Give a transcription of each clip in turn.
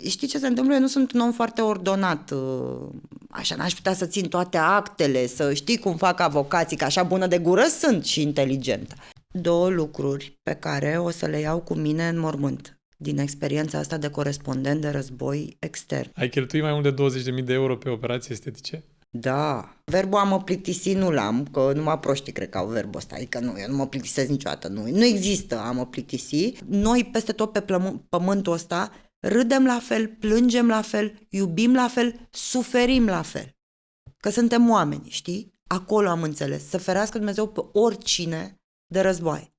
Știi ce se întâmplă? Eu nu sunt un om foarte ordonat. Așa n-aș putea să țin toate actele, să știi cum fac avocații, că așa bună de gură sunt și inteligentă. Două lucruri pe care o să le iau cu mine în mormânt, din experiența asta de corespondent de război extern. Ai cheltuit mai mult de 20.000 de euro pe operații estetice? Da. Verbul a mă plictisi nu l-am, că numai proștii cred că au verbul ăsta, adică nu, eu nu mă plictisesc niciodată, nu există a mă plictisi. Noi peste tot pe pământul ăsta râdem la fel, plângem la fel, iubim la fel, suferim la fel. Că suntem oameni, știi? Acolo am înțeles, să ferească Dumnezeu pe oricine de război.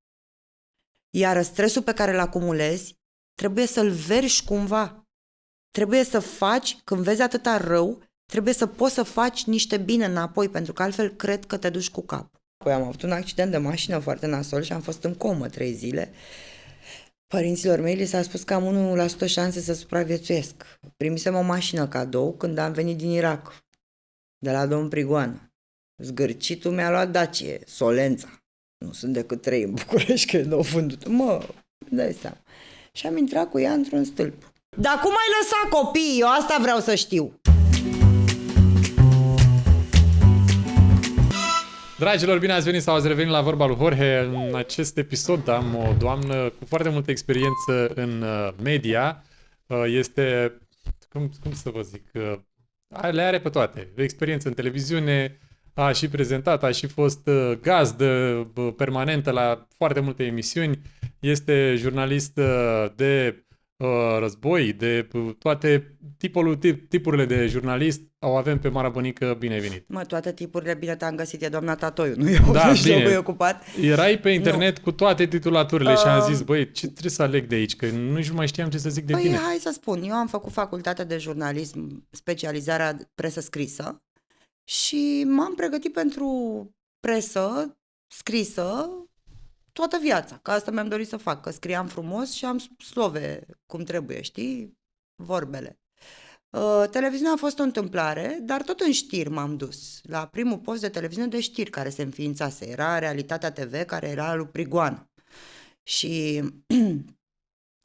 Iar stresul pe care îl acumulezi trebuie să-l vergi cumva. Trebuie să faci, când vezi atâta rău, trebuie să poți să faci niște bine înapoi, pentru că altfel cred că te duci cu cap. Păi am avut un accident de mașină foarte nasol și am fost în comă 3 zile. Părinților mei li s-a spus că am 1% șanse să supraviețuiesc. Primisem o mașină cadou când am venit din Irak, de la domn Prigoană. Zgârcitul mi-a luat Dacie, Solența. Nu sunt decât 3 în București, că n-au vândut. Mă, dai seama. Și am intrat cu ea într-un stâlp. Dar cum ai lăsat copiii? Eu asta vreau să știu. Dragilor, bine ați venit sau ați revenit la Vorba lui Jorge. În acest episod am o doamnă cu foarte multă experiență în media. Este, cum să vă zic, le are pe toate. Experiență în televiziune, a și prezentat, a și fost gazdă permanentă la foarte multe emisiuni. Este jurnalist de război, de toate tipurile de jurnalist. O avem pe Mara Bănică, bine ai venit. Mă, toate tipurile, bine te-am găsit, e doamna Tatoiu, nu eu, da, bine. Ocupat. Erai pe internet cu toate titulaturile și am zis, băi, ce trebuie să aleg de aici, că nu mai știam ce să zic de tine. Hai să spun, eu am făcut facultatea de jurnalism, specializarea presă scrisă și m-am pregătit pentru presă scrisă toată viața, că asta mi-am dorit să fac, că scriam frumos și am slove cum trebuie, știi, vorbele. Televiziunea a fost o întâmplare, dar tot în știri m-am dus. La primul post de televiziune de știri care se înființase. Era Realitatea TV, care era lui Prigoană. Și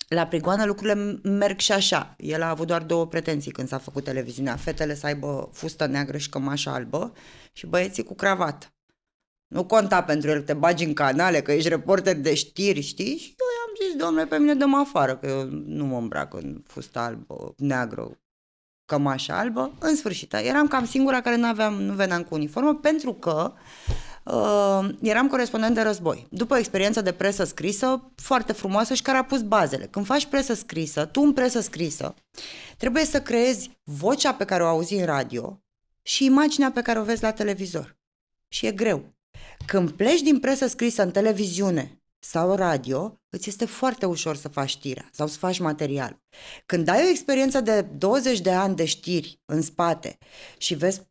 la Prigoană lucrurile merg și așa. El a avut doar 2 pretenții când s-a făcut televiziunea. Fetele să aibă fustă neagră și cămașă albă și băieții cu cravată. Nu conta pentru el, te bagi în canale, că ești reporter de știri, știi? Și eu i-am zis, domnule, pe mine dă-mă afară, că eu nu mă îmbrac în fustă albă, neagră, cămașă albă. În sfârșit, eram cam singura care nu veneam cu uniformă, pentru că eram corespondent de război. După o experiență de presă scrisă foarte frumoasă și care a pus bazele. Când faci presă scrisă, tu în presă scrisă trebuie să creezi vocea pe care o auzi în radio și imaginea pe care o vezi la televizor. Și e greu. Când pleci din presă scrisă în televiziune sau radio, îți este foarte ușor să faci știrea sau să faci material. Când ai o experiență de 20 de ani de știri în spate și vezi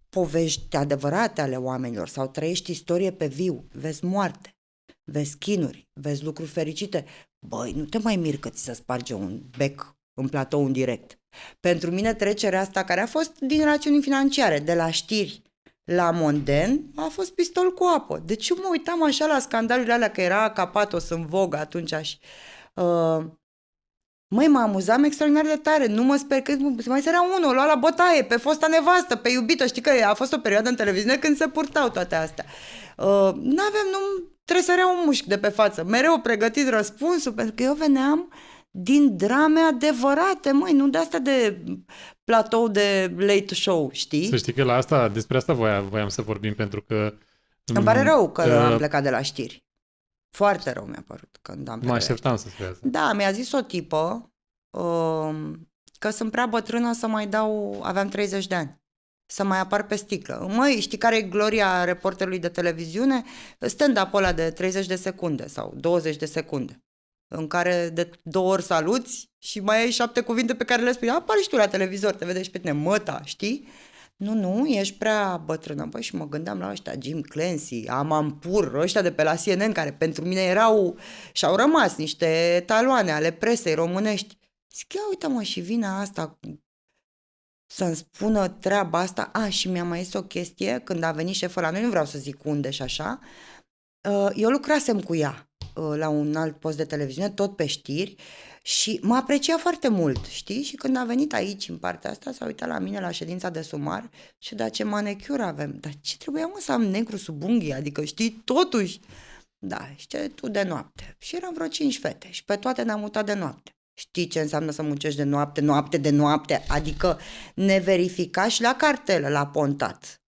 povești adevărate ale oamenilor sau trăiești istorie pe viu, vezi moarte, vezi chinuri, vezi lucruri fericite, băi, nu te mai miri că ți se sparge un bec în platou în direct. Pentru mine trecerea asta, care a fost din rațiuni financiare, de la știri la monden, a fost pistol cu apă. Deci eu mă uitam așa la scandalurile alea, că era Capatos în vogă atunci și... Măi, mă amuzam extraordinar de tare, nu mă sper că mai sărea unul, lua la bătaie, pe fosta nevastă, pe iubită, știi că a fost o perioadă în televiziune când se purtau toate astea. N-aveam, nu tresărea un mușchi de pe față, mereu pregătit răspunsul, pentru că eu veneam din drame adevărate, măi, nu de astea de platou de late show, știi? Să știi că despre asta voiam să vorbim, pentru că... Îmi pare rău că am plecat de la știri. Foarte rău mi-a părut când am plecat. Mă așteptam să spui asta. Da, mi-a zis o tipă că sunt prea bătrână să mai dau, aveam 30 de ani, să mai apar pe sticlă. Măi, știi care e gloria reporterului de televiziune? Stand-up-ul ăla de 30 de secunde sau 20 de secunde, în care de 2 ori saluți și mai ai 7 cuvinte pe care le spui. Apari și tu la televizor, te vedeți pe tine, măta, știi? Nu, ești prea bătrână. Băi, și mă gândeam la ăștia, Jim Clancy, Amanpour, ăștia de pe la CNN, care pentru mine erau și-au rămas niște taloane ale presei românești. Zic, ia uite-mă, și vine asta să-mi spună treaba asta. Și mi-a mai zis o chestie, când a venit șeful la noi, nu vreau să zic unde și așa, eu lucrasem cu ea la un alt post de televiziune, tot pe știri, Și mă aprecia foarte mult, știi? Și când a venit aici, în partea asta, s-a uitat la mine la ședința de sumar și dar ce manicură avem. Dar ce trebuia, mă, să am negru sub unghii? Adică, știi, totuși. Da, și ce tu de noapte. Și eram vreo 5 fete și pe toate ne-am mutat de noapte. Știi ce înseamnă să muncești de noapte, noapte de noapte? Adică ne verifica și la cartelă, la pontat.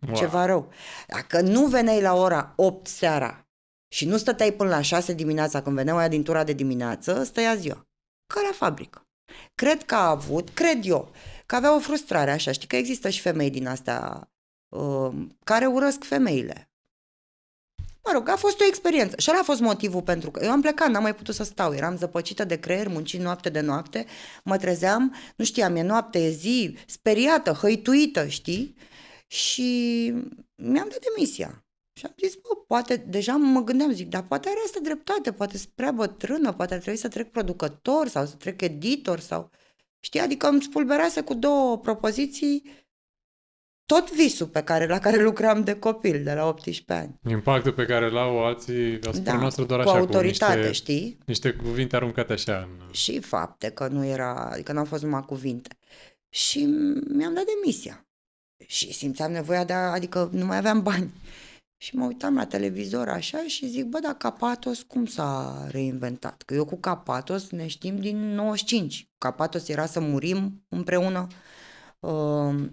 Wow. Ceva rău. Dacă nu veneai la ora 8 seara și nu stăteai până la 6 dimineața când veneau aia din tura de dimineață, stăia ziua. Ca la fabrică. Cred eu, că avea o frustrare așa. Știi că există și femei din astea care urăsc femeile. Mă rog, a fost o experiență. Și ăla a fost motivul pentru că eu am plecat, n-am mai putut să stau. Eram zăpăcită de creier, muncind noapte de noapte. Mă trezeam, nu știam, e noapte, e zi, speriată, hăituită, știi? Și mi-am dat demisia. Și am zis, bă, poate, deja mă gândeam, zic, dar poate are asta dreptate, poate sunt prea bătrână, poate ar trebui să trec producător sau să trec editor sau... Știi, adică îmi spulberase cu 2 propoziții tot visul la care lucram de copil, de la 18 ani. Impactul pe care l-au alții asupra noastră doar cu așa, autoritate, cu niște, știi? niște cuvinte aruncate așa. În... Și fapte, că nu era, adică n-au fost numai cuvinte. Și mi-am dat demisia. Și simțeam nevoia adică nu mai aveam bani. Și mă uitam la televizor așa și zic, bă, dar Capatos cum s-a reinventat? Că eu cu Capatos ne știm din 95. Capatos era să murim împreună în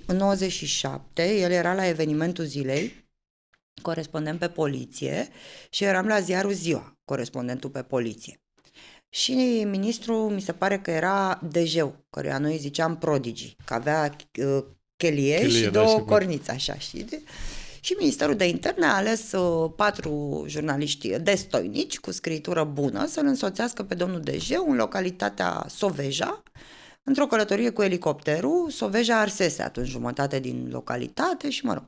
97. El era la evenimentul zilei, corespondent pe poliție, și eram la ziarul Ziua, corespondentul pe poliție. Și ministrul, mi se pare că era Dejeu, căruia noi ziceam Prodigy, că avea chelie și 2 cornițe, așa, știi? Și Ministerul de Interne a ales 4 jurnaliști destoinici, cu scritură bună, să-l însoțească pe domnul Dejeu în localitatea Soveja, într-o călătorie cu elicopterul. Soveja arsese atunci jumătate din localitate și, mă rog,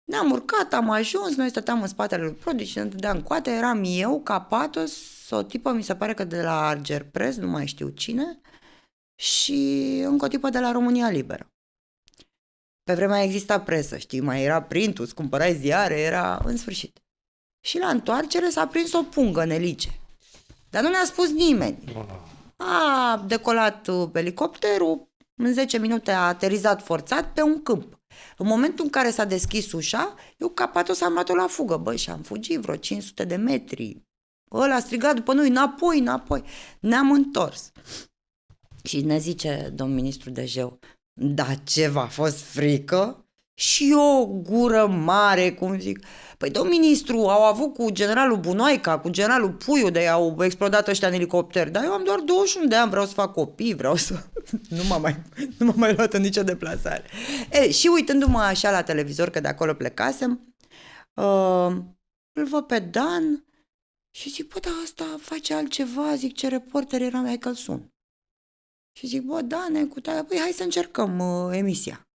ne-am urcat, am ajuns, noi stăteam în spatele lui Prodigy și ne dădeam coate, eram eu, Capatos, o tipă, mi se pare că de la Argerpress, nu mai știu cine, și încă o tipă de la România Liberă. Pe vremea exista presă, știi, mai era printul, îți cumpărai ziare, era în sfârșit. Și la întoarcere s-a prins o pungă, Nelice. Dar nu ne-a spus nimeni. A decolat elicopterul, în 10 minute a aterizat forțat pe un câmp. În momentul în care s-a deschis ușa, eu Capatos am luat-o la fugă, bă, și am fugit vreo 500 de metri. Ăla a strigat după noi, înapoi, înapoi. Ne-am întors. Și ne zice domn ministru Dejeu, da, ceva, a fost frică? Și o gură mare, cum zic. Păi, domn ministru, au avut cu generalul Bunoica, cu generalul Puiu, de au explodat ăștia în elicopter. Dar eu am doar 21 de ani, vreau să fac copii, vreau să... nu m-am mai luat în nicio deplasare. Și uitându-mă așa la televizor, că de acolo plecasem, îl văd pe Dan și zic, bă, dar ăsta face altceva, zic, ce reporter era, hai că-l sun. Și zic, bă, Dane, păi hai să încercăm emisia.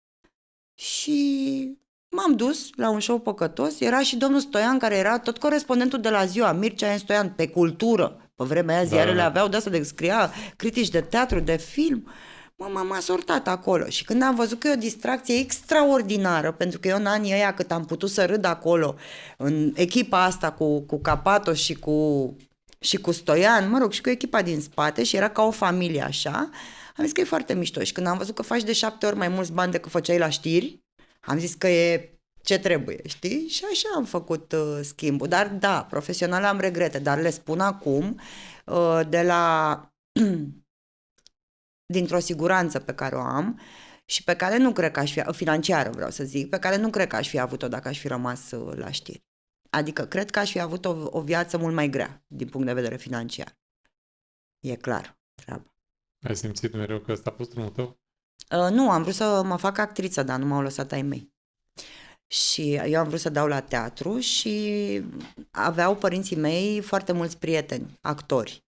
Și m-am dus la un show păcătos, era și domnul Stoian, care era tot corespondentul de la Ziua, Mircea N. Stoian, pe cultură. Pe vremea aia ziarele aveau de asta de scria critici de teatru, de film. M-am sortat acolo și când am văzut că e o distracție extraordinară, pentru că eu în anii ăia cât am putut să râd acolo, în echipa asta cu Capatos și cu Stoian, mă rog, și cu echipa din spate, și era ca o familie așa, am zis că e foarte mișto. Și când am văzut că faci de 7 ori mai mulți bani decât făceai la știri, am zis că e ce trebuie, știi? Și așa am făcut schimbul. Dar da, profesional am regrete, dar le spun acum de la dintr-o siguranță pe care o am și pe care nu cred că aș fi, financiară vreau să zic, pe care nu cred că aș fi avut-o dacă aș fi rămas la știri. Adică cred că aș fi avut o viață mult mai grea din punct de vedere financiar. E clar treaba. Ai simțit mereu că ăsta a fost drumul tău? Nu, am vrut să mă fac actriță, dar nu m-au lăsat ai mei. Și eu am vrut să dau la teatru și aveau părinții mei foarte mulți prieteni, actori.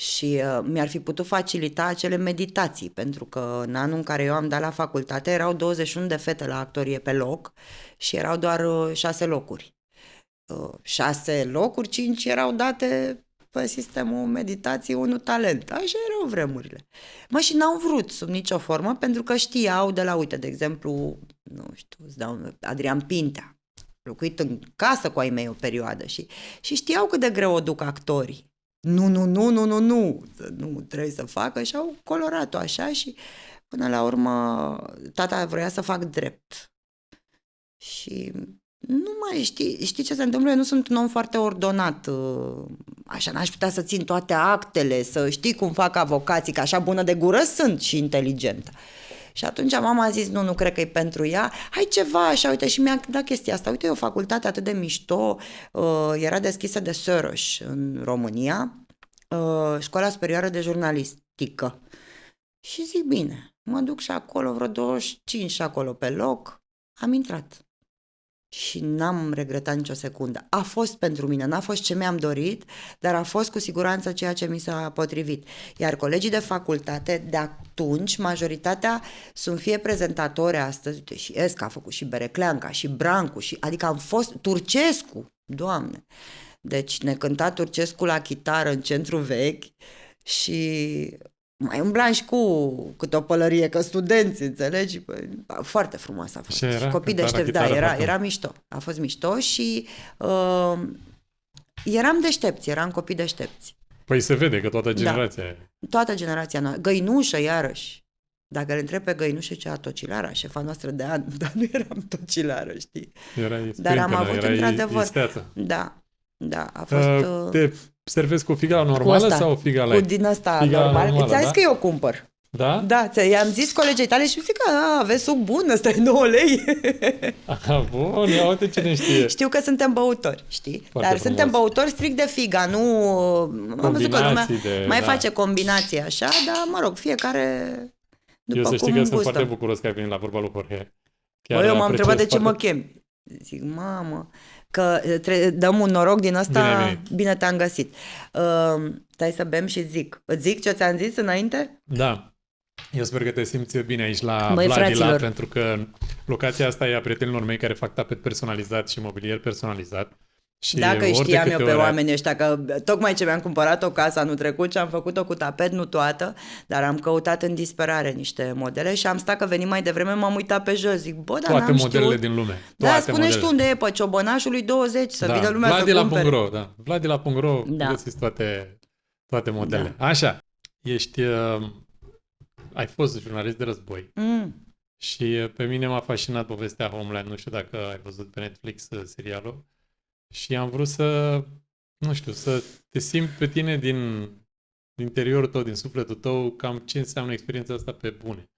Și mi-ar fi putut facilita acele meditații, pentru că în anul în care eu am dat la facultate erau 21 de fete la actorie pe loc și erau doar 6 locuri. 6 locuri, 5 erau date pe sistemul meditații, 1 talent. Așa erau vremurile. Și n-au vrut sub nicio formă, pentru că știau de la, uite, de exemplu, nu știu, îți dau Adrian Pintea, locuit în casă cu ai mei o perioadă și știau cât de greu o duc actorii. nu, nu trebuie să facă și au colorat-o așa și până la urmă tata vrea să fac drept. Și nu mai știi ce se întâmplă, eu nu sunt un om foarte ordonat, așa n-aș putea să țin toate actele, să știi cum fac avocații, că așa bună de gură sunt și inteligentă. Și atunci mama a zis, nu cred că e pentru ea, hai ceva așa, uite, și mi-a dat chestia asta, uite, e o facultate atât de mișto, era deschisă de Soros în România, Școala Superioară de Jurnalistică. Și zic, bine, mă duc și acolo, vreo 25 și acolo pe loc, am intrat. Și n-am regretat nicio secundă. A fost pentru mine, n-a fost ce mi-am dorit, dar a fost cu siguranță ceea ce mi s-a potrivit. Iar colegii de facultate de atunci, majoritatea sunt fie prezentatori astăzi, uite, și Esca a făcut și Berecleanca, și Brancu, adică am fost Turcescu, Doamne! Deci ne cânta Turcescu la chitară în centru vechi și mai umblam și cu câte o pălărie, că studenți, înțelegi? Păi, foarte frumos a fost. Și era Copii deștepți, da, era mișto. A fost mișto și eram deștepți, eram copii deștepți. Păi se vede că toată generația e. Toată generația noastră. Găinușă, iarăși. Dacă îl întreb pe Găinușă, cea Tocilara, șefa noastră de an, dar nu eram Tocilară, știi? Dar am avut într-adevăr. Da, a fost... Te servezi cu figala normală sau o figala light? Cu din asta normală. Ți-ai zis că eu cumpăr. Da? Da, i-am zis colegii tale și zic că aveți suc bun, ăsta e 9 lei. Bun, ia uite cine știe. Știu că suntem băutori, știi? Foarte dar frumos. Suntem băutori strict de figa, nu... Am văzut că lumea mai face combinații așa, dar mă rog, fiecare după eu să știi cum că sunt gustă. foarte bucuros că ai venit la vorba lui Jorge. Eu m-am întrebat de ce mă chemi. Zic, mamă, că dăm un noroc din ăsta, bine te-am găsit. Stai să bem și zic. Îți zic ce ți-am zis înainte? Da. Eu sper că te simți bine aici la Băi, Vladila, fraților, pentru că locația asta e a prietenilor mei care fac tapet personalizat și mobilier personalizat. Și dacă știam eu pe ori... oamenii ăștia, că tocmai ce mi-am cumpărat o casă anul trecut și am făcut-o cu tapet, nu toată, dar am căutat în disperare niște modele și am stat că venim mai devreme, m-am uitat pe jos, zic, bă, dar toate n-am modelele știut. din lume. Da, spune-și tu unde e, pe Ciobănașului 20, să vină lumea Vladila.ro, să cumpere. da. Vladila.ro, găsiți toate modele. Da. Așa, ai fost jurnalist de război și pe mine m-a fascinat povestea Homeland, nu știu dacă ai văzut pe Netflix serialul, și am vrut să te simți pe tine din interiorul tău, din sufletul tău, cam ce înseamnă experiența asta pe bune.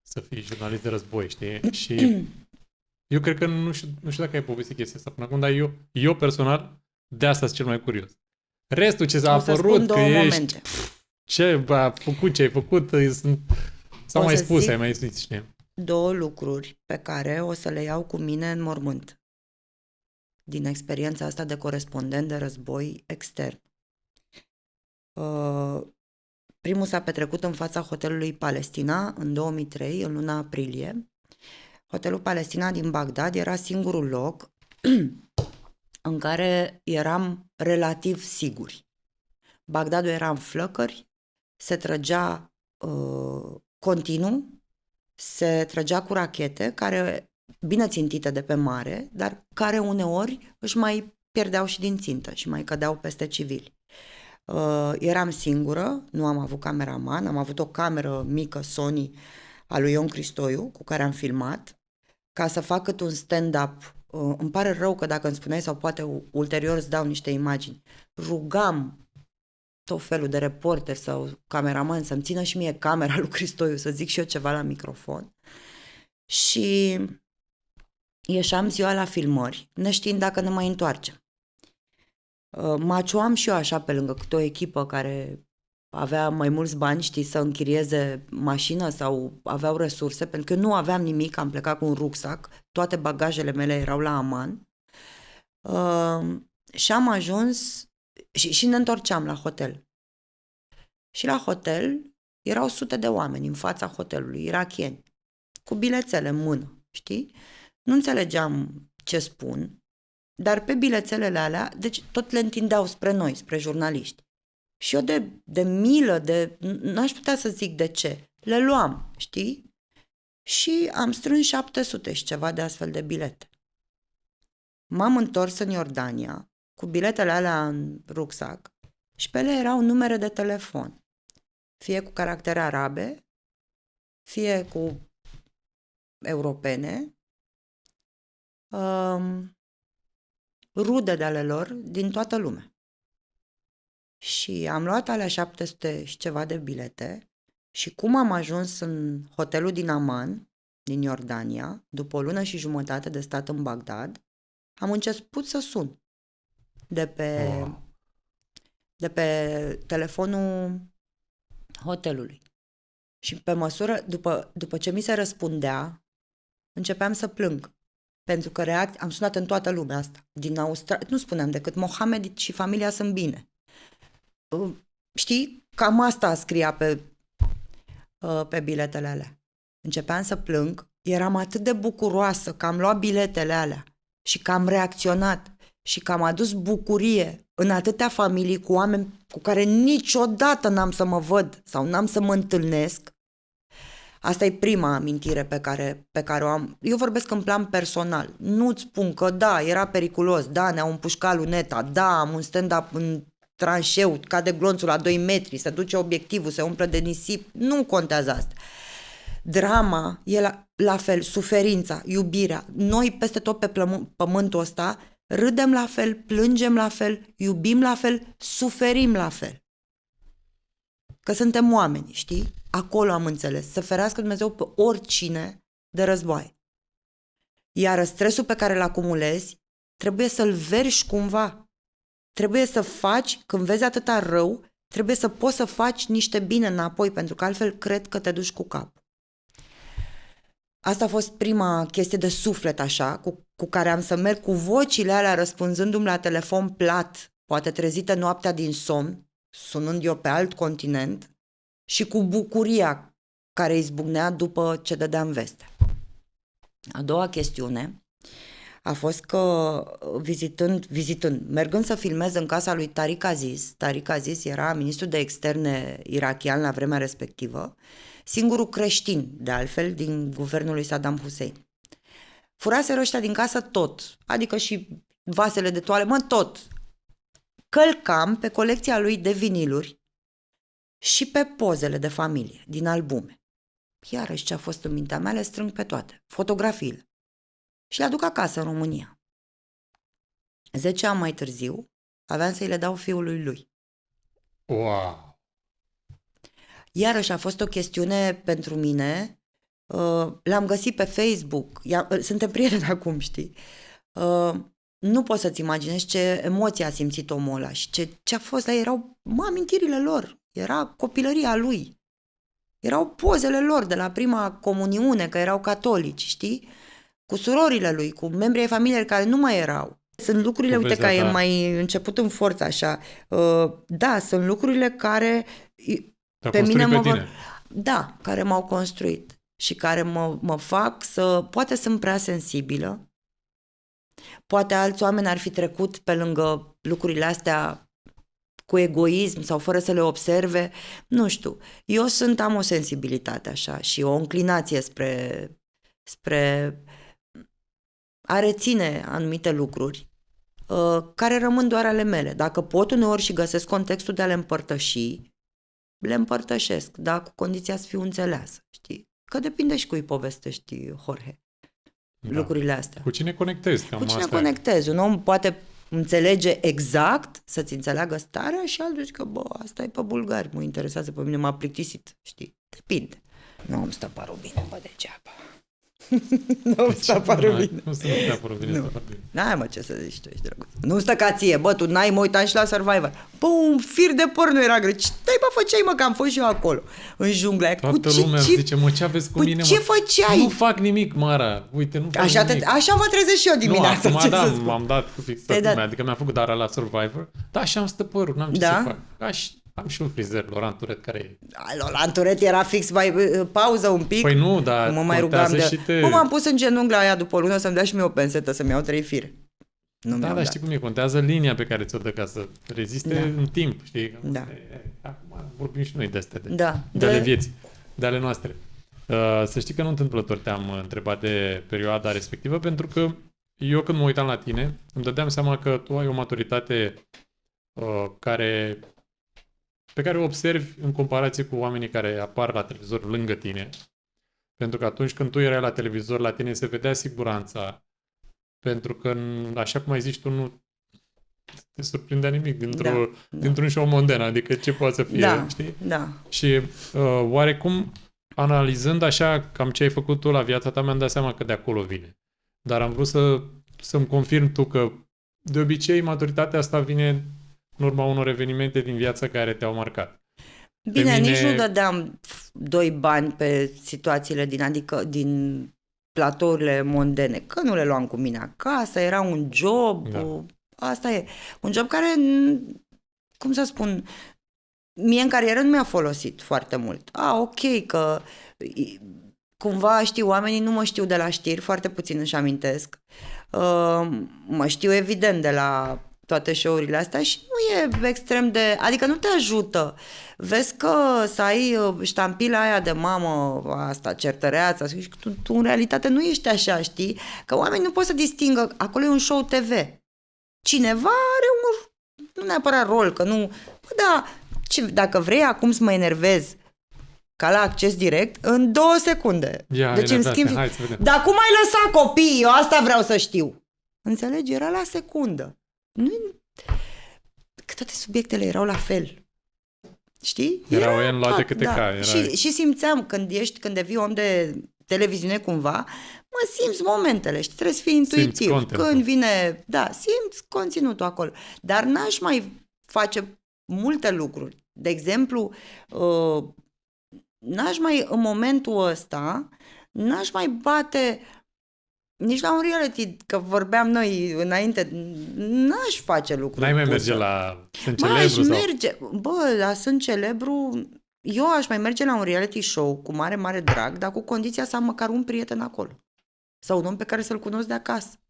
Să fii jurnalist de război, știi? Și eu cred că nu știu dacă ai povestit chestia asta până acum, dar eu personal de asta sunt cel mai curios. Restul ce s-a apărut, că ești... Ce ai făcut, s-au mai spus, ai mai zis, știi? 2 lucruri pe care o să le iau cu mine în mormânt din experiența asta de corespondent de război extern. Primul s-a petrecut în fața hotelului Palestina în 2003, în luna aprilie. Hotelul Palestina din Bagdad era singurul loc în care eram relativ siguri. Bagdadul era în flăcări, se trăgea continuu, se trăgea cu rachete care, bine țintite de pe mare, dar care uneori își mai pierdeau și din țintă și mai cădeau peste civili. Eram singură, nu am avut cameraman, am avut o cameră mică Sony a lui Ion Cristoiu cu care am filmat ca să fac cât un stand-up. Îmi pare rău că dacă îmi spuneai sau poate ulterior îți dau niște imagini. Rugam tot felul de reporteri sau cameraman să-mi țină și mie camera lui Cristoiu, să zic și eu ceva la microfon. Și ieșeam ziua la filmări, neștiind dacă ne mai întoarcem. Maciuam și eu așa pe lângă câte o echipă care avea mai mulți bani, știi, să închirieze mașină sau aveau resurse, pentru că nu aveam nimic, am plecat cu un rucsac, toate bagajele mele erau la Aman. Și am ajuns și ne întorceam la hotel. Și la hotel erau sute de oameni în fața hotelului, irakieni, cu bilețele în mână, știi? Nu înțelegeam ce spun, dar pe bilețelele alea, deci tot le întindeau spre noi, spre jurnaliști. Și eu de milă, n-aș putea să zic de ce, le luam, știi? Și am strâns 700 și ceva de astfel de bilete. M-am întors în Iordania cu biletele alea în rucsac Și pe ele erau numere de telefon, fie cu caractere arabe, fie cu europene, rude de ale lor din toată lumea. Și am luat alea 700 și ceva de bilete și cum am ajuns în hotelul din Amman, din Iordania, după o lună și jumătate de stat în Bagdad, am început să sun de pe telefonul hotelului. Și pe măsură, după ce mi se răspundea, începeam să plâng. Pentru că am sunat în toată lumea asta. Din Australia, nu spuneam decât Mohamed și familia sunt bine. Știi? Cam asta scria pe biletele alea. Începeam să plâng. Eram atât de bucuroasă că am luat biletele alea și că am reacționat și că am adus bucurie în atâtea familii cu oameni cu care niciodată n-am să mă văd sau n-am să mă întâlnesc. Asta e prima amintire pe care o am. Eu vorbesc în plan personal. Nu-ți spun că da, era periculos, da, ne-au împușcat luneta, da, am un stand-up în tranșeu, cade glonțul la 2 metri, se duce obiectivul, se umple de nisip. Nu contează asta. Drama e la fel, suferința, iubirea. Noi peste tot pe pământul ăsta râdem la fel, plângem la fel, iubim la fel, suferim la fel. Că suntem oameni, știi? Acolo am înțeles. Să ferească Dumnezeu pe oricine de război. Iar stresul pe care îl acumulezi trebuie să-l verși cumva. Trebuie să faci, când vezi atâta rău, trebuie să poți să faci niște bine înapoi, pentru că altfel cred că te duci cu cap. Asta a fost prima chestie de suflet așa, cu care am să merg cu vocile alea răspunzându-mi la telefon plat, poate trezită noaptea din somn, sunând eu pe alt continent, și cu bucuria care izbucnea după ce dădeam veste. A doua chestiune a fost că vizitând, mergând să filmez în casa lui Tariq Aziz era ministru de externe irachian la vremea respectivă, singurul creștin, de altfel, din guvernul lui Saddam Hussein. Furaseră ăștia din casă tot, adică și vasele de toale, tot. Călcam pe colecția lui de viniluri și pe pozele de familie, din albume. Iarăși ce a fost în mintea mea, le strâng pe toate, fotografiile. Și le aduc acasă în România. 10 ani mai târziu, aveam să-i le dau fiului lui. Wow! Iarăși a fost o chestiune pentru mine. L-am găsit pe Facebook. Suntem prieteni acum, știi? Nu poți să-ți imaginezi ce emoție a simțit omul ăla și ce a fost la ei. Erau amintirile lor. Era copilăria lui. Erau pozele lor de la prima comuniune, că erau catolici, știi? Cu surorile lui, cu membrii ai familiei care nu mai erau. Sunt lucrurile, uite, că e mai început în forță așa. Da, sunt lucrurile care pe mine da, care m-au construit și care mă fac să... Poate sunt prea sensibilă, poate alți oameni ar fi trecut pe lângă lucrurile astea cu egoism sau fără să le observe, nu știu. Eu am o sensibilitate așa și o înclinație spre a reține anumite lucruri care rămân doar ale mele. Dacă pot uneori și găsesc contextul de a le împărtăși, le împărtășesc, dar cu condiția să fiu înțeleasă, știi? Că depinde și cui povestești, Jorge, lucrurile astea. Cu cine conectezi? Cu cine conectezi? Un om poate înțelege exact, să-ți înțeleagă starea și altul zice că, asta e pe bulgari, mă interesează pe mine, m-a plictisit, știi? Depinde. Nu îmi stă părul bine, degeaba. Nu îmi stă părul bine. Nu stă părul bine, N-ai, mă, ce să zici tu, ești drăguț. Nu stă ca ție, tu n-ai, mă uitam și la Survivor. Un fir de păr nu era greu. Ce făceai, mă, că am fost și eu acolo, în jungla. Toată lumea zice, mă, ce aveți cu mine, mă? Ce făceai? Nu fac nimic, Mara. Uite, nu fac nimic. Așa mă trezesc și eu dimineața. Nu, acum m-am dat cu fix lumea, adică mi-am făcut dara la Survivor. Da, așa am stă părul, n-am ce să fac. Am și un frizer, Laurent Turet, care e... Laurent Turet era fix mai pauză un pic. Păi nu, dar mă mai rugam m-am pus în genunchi la aia după o lună să-mi dea și mie o pensetă, să-mi iau 3 fire. Dar știi cum e, contează linia pe care ți-o dă ca să reziste în timp, știi? Da. Acum vorbim și noi de astea, de ale vieții, de ale noastre. Să știi că nu întâmplător te-am întrebat de perioada respectivă, pentru că eu când mă uitam la tine, îmi dădeam seama că tu ai o maturitate care pe care o observi în comparație cu oamenii care apar la televizor lângă tine. Pentru că atunci când tu erai la televizor, la tine se vedea siguranța. Pentru că, așa cum ai zis tu, nu te surprindea nimic dintr-un show mondan, adică ce poate să fie, știi? Da. Și oarecum, analizând așa cam ce ai făcut tu la viața ta, mi-am dat seama că de acolo vine. Dar am vrut să-mi confirm tu că de obicei maturitatea asta vine în urma unor evenimente din viața care te-au marcat. Bine, nici nu dădeam 2 bani pe situațiile din platourile mondene, că nu le luam cu mine acasă, era un job, asta e. Un job care, cum să spun, mie în carieră nu mi-a folosit foarte mult. Ok, că cumva, știi, oamenii nu mă știu de la știri, foarte puțin își amintesc. Mă știu evident de la toate show-urile astea și nu e extrem de... Adică nu te ajută. Vezi că să ai ștampila aia de mamă, asta, certăreața, și tu în realitate nu ești așa, știi? Că oamenii nu pot să distingă. Acolo e un show TV. Cineva are nu neapărat rol, că nu... Bă, da, dacă vrei acum să mă enervez ca la Acces Direct, în 2 secunde. Deci îmi schimb... Dar cum ai lăsat copiii? Eu asta vreau să știu. Înțelegi? Era la secundă. Că toate subiectele erau la fel. Știi? Erau luate câte ca. Și simțeam, când devii om de televiziune cumva, simți momentele, știi? Trebuie să fii intuitiv. Când vine... Da, simți conținutul acolo. Dar n-aș mai face multe lucruri. De exemplu, în momentul ăsta, n-aș mai bate nici la un reality, că vorbeam noi înainte, n-aș face lucruri. N-ai mai merge la Sunt Celebru? La Sunt Celebru, eu aș mai merge la un reality show cu mare, mare drag, dar cu condiția să am măcar un prieten acolo. Sau un om pe care să-l cunosc de acasă.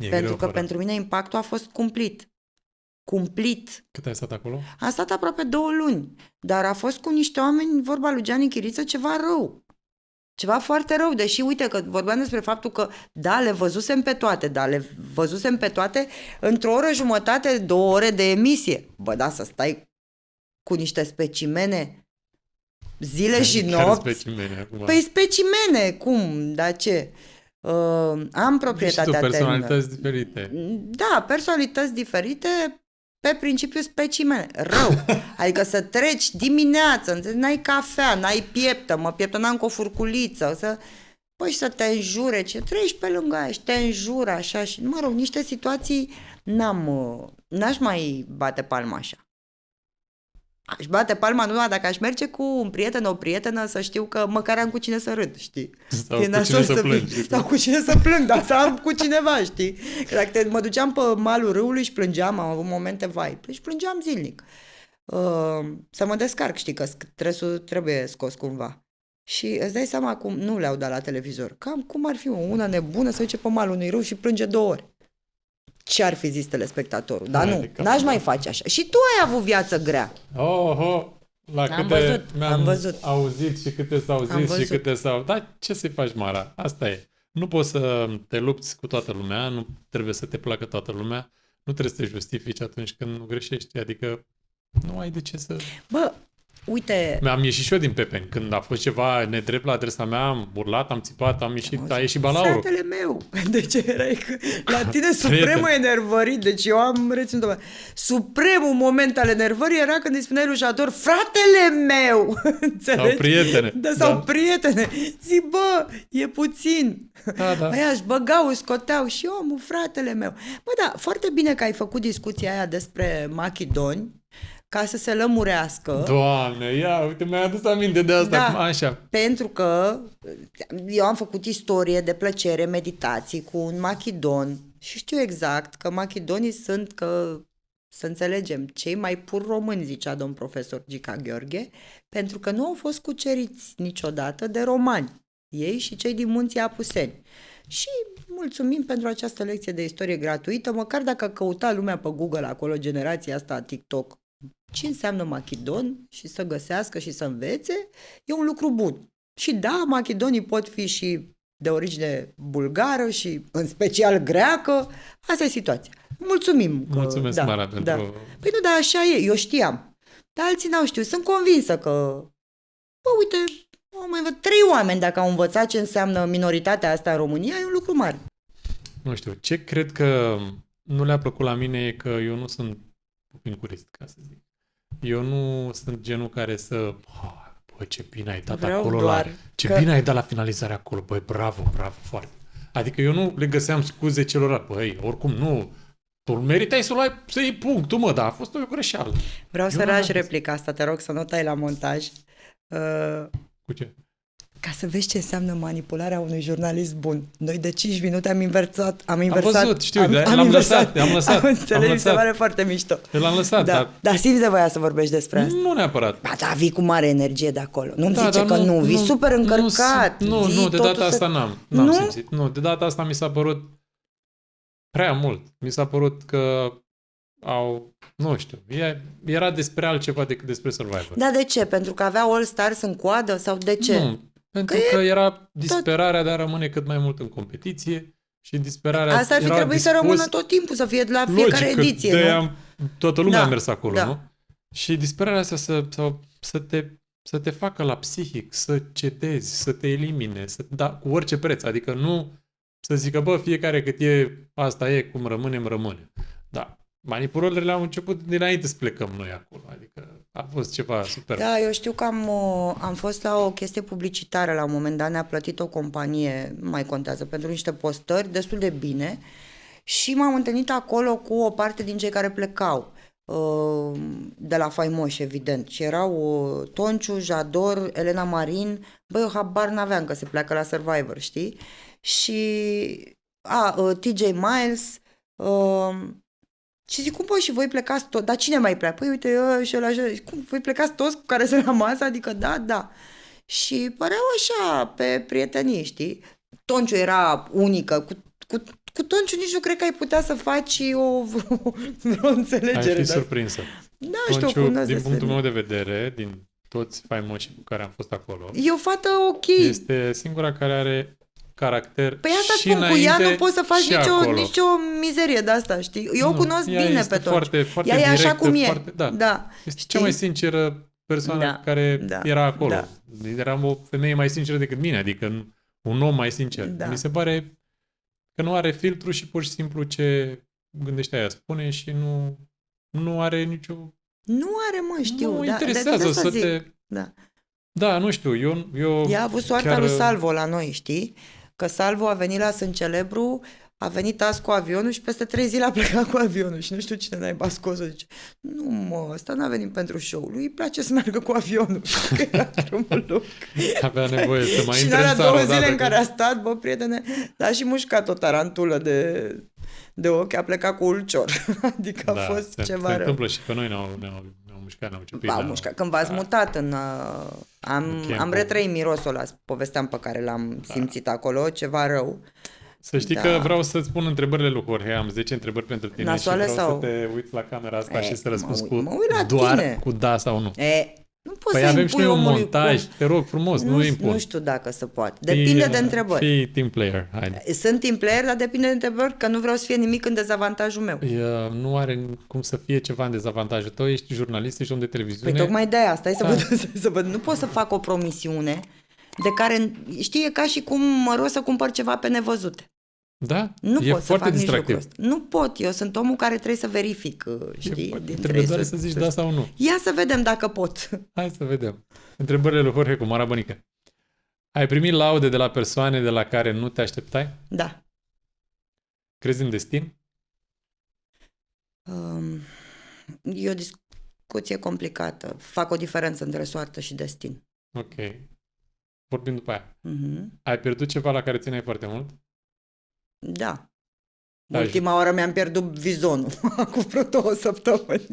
Pentru că pentru mine impactul a fost cumplit. Cât ai stat acolo? Am stat aproape 2 luni, dar a fost cu niște oameni, vorba lui Gianni Chiriță, ceva rău. Ceva foarte rău, deși uite că vorbeam despre faptul că le văzusem pe toate într-o oră jumătate, 2 ore de emisie. Bă, da, să stai cu niște specimene zile și nopți. Păi specimene, cum, dar ce? Am proprietatea personalități diferite. Da, personalități diferite pe principiu specimene. Rău. Adică să treci dimineața, n-ai cafea, n-ai pieptă, mă pieptănam cu o furculiță, și să te înjure, ce treci pe lângă aia și te înjură așa și, mă rog, niște situații n-aș mai bate palma așa. Aș bate palma numai dacă aș merge cu un prieten, o prietenă, să știu că măcar am cu cine să râd, știi? Sau cu cine să plângi. Sau cu cine să plâng, dar să am cu cineva, știi? Că dacă mă duceam pe malul râului și plângeam, am avut momente vai, și plângeam zilnic. Să mă descarc, știi, că stresul trebuie scos cumva. Și îți dai seama cum nu le-au dat la televizor. Cam cum ar fi una nebună să duce pe malul unui râu și plânge 2 ore. Ce ar fi zis telespectatorul? Dar nu, n-aș mai face așa. Și tu ai avut viață grea. Am văzut. Auzit și câte s-au zis și câte s-au... Dar ce să-i faci, Mara? Asta e. Nu poți să te lupți cu toată lumea, nu trebuie să te placă toată lumea, nu trebuie să te justifici atunci când nu greșești. Adică nu ai de ce să... Bă, uite... Am ieșit și eu din pepeni. Când a fost ceva nedrept la adresa mea, am urlat, am țipat, a ieșit balaurul. Fratele meu! Deci erai la tine supremul enervării. Deci eu am reținut. Supremul moment al enervării era când îi spuneai lui Jador, fratele meu! Sau prietene. Sau prietene. Zic, bă, e puțin. Da. Aia își băgau, scoteau și omul, fratele meu. Bă, da, foarte bine că ai făcut discuția aia despre machidoni, ca să se lămurească. Doamne, uite, mi-ai adus aminte de asta. Da, așa. Pentru că eu am făcut istorie de plăcere, meditații cu un machidon și știu exact că machidonii sunt, să înțelegem, cei mai pur români, zicea domn profesor Gica Gheorghe, pentru că nu au fost cuceriți niciodată de romani, ei și cei din munții Apuseni. Și mulțumim pentru această lecție de istorie gratuită, măcar dacă căuta lumea pe Google acolo, generația asta TikTok, ce înseamnă machidon și să găsească și să învețe, e un lucru bun. Și da, machidonii pot fi și de origine bulgară și în special greacă. Asta e situația. Mulțumim. Mulțumesc, Mara, pentru... Păi nu, dar așa e. Eu știam. Dar alții n-au știut. Sunt convinsă că, bă, uite, au mai învățat 3 oameni dacă au învățat ce înseamnă minoritatea asta în România, e un lucru mare. Nu știu, ce cred că nu le-a plăcut la mine e că eu nu sunt pupincurist, ca să zic. Eu nu sunt genul care să... Bă, ce bine ai dat Vreau acolo doar Ce că- bine ai dat la finalizare acolo. Băi, bravo, bravo, foarte. Adică eu nu le găseam scuze celorlalți. Băi, oricum nu... Tu meritai să iei punctul, mă, dar a fost o greșeală. Vreau Eu să nu ragi am zis. replica asta, te rog să nu o tai la montaj. Cu ce? Ca să vezi ce înseamnă manipularea unui jurnalist bun. Noi de 5 minute am inversat. Am văzut, știu, l-am lăsat, am lăsat. Am înțeles, am mi se lăsat. pare foarte mișto. Eu l-am lăsat, Da, dar simți de voia să vorbești despre asta. nu neapărat. Ba da, vii cu mare energie de acolo. Nu-mi zice dar că nu, vii super încărcat. Nu, vii nu, de totul data asta n-am Nu? simțit. Nu, de data asta mi s-a părut prea mult. Mi s-a părut că nu știu, era despre altceva decât despre Survivor. Da, de ce? Pentru că avea All Stars în coadă? Sau de ce? Nu, pentru că era disperarea de a rămâne cât mai mult în competiție și disperarea Asta ar fi era trebuit să dispus- rămână tot timpul, să fie de la fiecare Logic, ediție, că nu? de-aia toată lumea Da, a mers acolo, da. nu? Și disperarea asta să te facă la psihic, să cedezi, să te elimine, cu orice preț. Adică nu să zică, bă, fiecare cât e, asta e, cum rămânem. Da. Manipulările au început dinainte să plecăm noi acolo. Adică a fost ceva super. Da, eu știu că am fost la o chestie publicitară la un moment dat, ne-a plătit o companie, nu mai contează, pentru niște postări destul de bine și m-am întâlnit acolo cu o parte din cei care plecau de la Faimoși, evident. Și erau Tonciu, Jador, Elena Marin, băi, eu habar n-aveam că se pleacă la Survivor, știi? Și TJ Miles, și zic, cum, băi, și voi plecați toți? Dar cine mai pleacă? Păi, uite, și ăla, cum, voi plecați toți cu care sunt la masă? Adică, da. Și păreau așa, pe prietenii, știi? Tonciu era unică, cu Tonciu nici nu cred că ai putea să faci vreo înțelegere. Ai fi de-asta. surprinsă. Da, știu Tonciu, cum din punctul meu de vedere, din toți faimoșii cu care am fost acolo, E o fată ok. este singura care are caracter Păi asta și spun, cu ea înainte nu poți să faci și acolo. nicio mizerie de asta, știi? Eu o Nu, cunosc ea bine este pe Tonciu. foarte, foarte Ea e așa directă, cum e. foarte, da. Este știi? cea mai sinceră persoană Da, care da, era acolo. da. Era o femeie mai sinceră decât mine, adică un om mai sincer. Da. Mi se pare că nu are filtru și pur și simplu ce gândește aia spune și nu are nicio... Nu are, mă, știu. Nu da, interesează de asta să zic. te... Da. Da, nu știu, eu Ea a avut soarta chiar... lui Salvo la noi, știi? Că Salvo a venit la Sunt Celebru, a venit azi cu avionul și peste 3 zile a plecat cu avionul și nu știu cine n-ai scos-o. Zice, nu mă, ăsta n-a venit pentru show, lui îi place să meargă cu avionul. Că era drumul lung. avea nevoie să mai Și în intre în alea țară 2 odată, zile în că- care a stat, bă, prietene, dar și mușcat o tarantulă de ochi, a plecat cu ulcior. Adică a fost ceva se rău. întâmplă și pe noi ne-au mușcat, ne-au ciupit. V-au mușcat. Când v-ați mutat am campul. retrăit mirosul ăla, povesteam pe care l-am simțit acolo, ceva rău. Să știi Da. că vreau să-ți pun întrebările lui Jorge. Am 10 întrebări pentru tine Nasoale și vreau sau? să te uiți la camera asta și să răspunzi mă uit la doar tine. cu da sau nu. Nu poți Păi să avem și impui noi un omului montaj, cum. te rog frumos, nu impun. Nu știu dacă se poate. Depinde de întrebări. Fii team player, haide. Sunt team player, dar depinde de întrebări, că nu vreau să fie nimic în dezavantajul meu. Nu are cum să fie ceva în dezavantajul tău, ești jurnalist, ești om de televiziune. Păi tocmai de aia, stai Da. să văd. Nu pot să fac o promisiune de care, știi, e ca și cum mă rog să cumpăr ceva pe nevăzute. Da? Nu e pot să foarte fac nici distractiv. lucrul ăsta. Nu pot, eu sunt omul care trebuie să verific, știi? Trebuie doar să zici da sau nu. Ia să vedem dacă pot. Hai să vedem. Întrebările lui Jorge cu Mara Bănică. Ai primit laude de la persoane de la care nu te așteptai? Da. Crezi în destin? E o discuție complicată. Fac o diferență între soartă și destin. Ok. Vorbim după aia. Mhm. Ai pierdut ceva la care țineai foarte mult? Da. Da, Ultima oară mi-am pierdut vizonul. Acum vreo 2 săptămâni.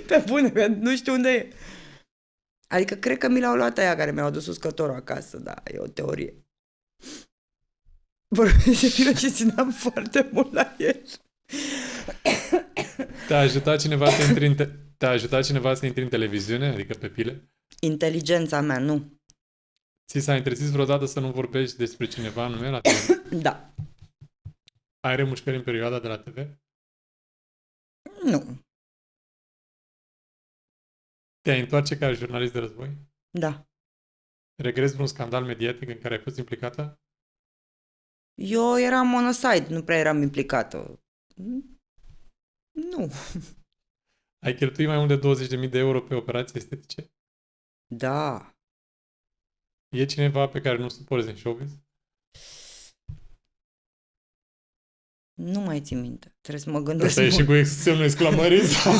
Pe bune, nu știu unde e. Adică cred că mi l-au luat aia care mi-au adus uscătorul acasă, da, e o teorie. Vorbesc serios și țineam foarte mult la el. Te-a ajutat cineva să intri te-a ajutat cineva să intri în televiziune, adică pe pile? Inteligența mea, nu. Ți s-a interzis vreodată să nu vorbești despre cineva anume la TV? Da. Ai remușcări în perioada de la TV? Nu. Te-ai întoarce ca jurnalist de război? Da. Regrezi vreun scandal mediatic în care ai fost implicată? Eu eram monoside, nu prea eram implicată. Nu. Ai cheltuit mai mult de 20.000 de euro pe operații estetice? Da. E cineva pe care nu suporți în showbiz? Nu mai țin minte. Trebuie să mă gândesc Asta e și mult. cu semnul exclamării? Sau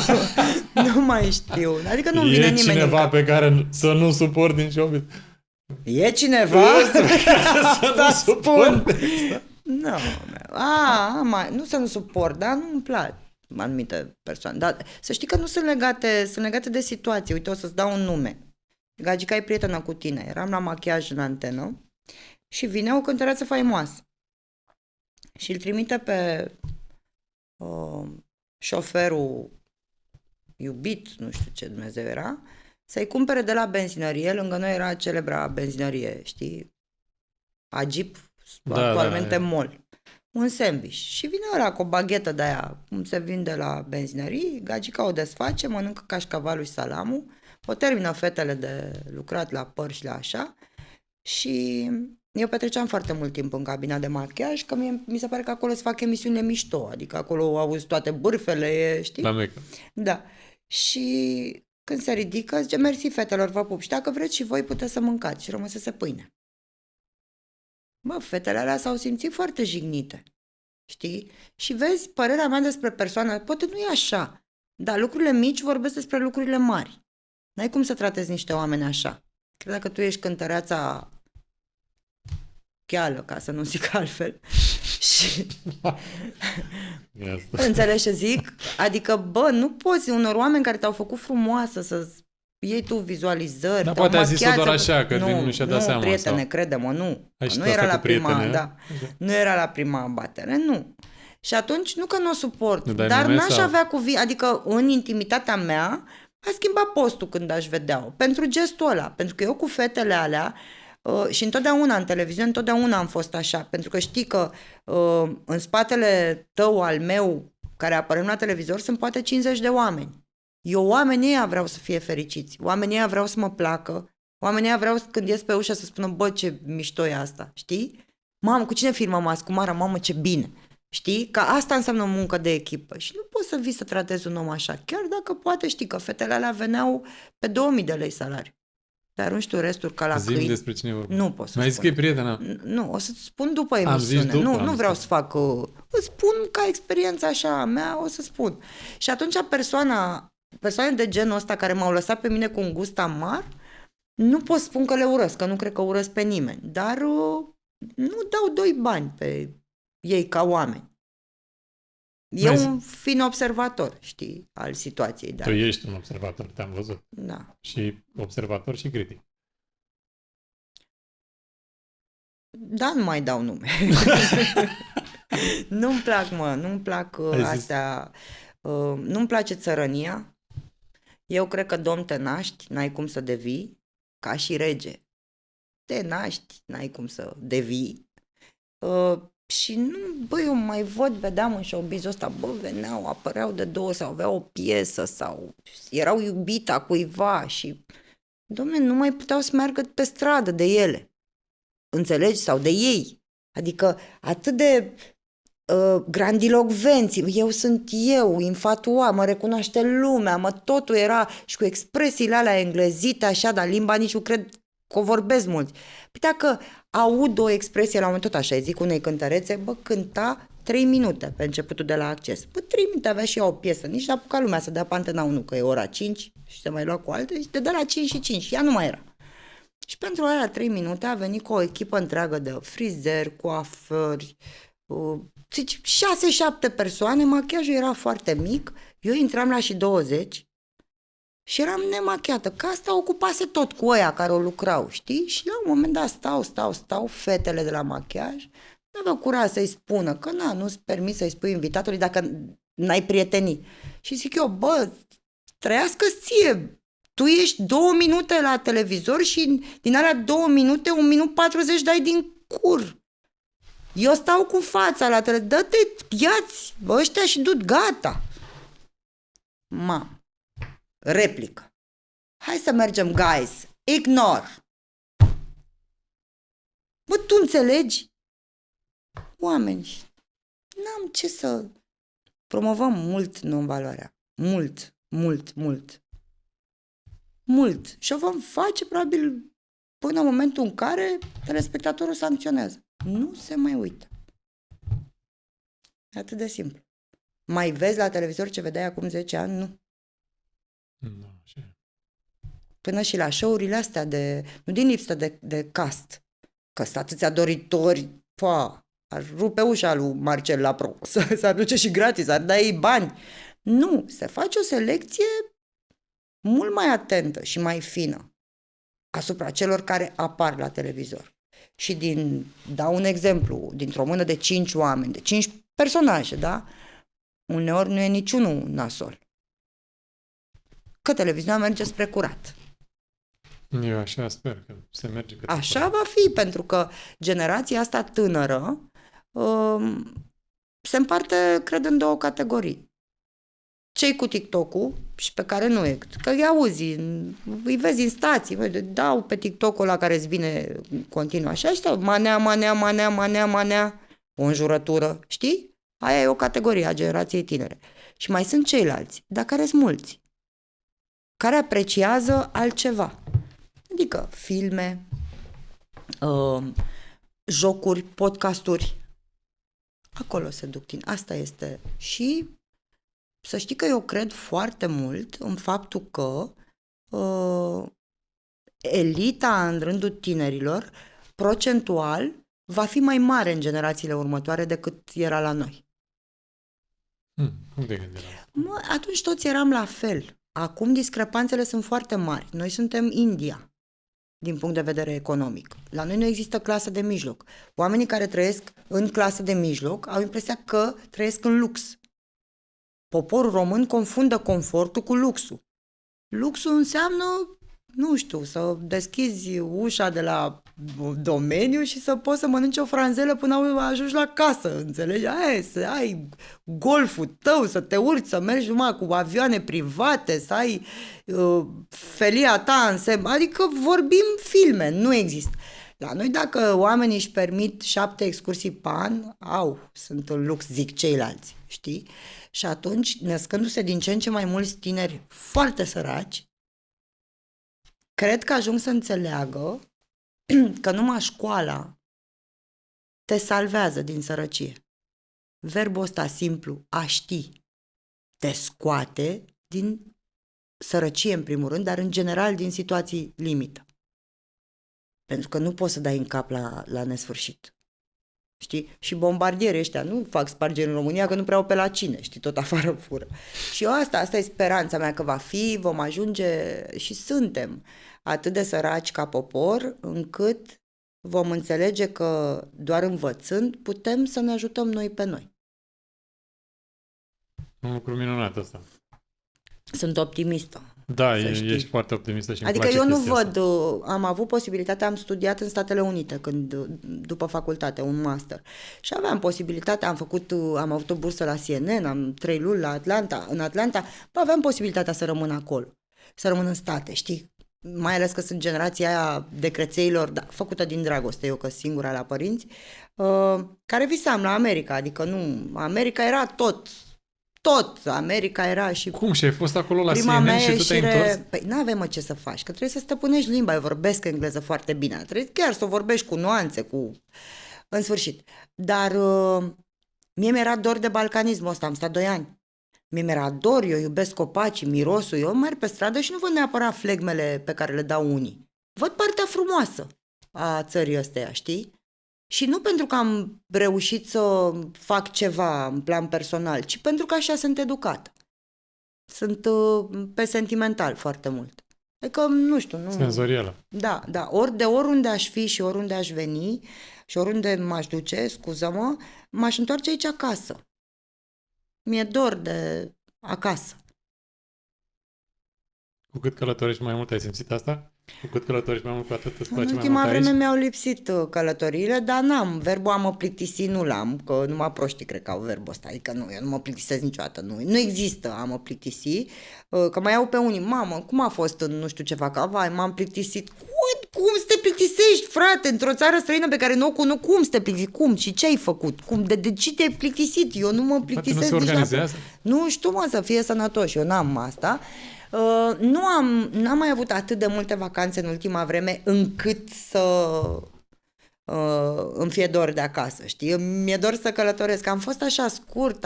Nu mai știu. Adică nu vine e nimeni în cineva cap. pe care să nu suport din showbiz? E cineva? Să nu suport. Nu. Nu să nu suport, dar nu-mi plac anumite persoane. Dar să știi că nu sunt legate de situații. Uite, o să-ți dau un nume. Gagica e prietenă cu tine. Eram la machiaj în antenă și vine o cântăreață faimoasă. Și îl trimite pe șoferul iubit, nu știu ce Dumnezeu era, să-i cumpere de la benzinărie. Lângă noi era celebra benzinărie, știi? Agip, actualmente mall. Un sandwich. Și vine ăla cu o baghetă de aia, cum se vinde la benzinării, gagica o desface, mănâncă cașcavalul și salamul, o termină fetele de lucrat la păr și la așa și eu petreceam foarte mult timp în cabina de machiaj, că mi se pare că acolo se fac emisiunile mișto, adică acolo auzi toate bârfele, știi? La mecă. Da. Și când se ridică, zice, mersi fetelor, vă pup și dacă vreți și voi puteți să mâncați și rămăsese pâine. Bă, fetele alea s-au simțit foarte jignite, știi? Și vezi, părerea mea despre persoană, poate nu e așa, dar lucrurile mici vorbesc despre lucrurile mari. N-ai cum să tratezi niște oameni așa. Cred că tu ești cântăreața cheală, ca să nu zic altfel. Și înțelegi ce zic? Adică, bă, nu poți unor oameni care te-au făcut frumoasă să iei tu vizualizări. Dar poate a zis-o doar așa, că nu și-a dat seama. Nu, prietene, sau... crede-mă, nu. Ai Nu era la prima, prietene, da. Nu era la prima abatere, nu. Și atunci, nu că nu o suport, nu dar n-aș avea adică în intimitatea mea, a schimbat postul când aș vedea-o. Pentru gestul ăla. Pentru că eu cu fetele alea, și întotdeauna în televiziune, întotdeauna am fost așa. Pentru că știi că în spatele tău, al meu, care apărăm la televizor, sunt poate 50 de oameni. Eu oamenii ăia vreau să fie fericiți. Oamenii ăia vreau să mă placă. Oamenii ăia vreau când ies pe ușă să spună, bă, ce mișto e asta. Știi? Mamă, cu cine filmăm azi? Cu Mara? Mamă, ce bine. Știi? Că asta înseamnă muncă de echipă. Și nu poți să vii să tratezi un om așa. Chiar dacă poate, știi că fetele alea veneau pe 2000 de lei salariu. Dar nu știu restul ca la câini. despre cine vorba. Nu pot să Mai zic că e prietena. Nu, o să-ți spun după emisiune. Nu vreau să fac... Îți spun ca experiența așa a mea, o să spun. Și atunci persoane de genul ăsta care m-au lăsat pe mine cu un gust amar, nu pot spun că le urăsc, că nu cred că urăsc pe nimeni. Dar nu dau doi bani pe ei ca oameni. Eu un fin observator, știi, al situației. Tu ești un observator, te-am văzut. Da. Și observator și critic. Da, nu mai dau nume. Nu-mi plac, nu-mi plac astea. Nu-mi place țărănia. Eu cred că, domn, te naști, n-ai cum să devii, ca și rege. Te naști, n-ai cum să devii. Și nu, bă, eu mai vedeam în showbiz-ul ăsta, bă, veneau, apăreau de două sau aveau o piesă sau erau iubita cuiva și, dom'le, nu mai puteau să meargă pe stradă de ele. Înțelegi? Sau de ei. Adică atât de grandilocvenți, eu sunt eu, infatuat, mă recunoaște lumea, totul era și cu expresiile alea englezite așa, dar limba nici nu cred că o vorbesc mulți. Păi dacă aud o expresie la un moment tot așa, zic unei cântărețe, bă, cânta 3 minute pe începutul de la Acces. Bă, 3 minute avea și ea o piesă, nici n-a apucat lumea să dea pe Antena 1, că e ora 5 și se mai lua cu alte și te dă la 5 și 5, ea nu mai era. Și pentru aia 3 minute a venit cu o echipă întreagă de frizeri, coafări, 6-7 persoane, machiajul era foarte mic, eu intram la și 20 și eram nemachiată, că asta ocupase tot cu ăia care o lucrau, știi? Și la un moment dat stau, fetele de la machiaj, nu aveau curaj să-i spună, că nu-ți permis să-i spui invitatului dacă n-ai prietenii. Și zic eu, bă, trăiască-ți ție, tu ești 2 minute la televizor și din alea 2 minute, 1 minut 40 dai din cur. Eu stau cu fața la televizor, dă-te, ia-ți ăștia și du-te, gata. Replică. Hai să mergem, guys. Ignor. Bă, tu înțelegi? Oameni, n-am ce să... Promovăm mult non-valoarea. Mult, mult, mult. Mult. Și o vom face, probabil, până în momentul în care telespectatorul sancționează. Nu se mai uită. E atât de simplu. Mai vezi la televizor ce vedeai acum 10 ani? Nu. Nu, așa e. Până și la show-urile astea nu din lipsă de cast. Că sunt atâția doritori, ar rupe ușa lui Marcel Lapro, s-ar duce și gratis, ar da ei bani. Nu, se face o selecție mult mai atentă și mai fină asupra celor care apar la televizor. Și dau un exemplu, dintr-o mână de 5 oameni, de 5 personaje, da? Uneori nu e niciunul nasol. Că televiziunea merge spre curat. Eu așa sper că se merge către Așa curat. va fi, pentru că generația asta tânără se împarte, cred, în două categorii. Cei cu TikTok-ul și pe care nu e. Că îi auzi, îi vezi în stații, dau pe TikTok-ul ăla care îți vine continuu așa și stau, manea, o înjurătură, știi? Aia e o categorie a generației tinere. Și mai sunt ceilalți, dar care sunt mulți, care apreciază altceva. Adică filme, jocuri, podcasturi. Acolo se duc tine. Asta este. Și să știi că eu cred foarte mult în faptul că elita în rândul tinerilor, procentual, va fi mai mare în generațiile următoare decât era la noi. Cum te gândeai la asta? Atunci toți eram la fel. Acum discrepanțele sunt foarte mari. Noi suntem India din punct de vedere economic. La noi nu există clasă de mijloc. Oamenii care trăiesc în clasă de mijloc au impresia că trăiesc în lux. Poporul român confundă confortul cu luxul. Luxul înseamnă, nu știu, să deschizi ușa de la domeniu și să poți să mănânci o franzelă până ajungi la casă, înțelegi? Aia, să ai golful tău, să te urci, să mergi numai cu avioane private, să ai felia ta adică vorbim filme, nu există. La noi dacă oamenii își permit 7 excursii pe an, sunt în lux, zic ceilalți, știi? Și atunci, născându-se din ce în ce mai mulți tineri foarte săraci, cred că ajung să înțeleagă că numai școala te salvează din sărăcie. Verbul ăsta simplu, a ști, te scoate din sărăcie în primul rând, dar în general din situații limită. Pentru că nu poți să dai în cap la nesfârșit. Știi? Și bombardierii ăștia nu fac spargeri în România că nu prea au pe la cine, știi, tot afară fură. Și eu asta e speranța mea, că vom ajunge și suntem atât de săraci ca popor, încât vom înțelege că doar învățând putem să ne ajutăm noi pe noi. Un lucru minunat ăsta. Sunt optimistă. Da, Să știi. ești foarte optimistă și îmi Adică place eu nu chestia văd, asta. am avut posibilitatea, am studiat în Statele Unite după facultate, un master. Și aveam posibilitatea, am avut o bursă la CNN, am 3 luni în Atlanta, aveam posibilitatea să rămân acolo, să rămân în state, știi? Mai ales că sunt generația aia de crețeilor, făcută din dragoste, eu că singura la părinți, care visam la America, adică nu, America era tot, America era și... Cum? Și ai fost acolo la Prima CNN mea și tu te-ai întors? Păi n-avem ce să faci, că trebuie să stăpânești limba, eu vorbesc engleză foarte bine, trebuie chiar să o vorbești cu nuanțe, în sfârșit. Dar mie mi-era dor de balcanismul ăsta, am stat 2 ani. Mie mi-era dor, eu iubesc copacii, mirosul, eu merg pe stradă și nu văd neapărat flegmele pe care le dau unii. Văd partea frumoasă a țării ăsteia, știi? Și nu pentru că am reușit să fac ceva în plan personal, ci pentru că așa sunt educată. Sunt pe sentimental foarte mult. Adică, nu știu, nu... Senzorială. Da, oriunde aș fi și oriunde aș veni și oriunde m-aș duce, scuză-mă, m-aș întoarce aici acasă. Mi-e dor de acasă. Cu cât călătorești mai mult, ai simțit asta? Cu cât călătorești mai mult, cu atât îți În place mai ultima mult vreme aici? mi-au lipsit călătoriile, dar n-am. Verbul a mă plictisi nu l-am, că numai proștii cred că au verbul ăsta. Adică nu, eu nu mă plictisesc niciodată. Nu există a mă plictisi. Că mai au pe unii, mamă, cum a fost în nu știu ce fac? Vai, m-am plictisit. Cum să te plictisești, frate, într-o țară străină pe care nu o cunosc? Cum să te plictisești? Cum? Și ce ai făcut? Cum? De ce te-ai plictisit? Eu nu mă Poate nu plictisesc se nici la... organizează? Nu știu, mă, să fie sănătoși. Eu n-am asta. N-am mai avut atât de multe vacanțe în ultima vreme încât să îmi fie dor de acasă, știi? Mi-e dor să călătoresc. Am fost așa scurt,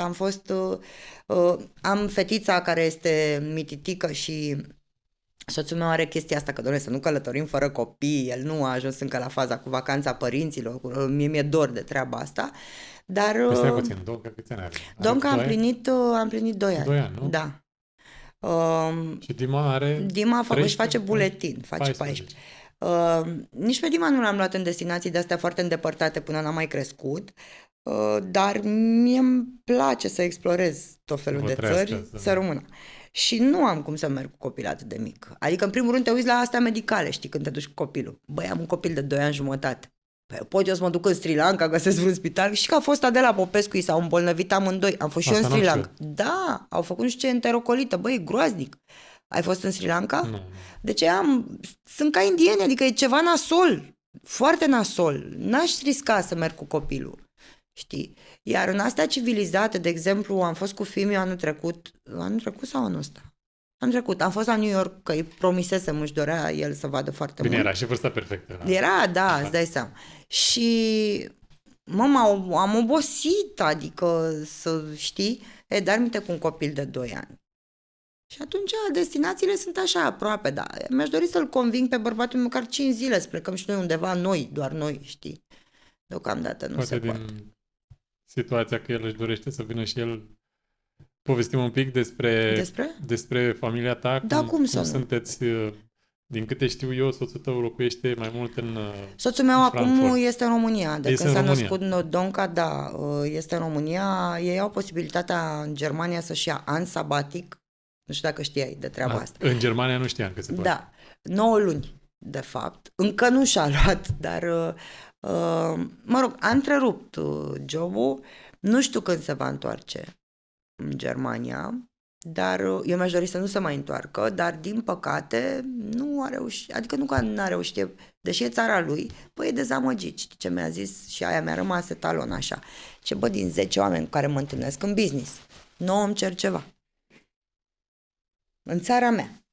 am fetița care este mititică și soțul meu are chestia asta, că doamne, să nu călătorim fără copii, el nu a ajuns încă la faza cu vacanța părinților, mi-e dor de treaba asta, dar... Păi stai puțin, Donca câți ani are? Domnul Are 2 am plinit 2 ani. 2 ani, nu? Da. Și Dima are Dima își 13, face buletin, face 14. Nici pe Dima nu l-am luat în destinații de-astea foarte îndepărtate până n-am mai crescut, dar mie îmi place să explorez tot felul Vă de trăiască, țări, să- să rămână. Și nu am cum să merg cu copil atât de mic. Adică, în primul rând, te uiți la astea medicale, știi, când te duci cu copilul. Băi, am un copil de 2 ani jumătate. Păi, pot eu să mă duc în Sri Lanka, găsesc vreun spital? Și că a fost Adela Popescu, i s-au îmbolnăvit amândoi. Am fost și eu în Asta Sri n-am Lanka. Da, au făcut nu știu ce enterocolită. Băi, e groaznic. Ai fost în Sri Lanka? Nu. Deci sunt ca indieni, adică e ceva nasol, foarte nasol. N-aș risca să merg cu copilul, știi? Iar în astea civilizate, de exemplu, am fost cu fiul anul trecut sau anul ăsta? Anul trecut, am fost la New York, că îi promisesem, își dorea el să vadă foarte Bine, mult. era și vârsta perfectă. Era, da, îți dai seama. Și, am obosit, adică să știi, dar minte cu un copil de 2 ani. Și atunci destinațiile sunt așa aproape, da. Mi-aș dori să-l conving pe bărbatul măcar 5 zile să plecăm și noi undeva, doar noi, știi. Deocamdată nu Poate se din poate. situația că el își dorește să vină și el. Povestim un pic despre familia ta. Da, cum să nu? sunteți, din câte știu eu, soțul tău locuiește mai mult în Soțul meu acum Frankfurt. este în România. De Este când în s-a România. născut Donca, da, este în România. Ei au posibilitatea în Germania să-și ia an sabatic. Nu știu dacă știai de treaba asta. În Germania nu știam că se poate. Da, 9 luni, de fapt. Încă nu și-a luat, dar, mă rog, a întrerupt jobul. Nu știu când se va întoarce în Germania, dar eu mi-aș dori să nu se mai întoarcă, dar din păcate nu a reușit, adică nu că n-a reușit, deși e țara lui, păi e dezamăgit. Știi ce mi-a zis? Și aia mi-a rămas etalon așa. Ce bă, din 10 oameni cu care mă întâlnesc în business, 9 îmi cer ceva. În țara mea.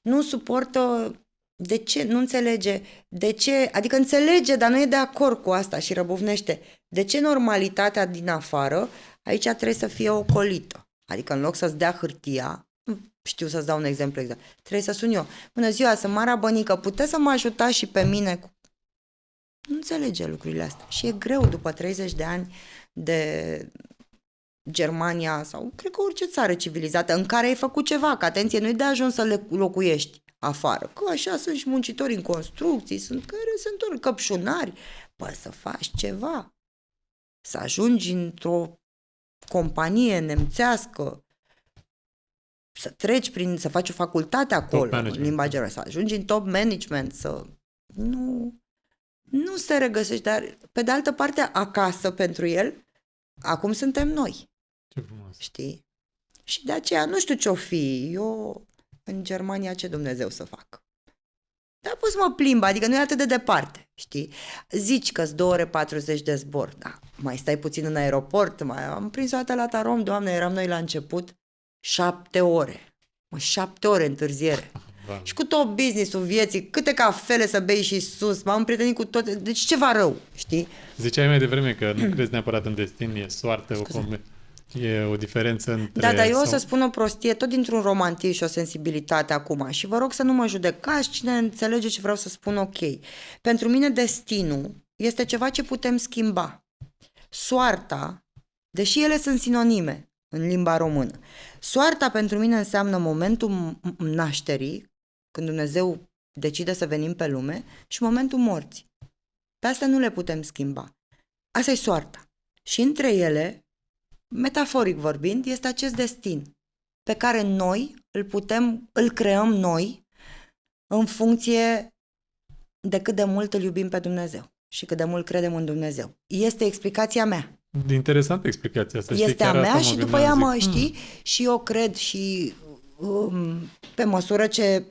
Nu suportă, de ce, nu înțelege, de ce, adică înțelege, dar nu e de acord cu asta și răbufnește. De ce normalitatea din afară aici trebuie să fie ocolită? Adică în loc să-ți dea hârtia, nu știu să-ți dau un exemplu exact, trebuie să sun eu. Bună ziua, sunt Mara Bănică, puteți să mă ajutați și pe mine? Nu înțelege lucrurile astea și e greu după 30 de ani de Germania sau cred că orice țară civilizată în care ai făcut ceva, că atenție, nu-i de ajuns să le locuiești afară, că așa sunt și muncitori în construcții, sunt care se întorc căpșunari, păi să faci ceva, să ajungi într-o companie nemțească, să treci să faci o facultate acolo, în limba germană, să ajungi în top management, nu se regăsești, dar pe de altă parte acasă pentru el, acum suntem noi. Ce frumos. Știi? Și de aceea nu știu ce-o fi. Eu în Germania ce Dumnezeu să fac. Dar pot să mă plimb, adică nu e atât de departe, știi? Zici că-s 2 ore 40 de zbor, da, mai stai puțin în aeroport, am prins o dată la Tarom, Doamne, eram noi la început, 7 ore. 7 ore întârziere. Da. Și cu tot business-ul vieții, câte cafele să bei și sus, m-am împrietenit cu toate, deci ceva rău, știi? Ziceai mai devreme că nu crezi neapărat în destin, e soartă, e o diferență între... Da, dar eu o să spun o prostie, tot dintr-un romantism și o sensibilitate acum și vă rog să nu mă judecați, cine înțelege ce vreau să spun, ok. Pentru mine destinul este ceva ce putem schimba. Soarta, deși ele sunt sinonime în limba română, soarta pentru mine înseamnă momentul nașterii, când Dumnezeu decide să venim pe lume, și momentul morții. Pe astea nu le putem schimba. Asta e soarta. Și între ele, metaforic vorbind, este acest destin pe care noi îl creăm noi în funcție de cât de mult îl iubim pe Dumnezeu și cât de mult credem în Dumnezeu. Este explicația mea. Interesantă explicația asta. Știi, Este a chiar asta mea mă și după gândeam, ea zic, știi, și eu cred și pe măsură ce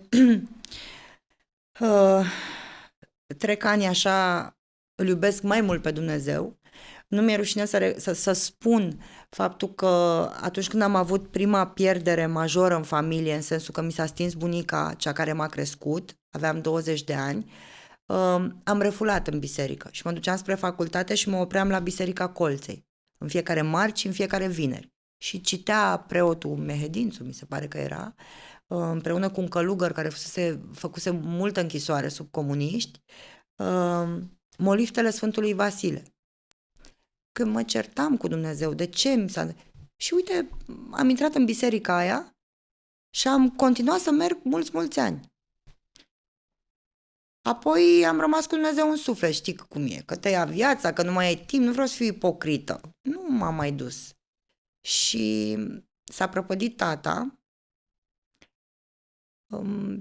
uh, trec ani așa, îl iubesc mai mult pe Dumnezeu. Nu mi-e rușine să spun faptul că atunci când am avut prima pierdere majoră în familie, în sensul că mi s-a stins bunica, cea care m-a crescut, aveam 20 de ani, am refulat în biserică și mă duceam spre facultate și mă opream la Biserica Colței, în fiecare marți și în fiecare vineri. Și citea preotul Mehedințu, mi se pare că era, împreună cu un călugăr care făcuse multă închisoare sub comuniști, moliftele Sfântului Vasile. Când mă certam cu Dumnezeu, de ce mi s-a... Și uite, am intrat în biserica aia și am continuat să merg mulți ani. Apoi am rămas cu Dumnezeu în suflet, știi cum e, că te ia viața, că nu mai ai timp, nu vreau să fiu ipocrită. Nu m-am mai dus. Și s-a prăpădit tata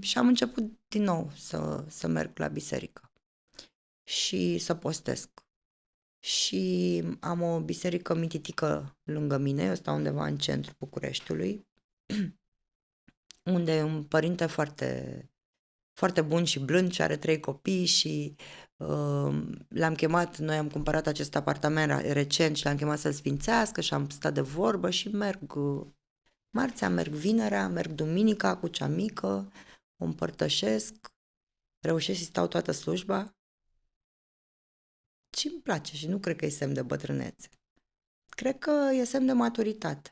și am început din nou să merg la biserică și să postesc. Și am o biserică mititică lângă mine, eu stau undeva în centrul Bucureștiului, unde e un părinte foarte, foarte bun și blând și are 3 copii și l-am chemat, noi am cumpărat acest apartament recent și l-am chemat să-l sfințească și am stat de vorbă și merg marțea, merg vinerea, merg duminica cu cea mică, o împărtășesc, reușesc să stau toată slujba. Și îmi place și nu cred că e semn de bătrânețe. Cred că e semn de maturitate.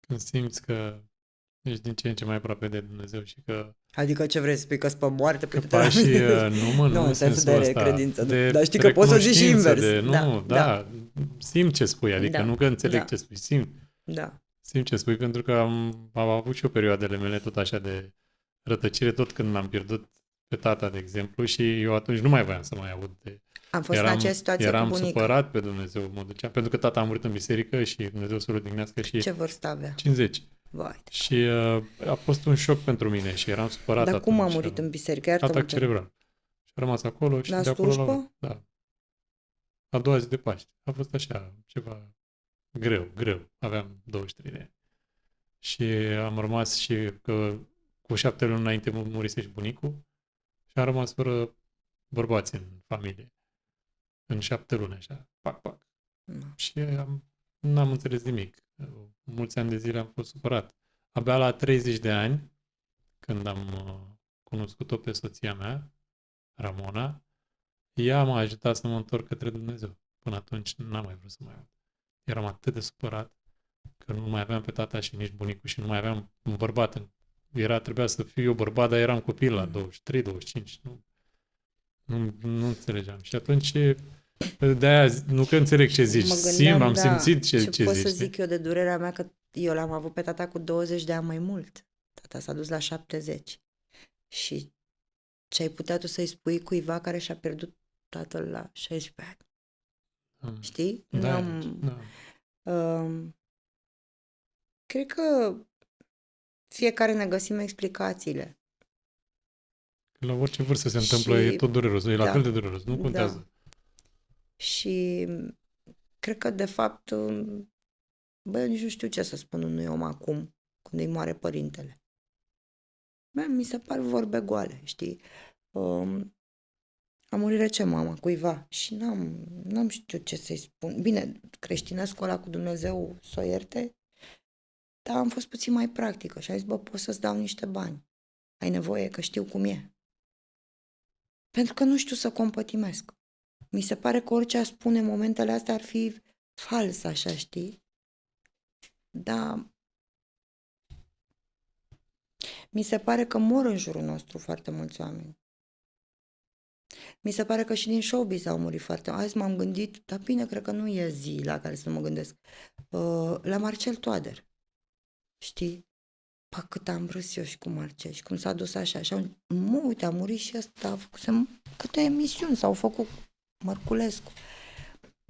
când simți că ești din ce în ce mai aproape de Dumnezeu și că Adică ce vrei să spui, că-s pe moarte? că pașii, nu în sensul de ăsta, credință. de Dar știi că poți să zici și invers. Simt ce spui, adică Da, nu că înțeleg da. ce spui, simt. Da. Simt ce spui, pentru că am avut și eu perioadele mele tot așa de rătăcire, tot când m-am pierdut pe tata, de exemplu, și eu atunci nu mai voiam să mai aud de... Am fost în aceeași situație cu Eram bunica. supărat pe Dumnezeu, mă duceam, pentru că tata a murit în biserică și Dumnezeu să-l odihnească și Ce vârstă avea? 50. Vai. Și a fost un șoc pentru mine și eram supărat Dar atunci. cum a murit în biserică? Iartă-mă Atac ce- cerebral. Și a rămas acolo și La de acolo slujbă? Da. A doua zi de Paști. A fost așa, ceva greu. Aveam 23 de ani. Și am rămas și că cu 7 luni înainte murise și bunicul și am rămas fără bărbați în familie. În 7 luni, așa. Pac. Nu. Și n-am înțeles nimic. Mulți ani de zile am fost supărat. Abia la 30 de ani, când am cunoscut-o pe soția mea, Ramona, ea m-a ajutat să mă întorc către Dumnezeu. Până atunci n-am mai vrut să mai aud. Eram atât de supărat că nu mai aveam pe tata și nici bunicul și nu mai aveam un bărbat. Trebuia să fiu eu bărbat, dar eram copil la 23-25. Nu înțelegeam. Și atunci, de-aia, nu că înțeleg ce zici, Mă gândeam, am da, simțit ce și pot zici. să știi? zic eu de durerea mea, că eu l-am avut pe tata cu 20 de ani mai mult. Tata s-a dus la 70. Și ce ai putea tu să-i spui cuiva care și-a pierdut tatăl la 16 ani? Știi? Da, Cred că fiecare ne găsim explicațiile. La orice vârstă se întâmplă, Și- e tot dureros, e la da, fel de dureros, nu contează. Da. Și cred că, de fapt, eu nici nu știu ce să spun unui om acum, când îi moare părintele. Mi se par vorbe goale, știi? A murit recent mama cuiva și n-am știut ce să-i spun. Bine, creștinescul ăla cu Dumnezeu s-o ierte, dar am fost puțin mai practică și am zis, pot să-ți dau niște bani. Ai nevoie, că știu cum e. Pentru că nu știu să compătimesc. Mi se pare că orice a spune în momentele astea ar fi fals, așa, știi? Dar mi se pare că mor în jurul nostru foarte mulți oameni. Mi se pare că și din showbiz au murit foarte mulți. Azi m-am gândit, dar bine, cred că nu e zi la care să mă gândesc. La Marcel Toader. Știi? Pă, cât am râs eu și cu Marcel și cum s-a dus așa. Și uite, a murit și ăsta. A făcut câte emisiuni s-au făcut. Mărculescu.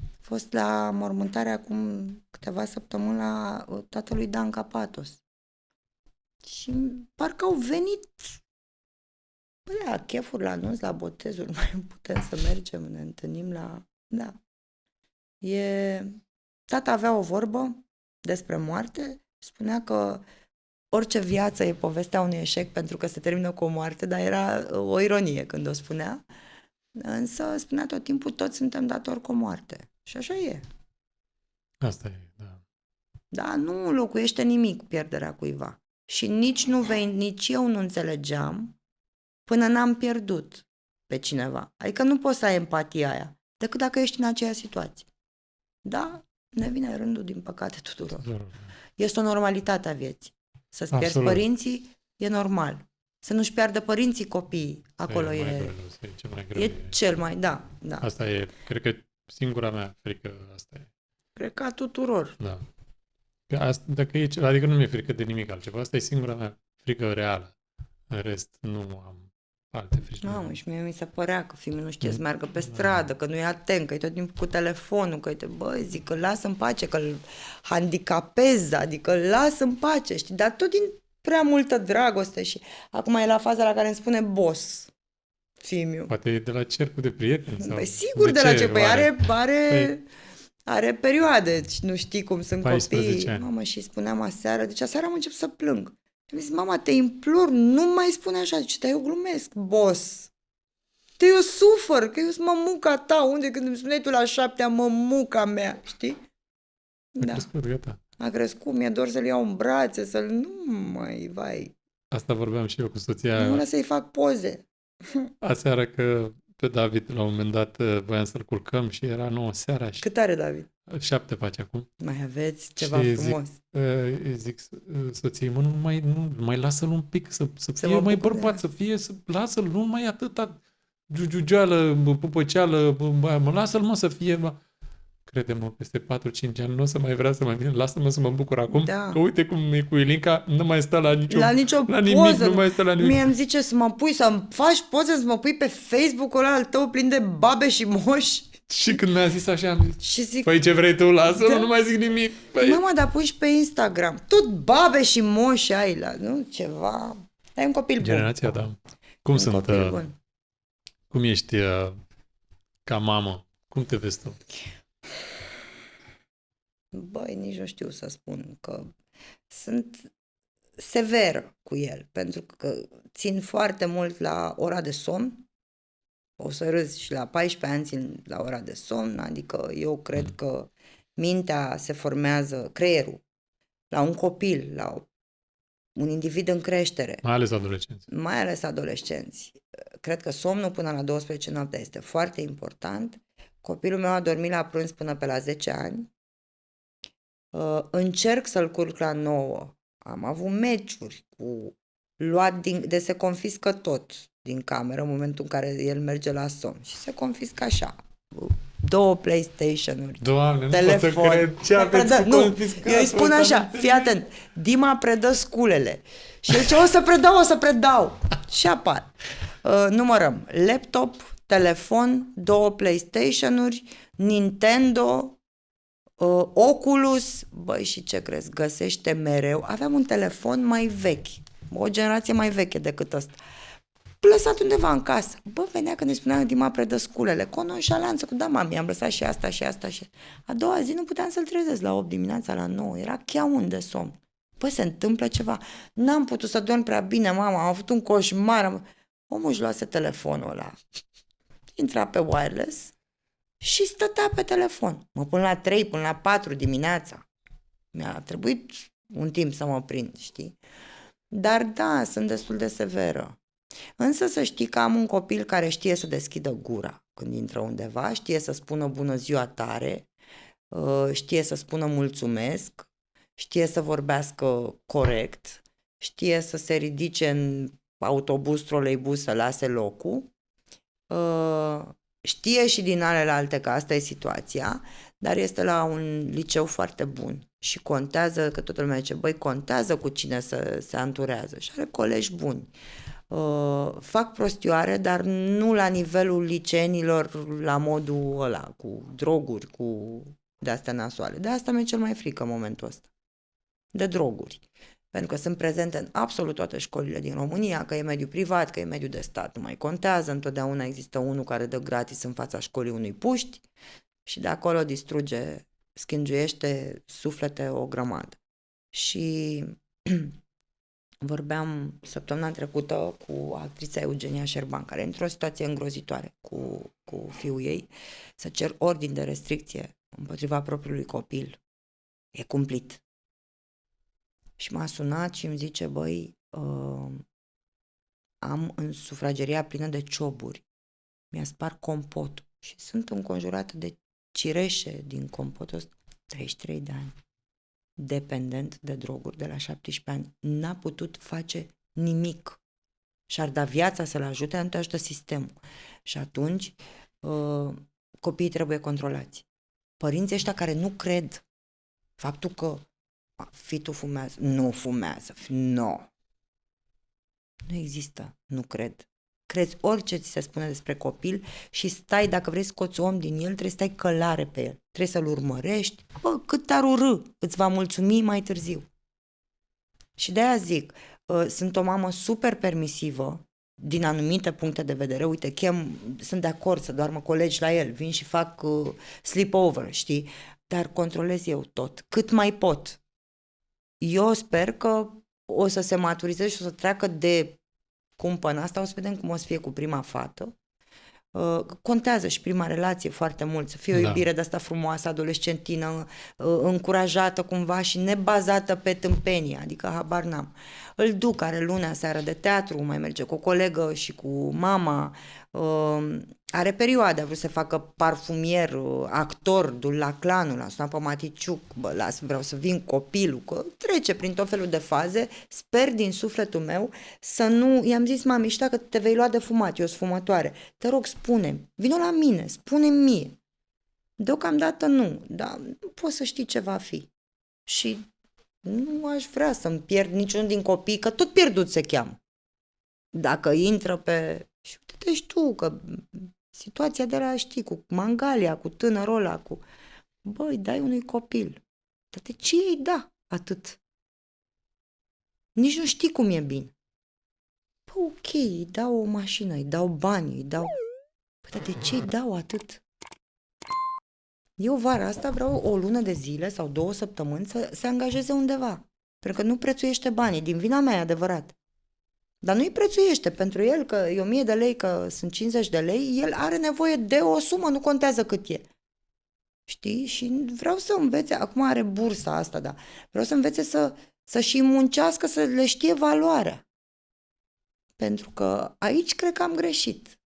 A fost la mormântare acum câteva săptămâni la tatălui Dan Capatos. Și parcă au venit La chefuri, la anunț, la botezuri, mai putem să mergem, ne întâlnim la... Da. Tata avea o vorbă despre moarte, spunea că orice viață e povestea unui eșec pentru că se termină cu o moarte, dar era o ironie când o spunea. Însă spunea tot timpul, toți suntem datori cu o moarte. Și așa e. Asta e, da. Da, nu locuiește nimic pierderea cuiva. Și nici eu nu înțelegeam până n-am pierdut pe cineva. Adică nu poți să ai empatia aia, decât dacă ești în aceea situație. Da, ne vine rândul, din păcate, tuturor. Este o normalitate a vieții. Să-ți pierzi Absolut. părinții e normal. Să nu-și piardă părinții copiii, acolo E mai e greu, e cel mai greu. e cel mai, da. Asta e, cred că singura mea frică, asta e. Cred că a tuturor. Da. Dacă e, adică nu mi-e frică de nimic altceva, asta e singura mea frică reală. În rest, nu am alte frici. Mamă, și mie mi se părea că fiul nu știe să meargă pe stradă, că nu e atent, că e tot timpul cu telefonul, că zic, că lasă în pace, că îl handicapez, adică îl lasă în pace, știi, dar tot din prea multă dragoste și acum e la faza la care îmi spune boss, fiul. Poate e de la cercul de prieteni sau... Păi sigur de la ce, păi Păi, are perioade, nu știi cum sunt 14 copii. ani. Mama, și spuneam aseară, deci aseară am început să plâng. Și am zis, mama, te implor, nu mai spune așa. Zice, dar eu glumesc, boss. Eu sufăr, că eu sunt mămuca ta. Unde când îmi spuneai tu la 7 ani, mămuca mea, știi? A crescut, gata. A crescut, mi-e dor să-l iau în brațe, să-l... Nu mai, vai. Asta vorbeam și eu cu soția. Nu să-i fac poze. Aseară că pe David, la un moment dat, voiam să-l culcăm și era 9 seara și Cât are David? 7 face acum. Mai aveți ceva și frumos. Zic soției, mă, nu mai lasă-l un pic, să fie mă mai bucur de bărbat, lasă-l, nu mai atâta giugiugeală, pupăceală, mă lasă-l, mă, să fie, mă. Crede-mă, peste 4-5 ani nu o să mai vrea să mai vină, lasă-mă să mă bucur acum, Da. că uite cum e cu Ilinca, nu mai stă la nicio La nimic, poză. nu mai stă la nimic. Mie îmi zice să-mi faci poze, să mă pui pe Facebook-ul ăla al tău plin de babe și moși. Și când mi-a zis așa, am zis, Și zic, păi ce vrei tu, lasă-l, Da. nu mai zic nimic. Păi... mama, dar pui și pe Instagram. Tot babe și moși ai la, nu? Ceva. Ai un copil bun. Generația, da. Cum Un sunt, copil bun. cum ești ca mamă? Cum te vezi tu? Băi, nici nu știu să spun că sunt severă cu el, pentru că țin foarte mult la ora de somn. O să râzi, și la 14 ani țin la ora de somn, adică eu cred că mintea se formează, creierul, la un copil, la un individ în creștere, Mai ales adolescenți. mai ales adolescenți. Cred că somnul până la 12 noaptea este foarte important. Copilul meu a dormit la prânz până pe la 10 ani. Încerc să-l culc la 9. Am avut meciuri cu de se confiscă tot din cameră în momentul în care el merge la somn. Și se confiscă așa. 2 PlayStation-uri. Doamne, Telefon. nu pot să cred ce aveți cu confiscat. Eu îi spun așa, fii atent, Dima predă sculele. Și el zice, o să predau. Și apar. Numărăm, laptop, telefon, 2 PlayStation-uri, Nintendo, Oculus, băi, și ce crezi, găsește mereu. Aveam un telefon mai vechi, o generație mai veche decât ăsta. Lăsat undeva în casă. Bă, venea când îi spuneam, Dima predă sculele, cu o nonșalanță, cu da, mami, am lăsat și asta și asta și... A doua zi nu puteam să-l trezesc la 8 dimineața, la 9, era cheaun de somn. Bă, se întâmplă ceva. N-am putut să dorm prea bine, mama, am avut un coșmar. Omul își luase telefonul ăla, intra pe wireless și stătea pe telefon. Până la 3, până la 4 dimineața. Mi-a trebuit un timp să mă prind, știi? Dar da, sunt destul de severă. Însă să știi că am un copil care știe să deschidă gura când intră undeva, știe să spună bună ziua tare, știe să spună mulțumesc, știe să vorbească corect, știe să se ridice în autobuz, troleibuz, să lase locul, știe și din alelalte că asta e situația, dar este la un liceu foarte bun și contează, că toată lumea zice, băi, contează cu cine se anturează și are colegi buni. Fac prostioare, dar nu la nivelul liceenilor, la modul ăla, cu droguri, cu de-astea nasoale. De asta mi-e cel mai frică în momentul ăsta. De droguri. Pentru că sunt prezente în absolut toate școlile din România, că e mediu privat, că e mediu de stat, nu mai contează, întotdeauna există unul care dă gratis în fața școlii unui puști și de acolo distruge, schingiuiește suflete o grămadă. Și vorbeam săptămâna trecută cu actrița Eugenia Șerban, care e într-o situație îngrozitoare cu fiul ei, să cer ordin de restricție împotriva propriului copil. E cumplit. Și m-a sunat și îmi zice, băi, am în sufrageria plină de cioburi. Mi-a spart compotul și sunt înconjurată de cireșe din compotul ăsta. 33 de ani. Dependent de droguri de la 17 ani. N-a putut face nimic. Și-ar da viața să-l ajute, nu te ajută sistemul. Și atunci copiii trebuie controlați. Părinții ăștia care nu cred faptul că fitul fumează, nu fumează, nu există, nu cred. Crezi orice ți se spune despre copil și stai, dacă vrei să scoți om din el, trebuie să stai călare pe el. Trebuie să-l urmărești. Bă, cât te-ar urâ, îți va mulțumi mai târziu. Și de-aia zic, sunt o mamă super permisivă din anumite puncte de vedere. Uite, sunt de acord să doarmă colegi la el, vin și fac sleepover, știi? Dar controlez eu tot, cât mai pot. Eu sper că o să se maturizeze și o să treacă de cumpăna asta, o să vedem cum o să fie cu prima fată. Contează și prima relație foarte mult, să fie o iubire de asta frumoasă, adolescentină, încurajată cumva și nebazată pe tâmpenie, adică habar n-am. Îl duc, are lunea seară de teatru, mai merge cu o colegă și cu mama, are perioade, a vrut să facă parfumier, actor, dul la clanul, a sunat pe Maticiuc, bă, vreau să vin copilul, că trece prin tot felul de faze, sper din sufletul meu să nu, i-am zis mami, și dacă te vei lua de fumat, eu sunt fumătoare, te rog, spune-mi, vino la mine, spune-mi mie. Deocamdată nu, dar nu poți să știi ce va fi. Și nu aș vrea să-mi pierd niciunul din copii, că tot pierdut se cheamă. Dacă intră pe... Și uite-te și tu, că situația de la, știi, cu Mangalia, cu tânărul ăla, cu... Băi, dai unui copil. Dar de ce îi da atât? Nici nu știi cum e bine. Păi ok, îi dau o mașină, îi dau bani, îi dau... Păi, dar de ce îi dau atât? Eu vara asta vreau o lună de zile sau 2 săptămâni să se angajeze undeva. Pentru că nu prețuiește banii, din vina mea e adevărat. Dar nu-i prețuiește pentru el, că e 1000 de lei, că sunt 50 de lei, el are nevoie de o sumă, nu contează cât e. Știi? Și vreau să învețe, acum are bursa asta, da, vreau să învețe să și muncească, să le știe valoarea. Pentru că aici cred că am greșit.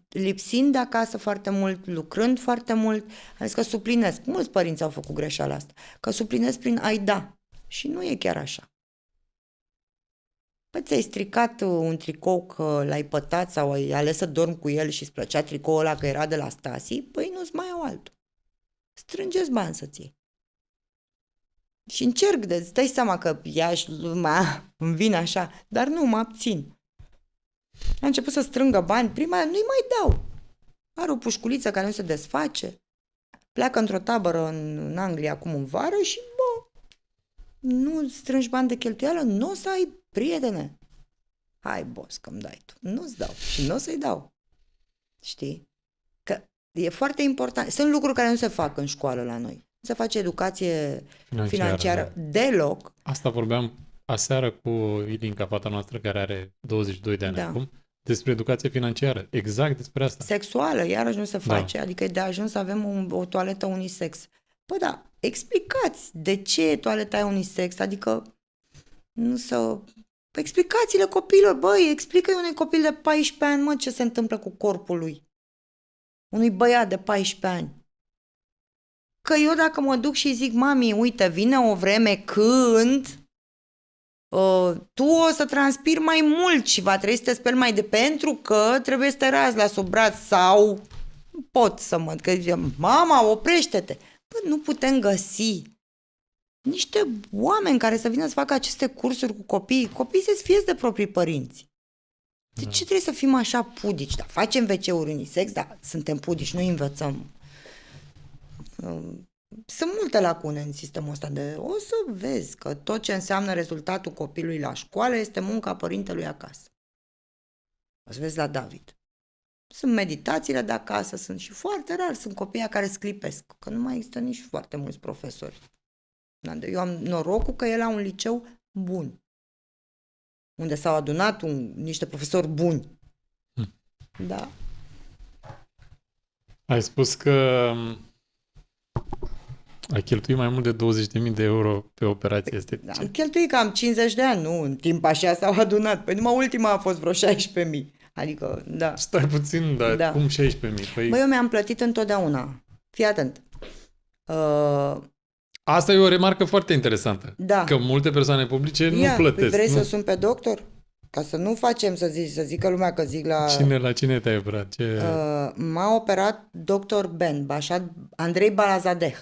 Lipsind de acasă foarte mult, lucrând foarte mult, am zis că suplinesc. Mulți părinți au făcut greșeala asta, că suplinesc prin a-i da. Și nu e chiar așa. Păi ți-ai stricat un tricou că l-ai pătat sau ai ales să dormi cu el și îți plăcea tricoul ăla că era de la Stasi, păi nu-ți mai iau altul. Strângeți bani să-ți iei. Și încerc îți dai seama că îmi vine așa, dar nu, mă abțin. A început să strângă bani, prima nu-i mai dau. Are o pușculiță care nu se desface, pleacă într-o tabără în Anglia acum în vară și, nu strângi bani de cheltuială, nu o să ai prietene. Hai, boss, că-mi dai tu. Nu-ți dau și nu o să-i dau. Știi? Că e foarte important. Sunt lucruri care nu se fac în școală la noi. Nu se face educație financiară deloc. Asta vorbeam aseară cu Ilinca, fata noastră, care are 22 de ani acum, despre educație financiară. Exact despre asta. Sexuală, iarăși nu se face. Adică e de ajuns să avem o toaletă unisex. Păi da, explicați de ce e toaleta aia unisex, adică nu să... Explicați-le copilor, băi, explică-i unui copil de 14 ani, mă, ce se întâmplă cu corpul lui. Unui băiat de 14 ani. Că eu dacă mă duc și zic, mami, uite, vine o vreme când tu o să transpiri mai mult și va trebui să te speli mai de pentru că trebuie să te razi la sub braț sau pot să mă... Că zic, mama, oprește-te. Bă, nu putem găsi niște oameni care să vină să facă aceste cursuri cu copiii. Copiii se sfiez de proprii părinți. De ce trebuie să fim așa pudici? Da, facem WC-uri unisex, dar suntem pudici, nu învățăm. sunt multe lacune în sistemul ăsta o să vezi că tot ce înseamnă rezultatul copilului la școală este munca părintelui acasă. O să vezi la David. Sunt meditațiile de acasă, sunt și foarte rar, sunt copiii care sclipesc, că nu mai există nici foarte mulți profesori. Eu am norocul că el a un liceu bun, unde s-au adunat niște profesori buni. Da. Ai spus că ai cheltuit mai mult de 20.000 de euro pe operație estetice. Am cheltuit cam 50 de ani, nu? În timp așa s-au adunat. Păi numai ultima a fost vreo 16.000. Adică, da. Stai puțin, dar Da. cum 16.000? Păi... Băi, eu mi-am plătit întotdeauna. Fii atent. Asta e o remarcă foarte interesantă. Da. Că multe persoane publice nu Ia, plătesc. vrei nu? să sun pe doctor? Ca să nu facem să zică lumea că zic la... La cine te-ai operat? M-a operat doctor Ben, Andrei Balazadeh.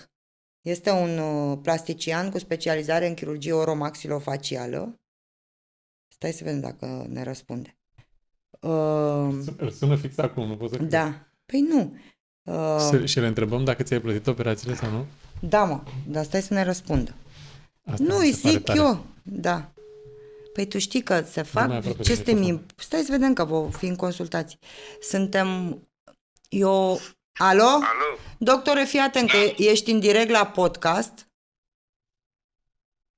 Este un plastician cu specializare în chirurgie oromaxilofacială. Stai să vedem dacă ne răspunde. Îl sună fix acum, nu pot să cred. Da. Păi nu. Și le întrebăm dacă ți-ai plătit operațiile sau nu? Da, mă, dar stai să ne răspundă. Asta Nu, mi îi se pare zic tare. eu. Da. Păi tu știi că se mai fac... aproape Ce de suntem... microfon. Stai să vedem că vom fi în consultații. Suntem... Eu... Alo? Alo? Doctore, fii atent că ești în direct la podcast.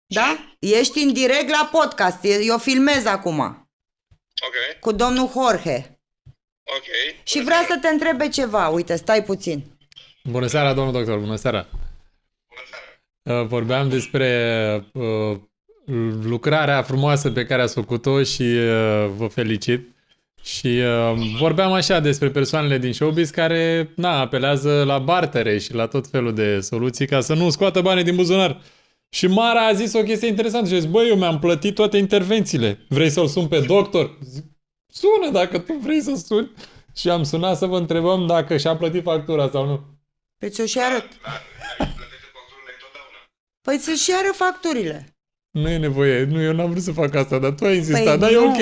Da? Ești în direct la podcast. Eu filmez acum. Ok, Cu domnul Jorge. ok. Și vrea să te întrebe ceva. Uite, stai puțin. Bună seara, domnul doctor, bună seara. Bună seara. Vorbeam despre lucrarea frumoasă pe care ați făcut-o și vă felicit. Și vorbeam așa despre persoanele din showbiz care apelează la bartere și la tot felul de soluții ca să nu scoată banii din buzunar. Și Mara a zis o chestie interesantă și a zis, băi, eu mi-am plătit toate intervențiile. Vrei să-l sun pe doctor? Zic, sună dacă tu vrei să suni. Și am sunat să vă întrebăm dacă și-a plătit factura sau nu. Păi ți-o și arăt. Da, plătește facturile întotdeauna. Păi ți și arăt facturile. Nu e nevoie, nu, eu n-am vrut să fac asta, dar tu ai insistat, Păi dar e nu. ok.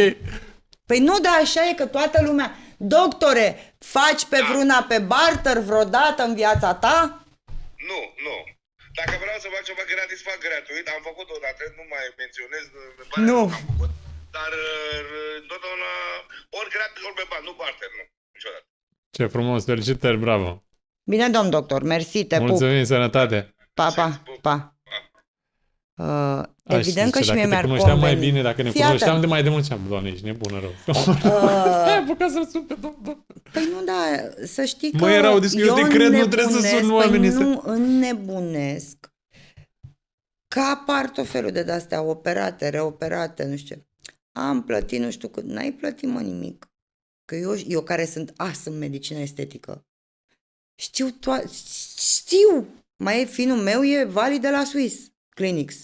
Păi nu, dar așa e că toată lumea... Doctore, faci pe vreuna pe barter vreodată în viața ta? Nu. Dacă vreau să fac ceva gratis, fac gratuit. Am făcut odată, nu mai menționez. Nu. Am făcut, dar întotdeauna ori gratis, ori pe bani, nu barter, nu. Niciodată. Ce frumos, felicitări, bravo. Bine, domn doctor, mersi, te pup. Mulțumim, sănătate. Pa, pa, pa. Evident că și mie mi-ar Dacă te cunoșteam mai conveni. bine, dacă ne Fii cunoșteam atent. de mai de mult, ce-am, Doamne, ești nebună rău. Ai apucat să-l sun pe domnul doctor. Păi nu, da, să știi că Mă, erau discuții, eu te cred, nu trebuie să sun oamenii Păi să- nu înnebunesc. Că apar tot felul de astea operate, reoperate, nu știu ce. Am plătit nu știu cât. N-ai plătit, mă, nimic. Că eu care sunt as în medicină estetică, știu. Mai finul meu e Vali de la Swiss Clinics.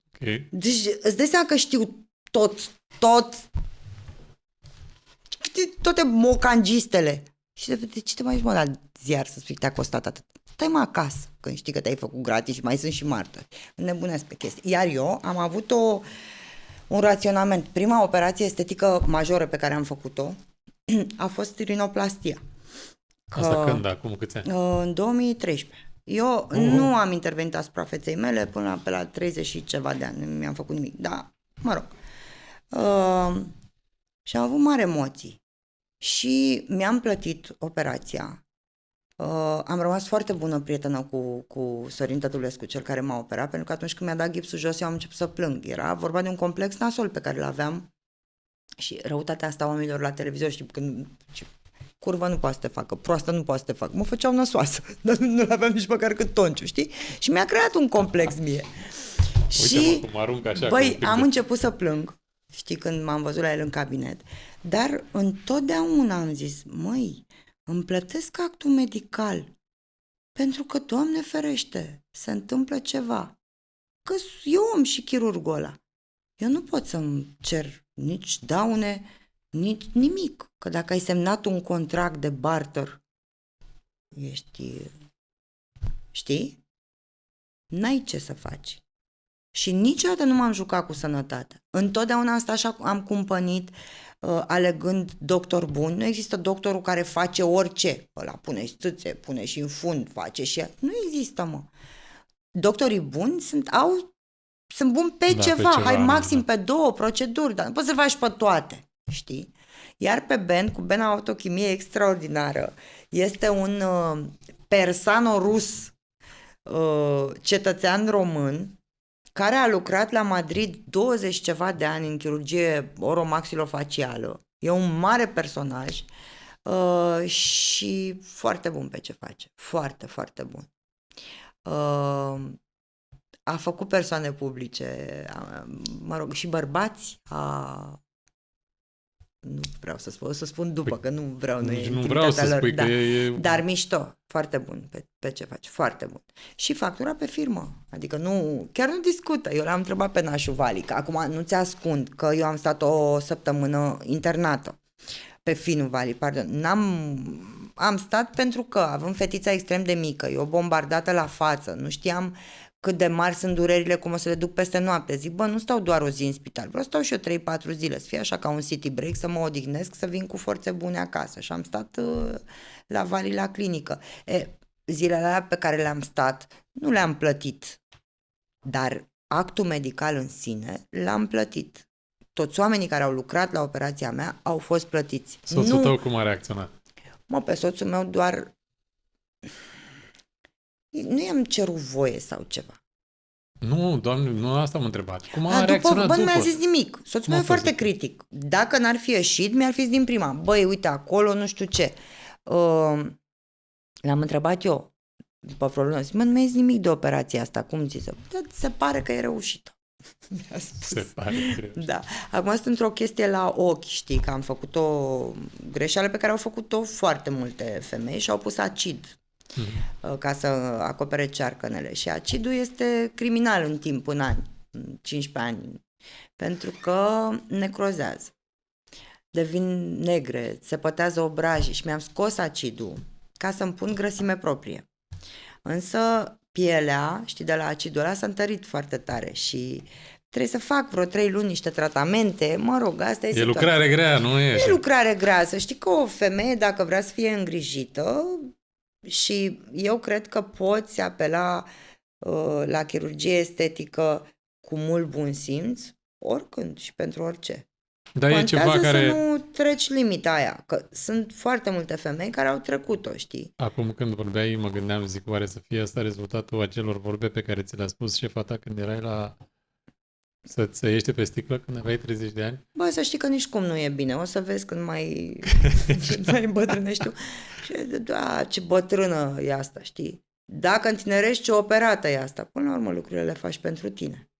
Ok. Deci îți dai seama că știu toate mocangistele. Și de ce te mai duci, mă, la ziar să spui că te-a costat atât? Stai, mă, acasă, când știi că te-ai făcut gratis și mai sunt și martori. Înnebunesc pe chestii. Iar eu am avut un raționament. Prima operație estetică majoră pe care am făcut-o a fost rinoplastia. Asta când, acum câți ani? În 2013. Eu nu am intervenit asupra feței mele până pe la 30 și ceva de ani. Nu mi-am făcut nimic. Da, mă rog. Și am avut mari emoții. Și mi-am plătit operația. Am rămas foarte bună prietenă cu Sorin Tătulescu, cel care m-a operat, pentru că atunci când mi-a dat gipsul jos, eu am început să plâng. Era vorba de un complex nasol pe care îl aveam. Și răutatea asta oamenilor la televizor, știi, când... Curvă nu poate să te facă, proastă nu poate să te facă. Mă făceau năsoasă, dar nu aveam nici măcar cât Tonciu, știi? Și mi-a creat un complex mie. Uite-mă cum arunc așa. cu un Băi, pic am de- început să plâng, știi, când m-am văzut la el în cabinet, dar întotdeauna am zis, măi, îmi plătesc actul medical, pentru că, Doamne ferește, se întâmplă ceva. Că eu am și chirurgul ăla. Eu nu pot să-mi cer nici daune, nici nimic. Că dacă ai semnat un contract de barter, ești... Știi? N-ai ce să faci. Și niciodată nu m-am jucat cu sănătatea. Întotdeauna asta așa am cumpănit, alegând doctor bun. Nu există doctorul care face orice. Ăla pune stâțe, pune și în fund, face și ea. Nu există, mă. Doctorii buni sunt buni pe Da, ceva. pe ceva, Hai nu, maxim da. pe 2 proceduri, dar nu poți să faci pe toate, știi? Iar pe Ben, cu Ben am avut o chimie extraordinară. Este un persano-rus, cetățean român, care a lucrat la Madrid 20 ceva de ani în chirurgie oromaxilofacială. E un mare personaj și foarte bun pe ce face. Foarte, foarte bun. A făcut persoane publice, mă rog, și bărbați, nu vreau să spun, o să spun după, că nu vreau, nu e Nici nu vreau intimitatea să lor, spui da. că e... Dar mișto, foarte bun pe ce faci, foarte bun. Și factura pe firmă, adică nu, chiar nu discută. Eu l-am întrebat pe nașul Vali, că acum nu ți ascund că eu am stat o săptămână internată pe Finu Vali, pardon. Am stat pentru că, având fetița extrem de mică, eu bombardată la față, nu știam cât de mari sunt durerile, cum o să le duc peste noapte. Zic, bă, nu stau doar o zi în spital, vreau să stau și eu 3-4 zile, să fie așa ca un city break, să mă odihnesc, să vin cu forțe bune acasă. Și am stat la Vali la clinică. Zilele alea pe care le-am stat, nu le-am plătit, dar actul medical în sine l-am plătit. Toți oamenii care au lucrat la operația mea au fost plătiți. Soțul tău cum a reacționat? Mă, pe soțul meu doar... Nu i-am cerut voie sau ceva. Nu, doamne, nu asta am întrebat. Cum a reacționat Bă, nu după? mi-a zis nimic. Soțul meu e foarte critic. Dacă n-ar fi ieșit, mi-ar fi zis din prima. Băi, uite, acolo, nu știu ce. L-am întrebat eu, după vreo lună, zic, mă, nu mi-ai zis nimic de operația asta. Cum ți se pare că e reușită. Mi-a spus. Se pare greu. Da. Acum sunt într-o chestie la ochi, știi, că am făcut o greșeală pe care au făcut-o foarte multe femei și au pus acid ca să acopere cearcănele. Și acidul este criminal în timp, în ani, în 15 ani, pentru că necrozează. Devin negre, se pătează obrajii și mi-am scos acidul ca să-mi pun grăsime proprie. Însă pielea, știi, de la acidul ăla s-a întărit foarte tare și trebuie să fac vreo 3 luni niște tratamente, mă rog, asta e situația. lucrare grea, nu e? E lucrare grea, să știi că o femeie, dacă vrea să fie îngrijită, și eu cred că poți apela la chirurgie estetică cu mult bun simț, oricând și pentru orice. Dar e ceva care... să nu treci limita aia, că sunt foarte multe femei care au trecut-o, știi? Acum când vorbeai, mă gândeam, zic, oare să fie asta rezultatul acelor vorbe pe care ți le-a spus șefa ta când erai la... să ieși pe sticlă când aveai 30 de ani? Bă, să știi că nici cum nu e bine. O să vezi când mai îmbătrânești tu. Și, da, ce bătrână e asta, știi? Dacă întinerești, ce operată e asta. Până la urmă, lucrurile le faci pentru tine.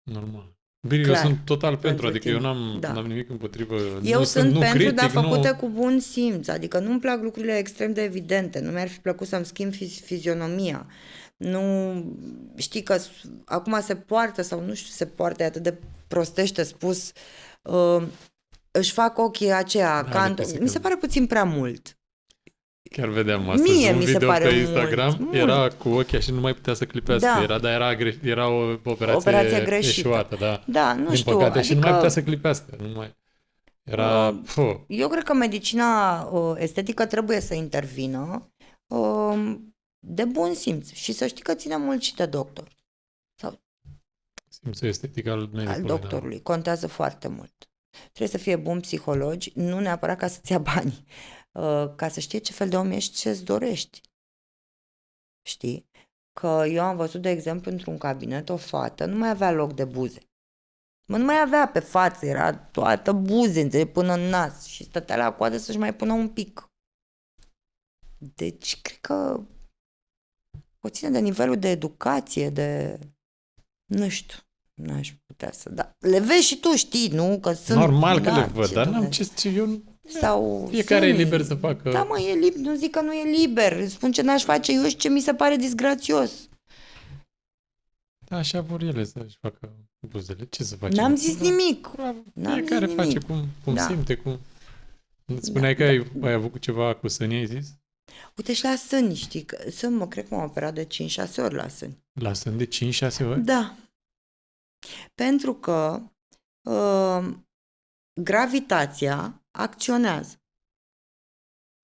Normal. Bine, eu Clar, sunt total pentru, adică tine. eu n-am Da. nimic împotrivă. Eu nu sunt pentru, critic, dar făcute nu... cu bun simț. Adică nu-mi plac lucrurile extrem de evidente. Nu mi-ar fi plăcut să-mi schimb fizionomia. Nu, știi că acum se poartă sau nu știu, se poartă, e atât de prostește spus, își fac ochii aceea, mi se pare puțin prea mult. Chiar vedeam astăzi Mie un mi se video pare pe Instagram, mult. era cu ochii și nu mai putea să clipească, Da. era o operație greșită. eșuată, da. Da, nu Din știu, păcate, adică... și nu mai putea să clipească, nu mai... Era... Eu cred că medicina estetică trebuie să intervină de bun simț și să știi că ține mult și de doctor. Simțul estetic al medicului. Al doctorului. Contează foarte mult. Trebuie să fie bun psihologi, nu neapărat ca să-ți ia bani, ca să știe ce fel de om ești, ce-ți dorești. Știi? Că eu am văzut, de exemplu, într-un cabinet o fată, nu mai avea loc de buze. Nu mai avea pe față, era toată buze, până în nas și stătea la coadă să-și mai pună un pic. Deci, cred că o ține de nivelul de educație, de... Nu știu, n-aș putea să... Da. Le vezi și tu, știi, nu? Că sunt... Normal că le văd, dar n-am ce eu... Sau fiecare e liber să facă... Da, mă, e liber, nu zic că nu e liber. Spun ce n-aș face eu și ce mi se pare disgrațios. Da, așa vor ele să-și facă buzele. Ce să facem? N-am zis nimic. Fiecare face cum simte, cum... Spuneai că ai avut ceva cu sânii, ai zis? Uite și la sâni, știi? Cred că m-am operat de 5-6 ori la sâni. La sâni de 5-6 ori? Da. Pentru că gravitația acționează.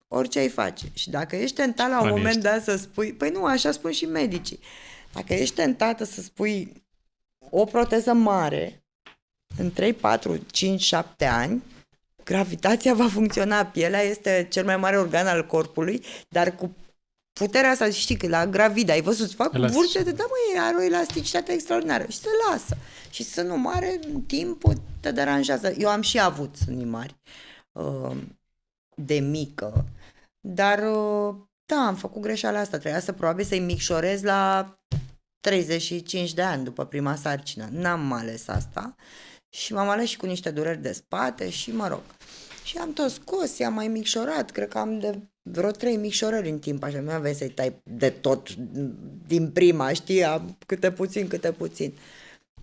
Orice ai face. Și dacă ești tentat la un Strani moment ești. dat să spui, păi nu, așa spun și medicii. Dacă ești tentată să spui o proteză mare în 3, 4, 5, 7 ani, gravitația va funcționa. Pielea este cel mai mare organ al corpului, dar cu puterea asta, știi că la gravid, ai văzut, fac Elastice. vârte, da măi, are o elasticitate extraordinară și se lasă. Și sânul mare, în timp, te deranjează. Eu am și avut sânii mari de mică, dar da, am făcut greșeala asta. Trebuia să probabil să-i micșorez la 35 de ani după prima sarcină. N-am ales asta și m-am ales și cu niște dureri de spate și mă rog. Și am tot scos, i-am mai micșorat, cred că am de vreo 3 micșorări în timp, așa, nu aveai să-i tai de tot din prima, știi, câte puțin.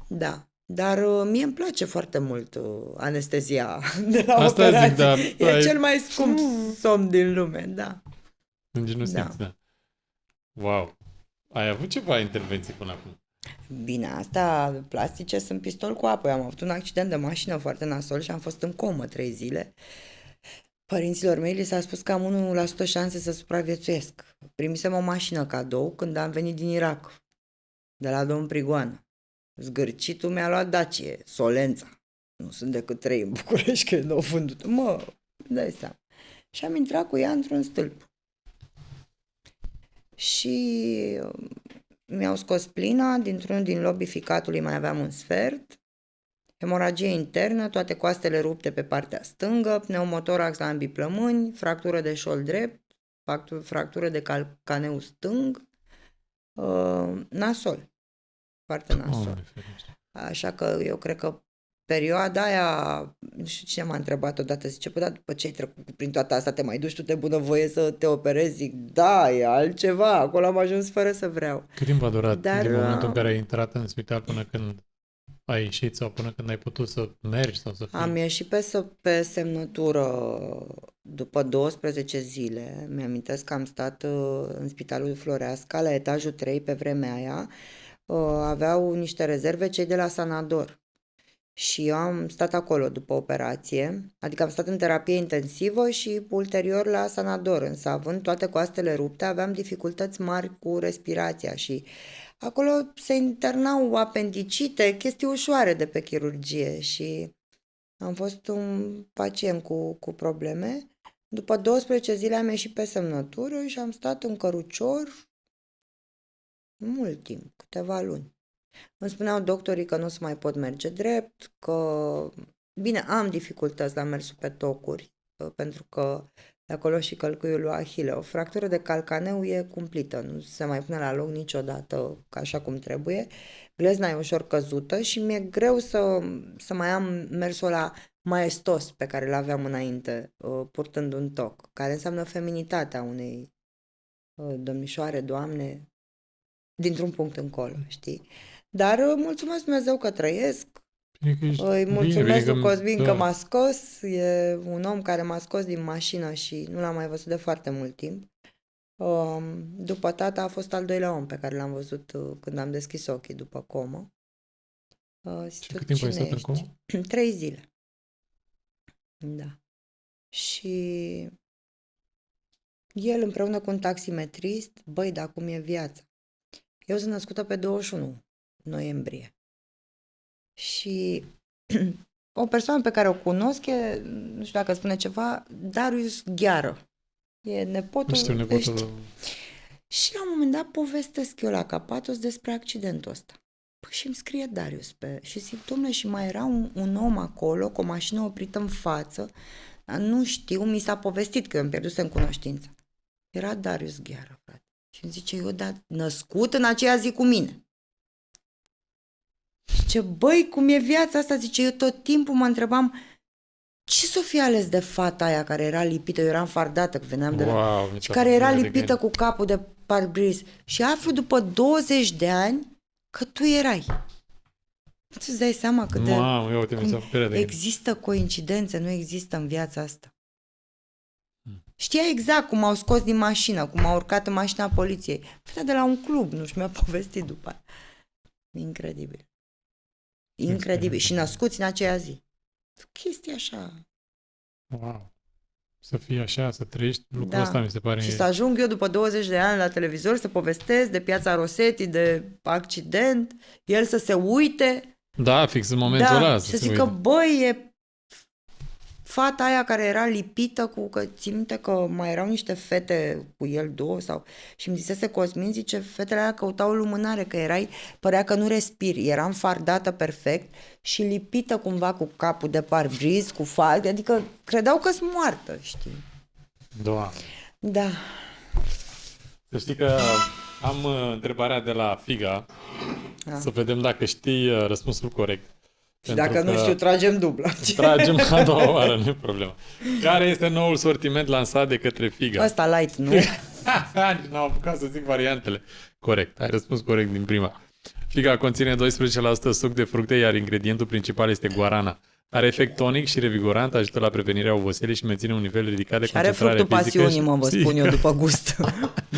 Da, dar mie îmi place foarte mult anestezia de la Asta operație. zic, da, E ai- cel mai scump somn din lume, da. Nici nu Da. simți, da. Wow. Ai avut ceva intervenții până acum? Bine, asta plastice sunt pistol cu apă. Eu am avut un accident de mașină foarte nasol și am fost în comă 3 zile. Părinților mei li s-a spus că am 1% șanse să supraviețuiesc. Primisem o mașină cadou când am venit din Irak, de la domnul Prigoană. Zgârcitul mi-a luat Dacie, Solența. Nu sunt decât 3 în București, că nu au vândut. Mă, dai seama. Și am intrat cu ea într-un stâlp. Și mi-au scos plina, dintr-unul din lobii ficatului mai aveam un sfert, hemoragie internă, toate coastele rupte pe partea stângă, pneumotorax la ambii plămâni, fractură de șol drept, fractură de calcaneu stâng, nasol, foarte nasol. Doamne ferește. Așa că eu cred că perioada aia, nu știu cine m-a întrebat odată, zice, păi da, după ce ai trecut prin toată asta, te mai duci tu de bunăvoie să te operezi? Zic, da, e altceva, acolo am ajuns fără să vreau. Cât timp a durat Dar, din momentul în care ai intrat în spital până când ai ieșit sau până când ai putut să mergi sau să fii? Am ieșit pe semnătură după 12 zile. Mi-amintesc că am stat în Spitalul Floreasca, la etajul 3 pe vremea aia. Aveau niște rezerve cei de la Sanador. Și eu am stat acolo după operație, adică am stat în terapie intensivă și ulterior la Sanador, însă având toate coastele rupte, aveam dificultăți mari cu respirația și acolo se internau apendicite, chestii ușoare de pe chirurgie și am fost un pacient cu probleme. După 12 zile am ieșit pe semnătură și am stat în cărucior mult timp, câteva luni. Îmi spuneau doctorii că nu se mai pot merge drept, că, bine, am dificultăți la mersul pe tocuri, pentru că de acolo și călcâiul lui Ahile. O fractură de calcaneu e cumplită, nu se mai pune la loc niciodată ca așa cum trebuie. Glezna e ușor căzută și mi-e greu să mai am mersul ăla maestos pe care l-aveam înainte, purtând un toc, care înseamnă feminitatea unei domnișoare, doamne, dintr-un punct încolo, știi? Dar mulțumesc Dumnezeu că trăiesc, Bine că ești îi bine, mulțumesc bine lui Cosmin da. că m-a scos, e un om care m-a scos din mașină și nu l-am mai văzut de foarte mult timp. După tata a fost al doilea om pe care l-am văzut când am deschis ochii după comă. Și cât timp ai stat în comă? 3 zile. Da. Și el împreună cu un taximetrist, băi, dar cum e viața? Eu sunt născută pe 21 noiembrie. Și o persoană pe care o cunosc e, nu știu dacă spune ceva, Darius Gheară. E nepotul... Știu, nepotul... Și la un moment dat povestesc eu la Capatos despre accidentul ăsta. Păi și îmi scrie Darius pe... Și zic, dom'le, și mai era un om acolo cu o mașină oprită în față, dar nu știu, mi s-a povestit că eu îmi pierdusem cunoștința. Era Darius Gheară, frate. Și îmi zice, eu, dar născut în aceea zi cu mine. Zice, băi, cum e viața asta? Zice, eu tot timpul mă întrebam ce s-o fi ales de fata aia care era lipită, eu eram fardată, că veneam de la... Wow, Și care era lipită cu capul de parbriz. Și aflu după 20 de ani că tu erai. Nu ți dai seama cât de... Mamă, eu uite, mi s-a pierdut de gând. Există coincidențe, nu există în viața asta. Știa exact cum au scos din mașină, cum au urcat în mașina poliției. Fata de la un club, nu știu, mi-a povestit după aia. Incredibil. Incredibil. Și născuți în aceea zi. Chestii așa. Wow. Să fii așa, să trăiești lucrul Da. ăsta mi se pare... Și să ajung eu după 20 de ani la televizor să povestesc de Piața Rosetti, de accident, el să se uite. Da, fix în momentul ăla. Și să zică, băi, e fata aia care era lipită cu, că țin minte că mai erau niște fete cu el două și îmi zisese Cosmin, zice, fetele alea căutau lumânare, că părea că nu respiri, era înfardată perfect și lipită cumva cu capul de parbriz, cu falde, adică credeau că sunt moartă, știi? Doamne. Da. Să știi că am întrebarea de la Figa, să vedem dacă știi răspunsul corect. Și dacă nu știu, tragem dubla. Tragem a doua oară, nu e problemă. Care este noul sortiment lansat de către Figa? Asta light, nu? N-am apucat să zic variantele. Corect, ai răspuns corect din prima. Figa conține 12% suc de fructe, iar ingredientul principal este guarana. Are efect tonic și revigorant, ajută la prevenirea oboselii și menține un nivel ridicat de Și are concentrare fructul fizică. pasiunii, vă spun eu, după gust.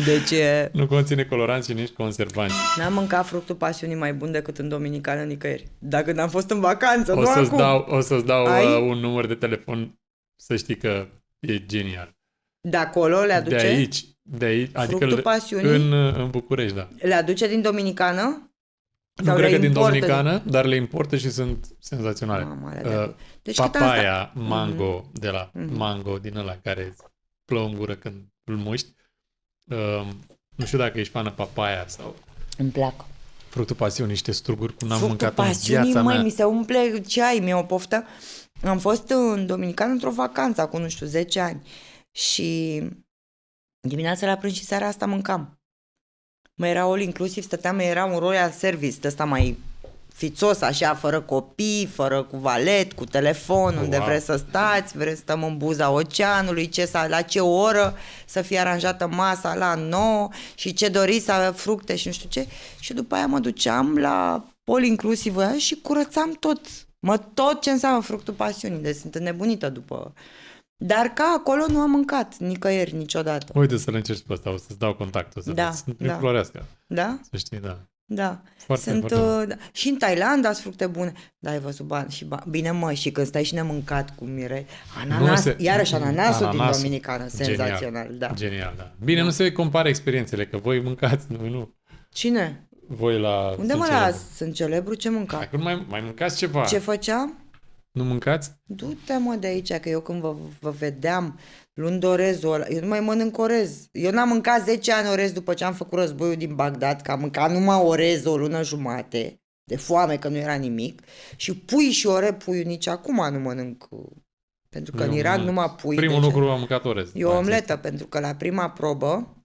Deci Nu conține coloranți și nici conservanți. n-am mâncat fructul pasiunii mai bun decât în Dominicană nicăieri. Dacă n-am fost în vacanță, O nu să-ți acum. o să-ți dau Ai? un număr de telefon, să știi că e genial. De acolo le aduce? De aici, adică Fructul pasiunii? în București, da. Le aduce din Dominicană? Nu Sau cred le că din importă? Dominicană, dar le importă și sunt senzaționale. Mamă, alea de- Deci cât am Papaya, mango, de la mango din ăla care îți plouă în gură când îl muști. Nu știu dacă ești fană papaya sau Îmi plac. fructul pasiunii, niște struguri cum n-am Fructul mâncat în pasiunii, viața măi, mea. mi se umple ceai, mi-e o poftă. Am fost în Dominicană într-o vacanță acum, nu știu, 10 ani. Și dimineața la prânz și seara asta mâncam. Era all inclusiv, stăteam, era un royal service, ăsta mai fițos, așa, fără copii, fără cu valet, cu telefon, unde Wow. vreți să stați, vreți să stăm în buza oceanului, la ce oră să fie aranjată masa la 9 și ce doriți să avea fructe și nu știu ce. Și după aia mă duceam la all inclusiv aia și curățam tot ce înseamnă fructul pasiunii, deci sunt înnebunită după... Dar ca acolo nu am mâncat nicăieri niciodată. Uite să-l încerci pe ăsta, o să-ți dau contactul să Da, vezi. Sunt prin da. Floreasca, Da? să știi, da. Da. Foarte, Sunt, foarte da. Și în Thailanda sunt fructe bune. Da, ai văzut bani și bani. Bine, mă, și când stai și nemâncat cum mirei. Iarăși ananasul din Dominicană, senzațional, da. Genial, da. Bine, nu se compare experiențele, că voi mâncați, noi nu. Cine? Voi la... Unde mă las? Sunt celebru? Ce mânca? Acum mai mâncați ceva? Ce făceam? Nu mâncați? Du-te, mă, de aici, că eu când vă vedeam luând orezul ăla, eu nu mai mănânc orez. Eu n-am mâncat 10 ani orez după ce am făcut războiul din Bagdad, că am mâncat numai orez o lună jumate, de foame, că nu era nimic. Și pui și puiul nici acum nu mănânc, pentru că în Irak numai pui. Primul lucru am mâncat orez. E o omletă, pentru că la prima probă,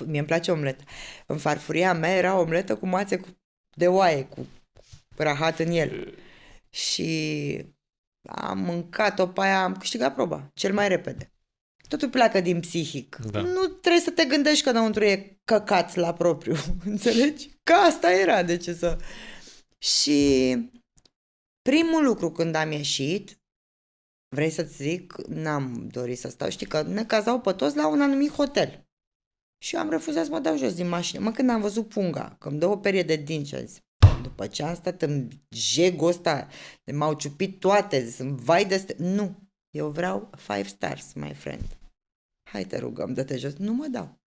mie îmi place omletă, în farfuria mea era omletă cu mațe de oaie, cu rahat în el. Și am mâncat-o pe aia, am câștigat proba, cel mai repede. Totul pleacă din psihic. Da. Nu trebuie să te gândești că înăuntru e căcat la propriu, înțelegi? Că asta era, de ce să... Și primul lucru când am ieșit, vrei să-ți zic, n-am dorit să stau, știi că ne cazau pe toți la un anumit hotel. Și eu am refuzat să mă dau jos din mașină. Mă, când am văzut punga, că îmi dă o perie de dinți, am zis, după ce am stat în jegul ăsta, m-au ciupit toate, sunt vai de... Nu, eu vreau 5 stars, my friend. Hai te rugăm, dă-te jos. Nu mă dau.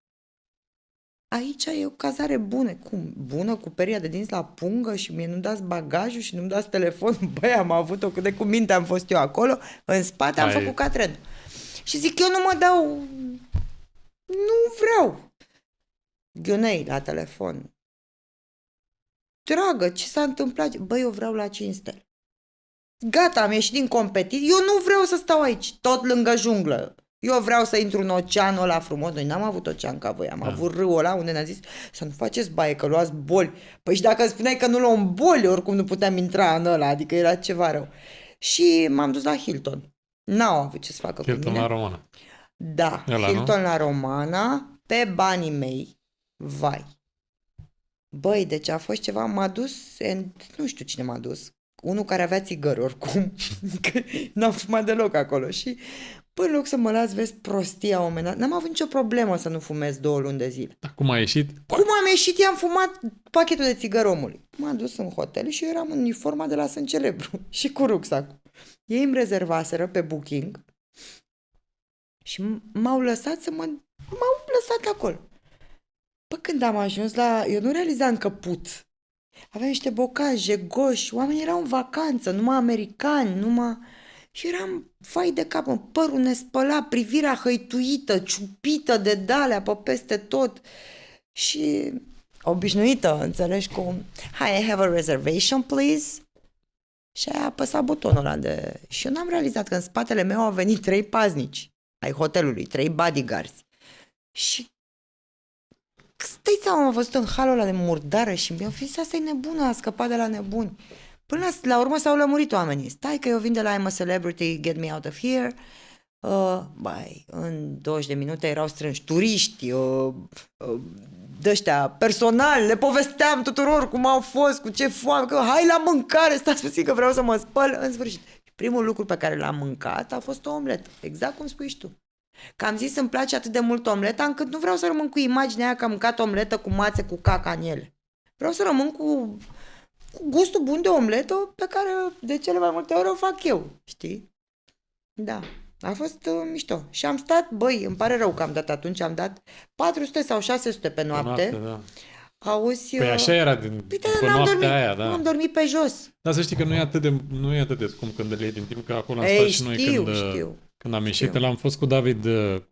Aici e o cazare bună. Cum? Bună, cu peria de dinți la pungă și mie nu dați bagajul și nu-mi dați telefon? Băi, am avut-o cât de cu minte am fost eu acolo, în spate am făcut catred. Și zic, eu nu mă dau... Nu vreau. Ghionei la telefon. Dragă, ce s-a întâmplat? Băi, eu vreau la 5 stele. Gata, am ieșit din competiție. Eu nu vreau să stau aici, tot lângă junglă. Eu vreau să intru în oceanul ăla frumos. Noi n-am avut ocean ca voi, am avut râul ăla unde ne-a zis să nu faceți baie, că luați boli. Păi și dacă îmi spuneai că nu luăm boli, oricum nu puteam intra în ăla, adică era ceva rău. Și m-am dus la Hilton. N-au avut ce să facă Hilton cu mine. la Romana. Da, Ăla, Hilton nu? la Romana, pe banii mei. Vai. Băi, deci a fost ceva, m-a dus, nu știu cine m-a dus, unul care avea țigări oricum, că n-am fumat deloc acolo și Păi în loc să mă las, vezi prostia omenă. N-am avut nicio problemă să nu fumez 2 luni de zile. Dar cum a ieșit? Cum am ieșit, i-am fumat pachetul de țigări omului. M-a dus în hotel și eu eram în uniforma de la Sân Celebru și cu rucsacul. Ei îmi rezervaseră pe Booking și m-au lăsat m-au lăsat acolo. Păi când am ajuns eu nu realizam că put. Aveam niște bocaje goși, oamenii erau în vacanță, numai americani, Și eram fai de cap, părul nespălat, privirea hăituită, ciupită de dalea pe peste tot. Și obișnuită, înțelegi, cu Hi, I have a reservation, please. Și a apăsat butonul ăla Și eu n-am realizat că în spatele meu au venit 3 paznici ai hotelului, 3 bodyguards. Și stai seama, am văzut în halul ăla de murdară și mi-a zis, asta e nebună, a scăpat de la nebuni. Până la urmă s-au lămurit oamenii. Stai că eu vin de la I'm a Celebrity, get me out of here. În 20 de minute erau strânși turiști, de-ăștia, personal, le povesteam tuturor cum au fost, cu ce foame, că hai la mâncare, stați puțin că vreau să mă spăl, în sfârșit. Primul lucru pe care l-am mâncat a fost o omletă, exact cum spui și tu. Că am zis, îmi place atât de mult omleta, încât nu vreau să rămân cu imaginea aia că am mâncat omletă cu mațe cu caca în ele. Vreau să rămân cu gustul bun de omletă pe care de cele mai multe ori o fac eu, știi? Da, a fost mișto. Și am stat, băi, îmi pare rău că am dat atunci, am dat 400 sau 600 pe noapte. Da. Auzi, Păi așa era după noaptea aia, da. am dormit pe jos. Dar să știi că nu e atât de scump când le iei din timp, că acolo am stat și noi când am ieșit. L-am fost cu David,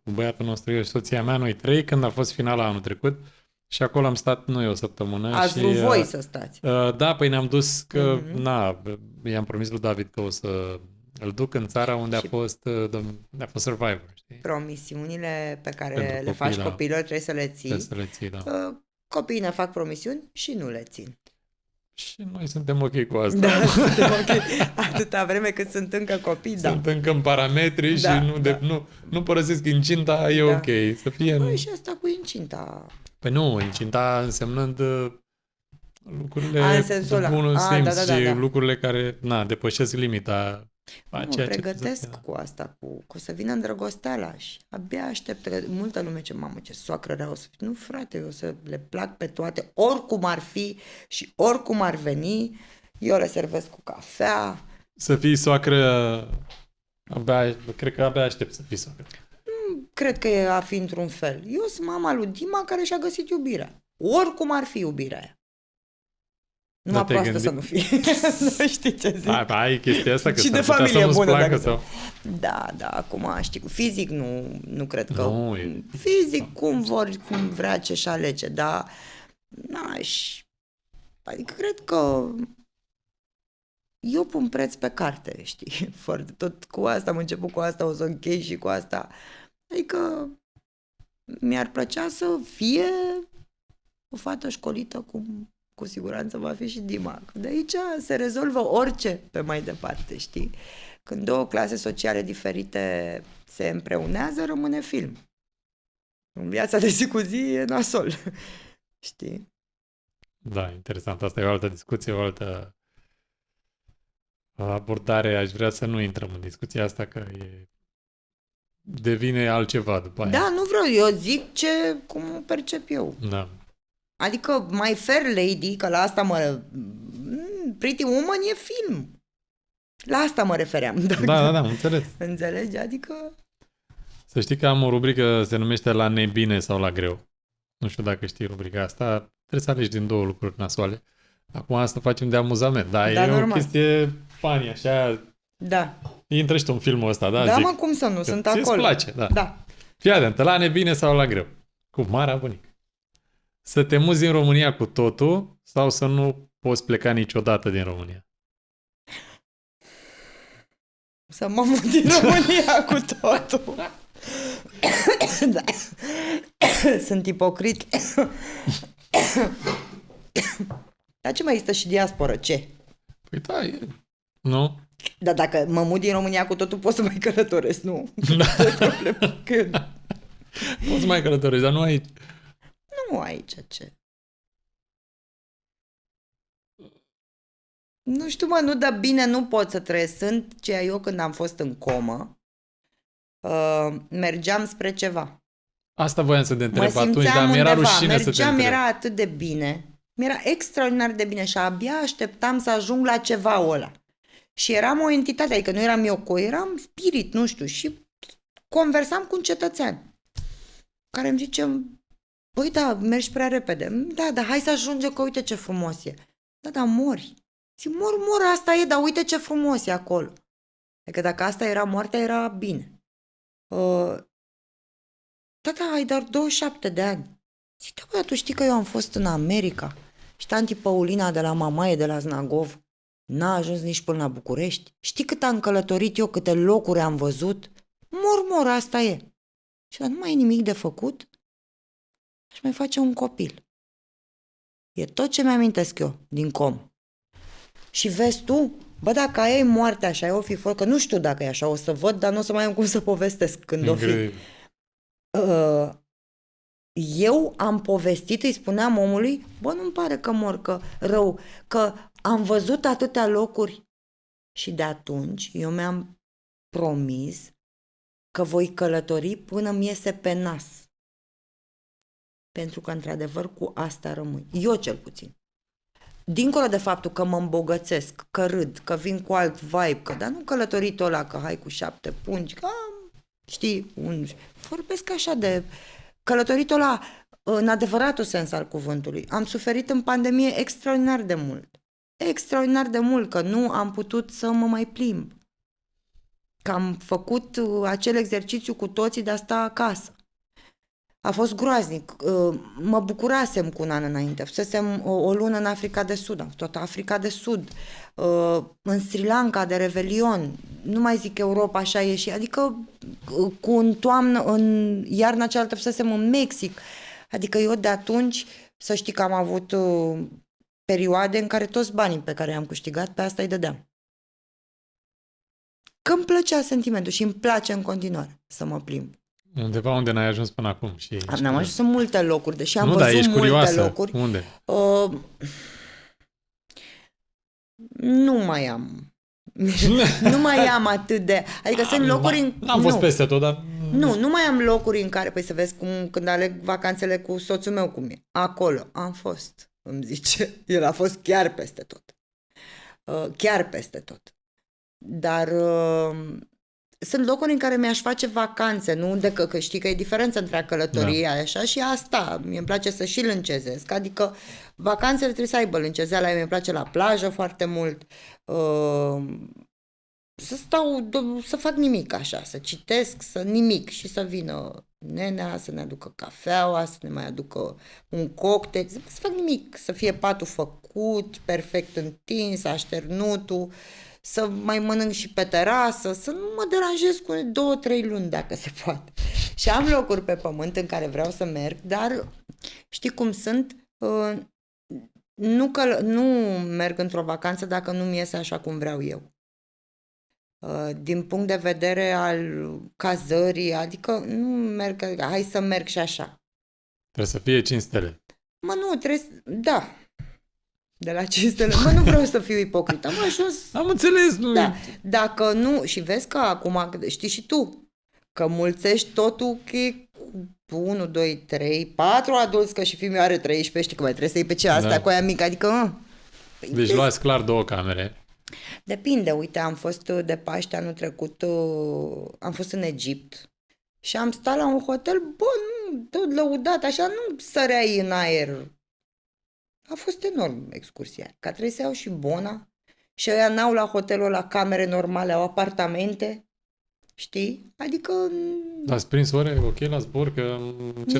cu băiatul nostru, eu și soția mea, noi 3, când a fost finala anul trecut. Și acolo am stat noi o săptămână. Ați vrut voi să stați. Da, păi ne-am dus că, i-am promis lui David că o să îl duc în țara unde a fost Survivor. Știi? Promisiunile pe care le faci copiilor trebuie să le ții. Trebuie să le ții, da. Copiii ne fac promisiuni și nu le țin. Și noi suntem ok cu asta. Da, suntem ok. Atâta vreme cât sunt încă copii, da. Sunt încă în parametri și nu părăsesc incinta, e ok. Să fie Păi și asta cu incinta. Păi nu, incinta însemnând lucrurile de bunul simț și lucrurile care depășesc limita. Nu, pregătesc cu asta, cu o să vină îndrăgosteala și abia aștept. Multă lume ce mamă, ce soacră rea o să fie. Nu, frate, eu o să le plac pe toate, oricum ar fi și oricum ar veni, eu le servesc cu cafea. Să fii soacră, cred că abia aștept să fii soacră. Cred că e a fi într-un fel. Eu sunt mama lui Dima care și-a găsit iubirea. Oricum ar fi iubirea aia. Numai proastă să nu fie. Nu știi ce zic. Ai chestia asta că și de familie bună. Placă, sau... Da, acum știi, fizic nu cred că... Fizic cum vrea ce-și alege, dar adică cred că eu pun preț pe carte, știi? Tot cu asta am început, cu asta o să închei și cu asta. Adică mi-ar plăcea să fie o fată școlită cum cu siguranță va fi și Dima. De aici se rezolvă orice pe mai departe, știi? Când 2 clase sociale diferite se împreunează, rămâne film. În viața de zi cu zi e nasol. Știi? Da, interesant. Asta e o altă discuție, o altă abordare. Aș vrea să nu intrăm în discuția asta, că devine altceva după aia. Da, nu vreau. Eu zic cum o percep eu. Da. Adică My Fair Lady, că la asta Pretty Woman e film. La asta mă refeream. Da, am înțeles. Înțelegi? Adică... Să știi că am o rubrică, se numește La nebine sau la greu. Nu știu dacă știi rubrica asta. Trebuie să alegi din 2 lucruri nasoale. Acum asta facem de amuzament. Da, e normal. O chestie funny, așa... Da. Intră și tu în filmul ăsta, da? Da, mă, cum să nu? Sunt acolo. Ți-ți place, da. Fii atent, la nebine sau la greu? Cu marea bunică. Să te muți din România cu totul sau să nu poți pleca niciodată din România? Să mă mut din România cu totul. Da. Sunt ipocrit. Dar ce mai există și diasporă? Ce? Păi da, nu? Dar dacă mă mut din România cu totul, pot să mai călătoresc, nu? Da. Că... Poți mai călătorești, dar nu aici. Nu aici, ce? Nu știu, nu, dar bine, nu pot să trăiesc. Sunt ceea eu când am fost în comă Mergeam spre ceva. Asta voiam să te Mă întreb atunci, simțeam dar mi-era undeva, rușine să te mergeam, întreb. era atât de bine. Mi-era extraordinar de bine și abia așteptam să ajung la ceva ăla. Și eram o entitate, adică nu eram eu, eram spirit, nu știu, și conversam cu un cetățean care îmi zice, băi, da, mergi prea repede. Da, dar hai să ajungem că uite ce frumos e. Da, dar mori. Zic, mor, asta e, dar uite ce frumos e acolo. Adică dacă asta era moartea, era bine. Da, ai doar 27 de ani. Zic, da, bă, tu știi că eu am fost în America și tanti Paulina de la Mamaie, de la Znagov, n-a ajuns nici până la București. Știi cât am călătorit eu, câte locuri am văzut? Mor, asta e. Și dar nu mai e nimic de făcut? Aș mai face un copil. E tot ce mi-amintesc eu din com. Și vezi tu, bă, dacă aia e moartea așa, e o fi fost, că nu știu dacă e așa, o să văd, dar nu o să mai am cum să povestesc când o fi. Incredibil. Eu am povestit, îi spuneam omului, bă, nu-mi pare că mor, că rău, că am văzut atâtea locuri. Și de atunci eu mi-am promis că voi călători până mi iese pe nas. Pentru că, într-adevăr, cu asta rămâi. Eu cel puțin. Dincolo de faptul că mă îmbogățesc, că râd, că vin cu alt vibe, că, dar nu călătorit ăla, că hai cu 7 pungi, că știi, vorbesc așa de călătorit ăla în adevăratul sens al cuvântului. Am suferit în pandemie extraordinar de mult. Extraordinar de mult, că nu am putut să mă mai plimb. Că am făcut acel exercițiu cu toții de a sta acasă. A fost groaznic. Mă bucurasem cu un an înainte. Fusesem o lună în Africa de Sud, am fost toată Africa de Sud, în Sri Lanka de Revelion, nu mai zic Europa, așa e și, adică cu în toamnă, în iarna cealaltă fusesem în Mexic. Adică eu de atunci, să știi că am avut perioade în care toți banii pe care i-am câștigat, pe asta îi dădeam. Că îmi plăcea sentimentul și îmi place în continuare să mă plimb. Undeva unde n-ai ajuns până acum. Și N-am ajuns în multe locuri, deși am nu, dar văzut ești multe curioasă. locuri. Unde? Nu mai am. Nu mai am atât de... Adică sunt locuri în... N-am fost peste tot, dar... Nu mai am locuri în care... Păi să vezi când aleg vacanțele cu soțul meu cum e. Acolo am fost, îmi zice. El a fost chiar peste tot. Chiar peste tot. Dar... sunt locuri în care mi-aș face vacanțe, nu de că știi că e diferență între a călătorie așa și asta. Mie îmi place să și lâncezesc. Adică vacanțele trebuie să aibă lâncezeala. Mie îmi place la plajă foarte mult. Să stau, să fac nimic așa, să citesc, să nimic și să vină nenea, să ne aducă cafeaua, să ne mai aducă un cocktail, să fac nimic, să fie patul făcut, perfect întins, așternutul, să mai mănânc și pe terasă, să nu mă deranjez cu 2-3 luni dacă se poate. Și am locuri pe pământ în care vreau să merg, dar știi cum sunt? Nu merg într-o vacanță dacă nu mi iese așa cum vreau eu. Din punct de vedere al cazării, adică nu merg, hai să merg și așa. Trebuie să fie 5 stele. Mă, nu, trebuie, da, de la 5 stele, mă, nu vreau să fiu ipocrită, am ajuns. Am înțeles, nu? Da, dacă nu, și vezi că acum, știi și tu, că mulțești totul cu 1, 2, 3, 4 adulți, că și fiul meu are 13, știi că mai trebuie să iei pe ce astea cu aia mică, adică... Deci luați clar 2 camere. Depinde, uite, am fost de Paște anul trecut, am fost în Egipt și am stat la un hotel, bă, nu, tot lăudat, așa, nu săreai în aer. A fost enorm excursia, că trebuie să iau și bona și ăia n-au la hotelul la camere normale, au apartamente, știi? Adică... Ați prins ore ok la zbor? Că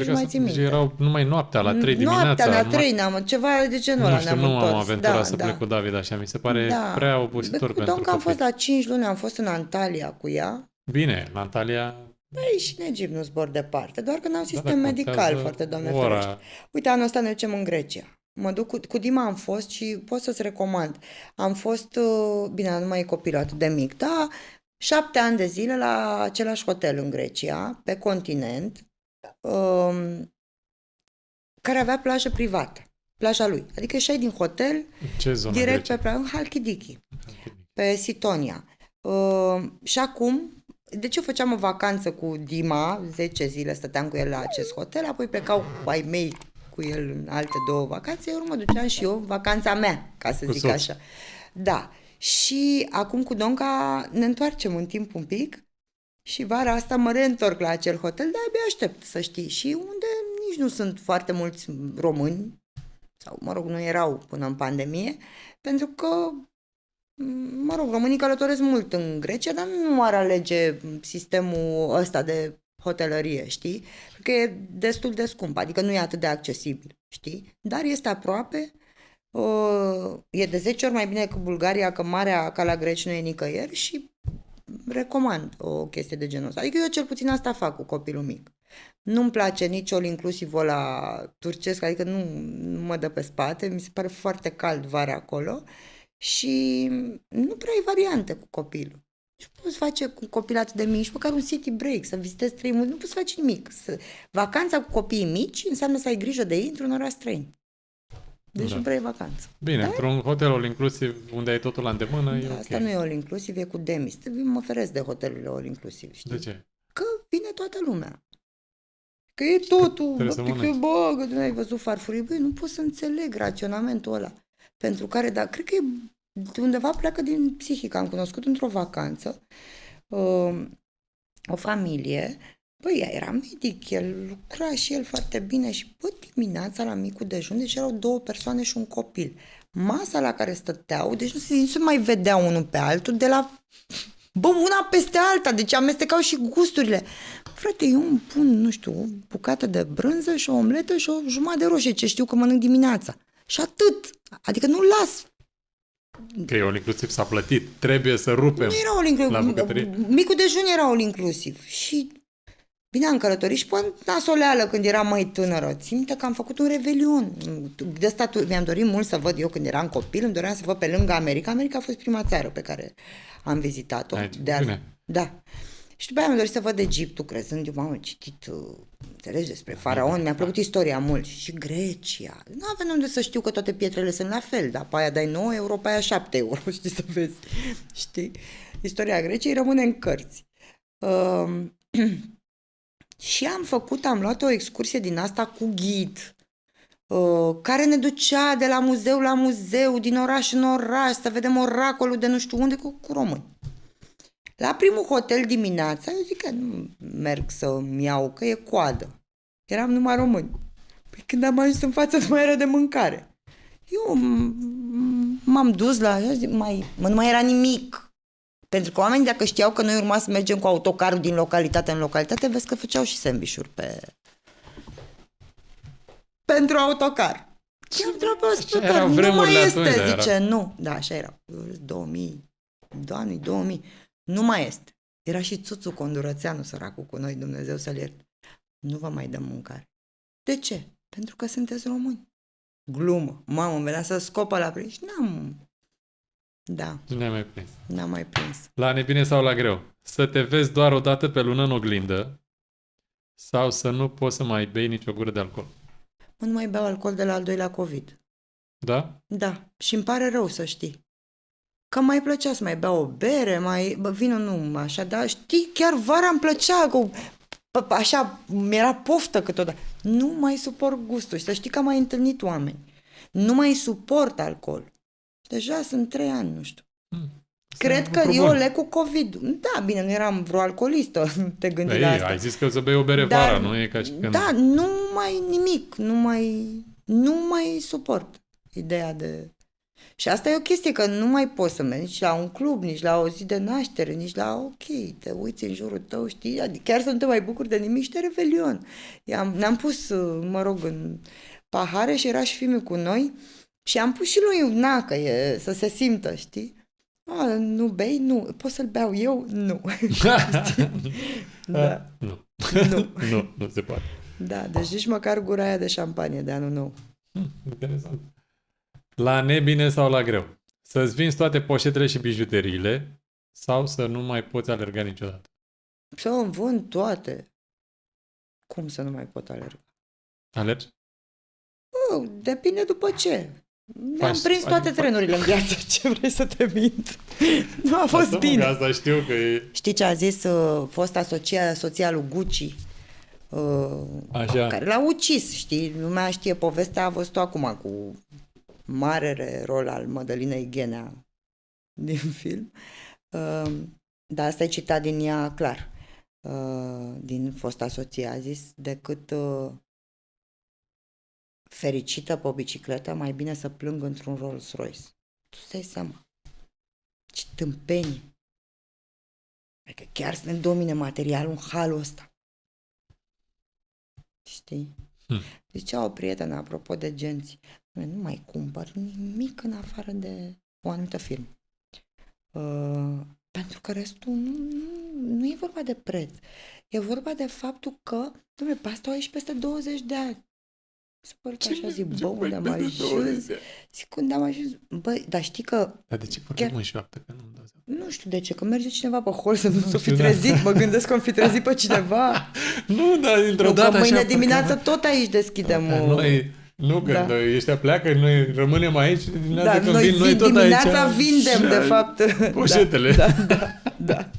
mai țin minte. erau numai noaptea la 3 dimineața. Noaptea la 3 n-am, ceva de genul ăla Nu știu, ne-am nu am întors. aventurat să plec cu David așa, mi se pare prea obositor pentru Doar că am copii. fost la 5 luni, am fost în Antalya cu ea. Bine, în Antalya... Păi și în Egipt nu zbor departe, doar că n-au sistem dar medical contează foarte, Doamne ora. ferește. Uite, anul ăsta ne ducem în Grecia. Mă duc cu Dima am fost și pot să-ți recomand. Am fost, bine, nu mai e copilul atât de mic, dar 7 ani de zile la același hotel în Grecia, pe continent, care avea plajă privată, plaja lui. Adică ieșai din hotel, Ce zonă direct Grecia? pe plajă, în Halkidiki, pe Sitonia. Și acum Deci eu făceam o vacanță cu Dima, 10 zile stăteam cu el la acest hotel, apoi plecau ai mei cu el în alte 2 vacanțe, eu mă duceam și eu în vacanța mea, ca să Cu zic soț. așa. Da. Și acum cu Donca ne întoarcem în timp un pic și vara asta mă reîntorc la acel hotel, dar abia aștept să știi. Și unde nici nu sunt foarte mulți români, sau mă rog, nu erau până în pandemie, pentru că mă rog, românii călătoresc mult în Grecia, dar nu ar alege sistemul ăsta de hotelărie, știi? Pentru că e destul de scump, adică nu e atât de accesibil, știi? Dar este aproape, e de 10 ori mai bine că Bulgaria, că marea ca la greci nu e nicăieri și recomand o chestie de genul ăsta. Adică eu cel puțin asta fac cu copilul mic. Nu-mi place nici all inclusiv la turcesc, adică nu mă dă pe spate, mi se pare foarte cald vara acolo și nu prea ai variante cu copilul. Și poți face cu copil atât de mici, măcar un city break, să vizitezi străini, nu poți face nimic. Vacanța cu copiii mici înseamnă să ai grijă de ei într-un oraș străin. Deci Da. nu prea e vacanță. Bine, într-un hotel all inclusiv unde ai totul la îndemână, e Da, ok. asta nu e all inclusiv, e cu demis. Mă feresc de hotelurile all inclusiv, știi? De ce? Că vine toată lumea. Că e totul, Trebuie să bă, că mănânci. bă, că nu ai văzut farfurii. Băi, nu pot să înțeleg raționamentul ăla. Pentru care, dar cred că e de undeva pleacă din psihică. Am cunoscut într-o vacanță o familie, băi, ea era medic, el lucra și el foarte bine și, bă, dimineața la micul dejun, deci erau 2 persoane și un copil. Masa la care stăteau, deci nu se mai vedea unul pe altul, de la bă, una peste alta, deci amestecau și gusturile. Frate, eu îmi pun, nu știu, o bucată de brânză și o omletă și o jumătate de roșie, ce știu că mănânc dimineața. Și atât. Adică nu las. Că e all inclusiv s-a plătit. Trebuie să rupem. Nu era all La inclusiv. bucătărie. Micul dejun era all inclusiv. Și bine am călătorit și pe nasoleală când eram mai tânără. Țin minte că am făcut un revelion. De asta mi-am dorit mult să văd eu când eram copil, îmi doream să văd pe lângă America. America a fost prima țară pe care am vizitat-o. Aici, De bine. Da. Și după aia mi-am dorit să văd Egiptul, crezând, eu m-am citit, înțelegi, despre faraon, mi-a plăcut istoria mult. Și Grecia. Nu avem unde să știu că toate pietrele sunt la fel, dar pe aia dai 9 euro, pe aia 7 euro, știi, să vezi. Știi? Istoria Greciei rămâne în cărți. Și am luat o excursie din asta cu ghid, care ne ducea de la muzeu, din oraș în oraș, să vedem oracolul de nu știu unde cu români. La primul hotel dimineața, eu zic că nu merg să-mi iau, că e coadă. Eram numai români. Păi când am ajuns în față, nu mai era de mâncare. Eu m-am dus la... Zic, nu mai era nimic. Pentru că oamenii, dacă știau că noi urma să mergem cu autocarul din localitate în localitate, vezi că făceau și sandwich-uri pentru autocar. Și am întrebat pe ospătar, erau nu vremurile mai este, atunci, zice, nu. Da, așa era. 2000, Doamne, 2000. Nu mai este. Era și Țuțu Condurățeanu, săracul cu noi, Dumnezeu să-l ierte. Nu vă mai dăm mâncare. De ce? Pentru că sunteți români. Glumă. Mamă, îmi venea să scopă la prins. Da, Nu ne-ai mai prins. n-am mai prins. La nebine sau la greu? Să te vezi doar o dată pe lună în oglindă sau să nu poți să mai bei nicio gură de alcool? Mă, nu mai beau alcool de la al 2-lea COVID. Da? Da, și îmi pare rău să știi. Că mai plăcea să mai beau o bere, vinul nu, așa, dar știi, chiar vara îmi plăcea, așa, mi-era poftă câteodată. Nu mai suport gustul și să știi că am mai întâlnit oameni. Nu mai suport alcool. Deja sunt 3 ani, nu știu. Cred că eu leg cu COVID. Da, bine, nu eram vreo alcoolistă, te gândi la asta. Ai zis că o să bei o bere Dar, vara, nu e ca și când... Da, nu mai nimic, nu mai suport ideea de... Și asta e o chestie, că nu mai poți să mergi nici la un club, nici la o zi de naștere, nici la, ok, te uiți în jurul tău, știi, adică chiar să nu te mai bucuri de nimic și de revelion. Ne-am pus, mă rog, în pahare și era și fiul cu noi și am pus și lui una, că să se simtă, știi? Nu bei? Nu. Pot să-l beau eu? Nu. Da. Nu. Nu. Nu se poate. Da, deci nici măcar gura aia de șampanie de anul nou. Interesant. La nebine sau la greu? Să-ți vinzi toate poșetele și bijuteriile sau să nu mai poți alerga niciodată? Să îmi vând toate. Cum să nu mai pot alerga? Alergi? Depinde după ce. Mi-am prins toate trenurile în viață, ce vrei să te mint. Nu a fost bine. Asta știu că e... Știi ce a zis fosta soția lui Gucci? Așa. Care l-a ucis, știi? Lumea știe povestea, a văzut-o acum cu marele rol al Mădălinei Ghenea din film. Dar asta e citat din ea clar. Din fosta soție a zis, decât fericită pe o bicicletă, mai bine să plâng într-un Rolls Royce. Tu îți dai seama. Ce tâmpenie. Adică chiar să ne domine materialul în halul ăsta. Știi? Zicea o prietenă, apropo de genți, nu mai cumpăr nimic în afară de o anumită firmă. Pentru că restul nu e vorba de preț. E vorba de faptul că, dom'le, pe asta o ai și peste 20 de ani. Se pare că așa zic, bă, unde am ajuns? Zic, unde am ajuns? Bă, dar știi că... Dar de ce vorbim în șoaptă? Că nu-mi dau seama. Nu știu de ce, că merge cineva pe hol să nu s-o fi trezit. Mă gândesc că am fi trezit pe cineva. Nu, dar dintr-o Nu, dată că mâine așa, dimineață tot aici deschidem. Nu, că Da. ăștia pleacă, noi rămânem aici, dimineața când noi vin, noi tot dimineața aici. vindem, de fapt. Poșetele. Da.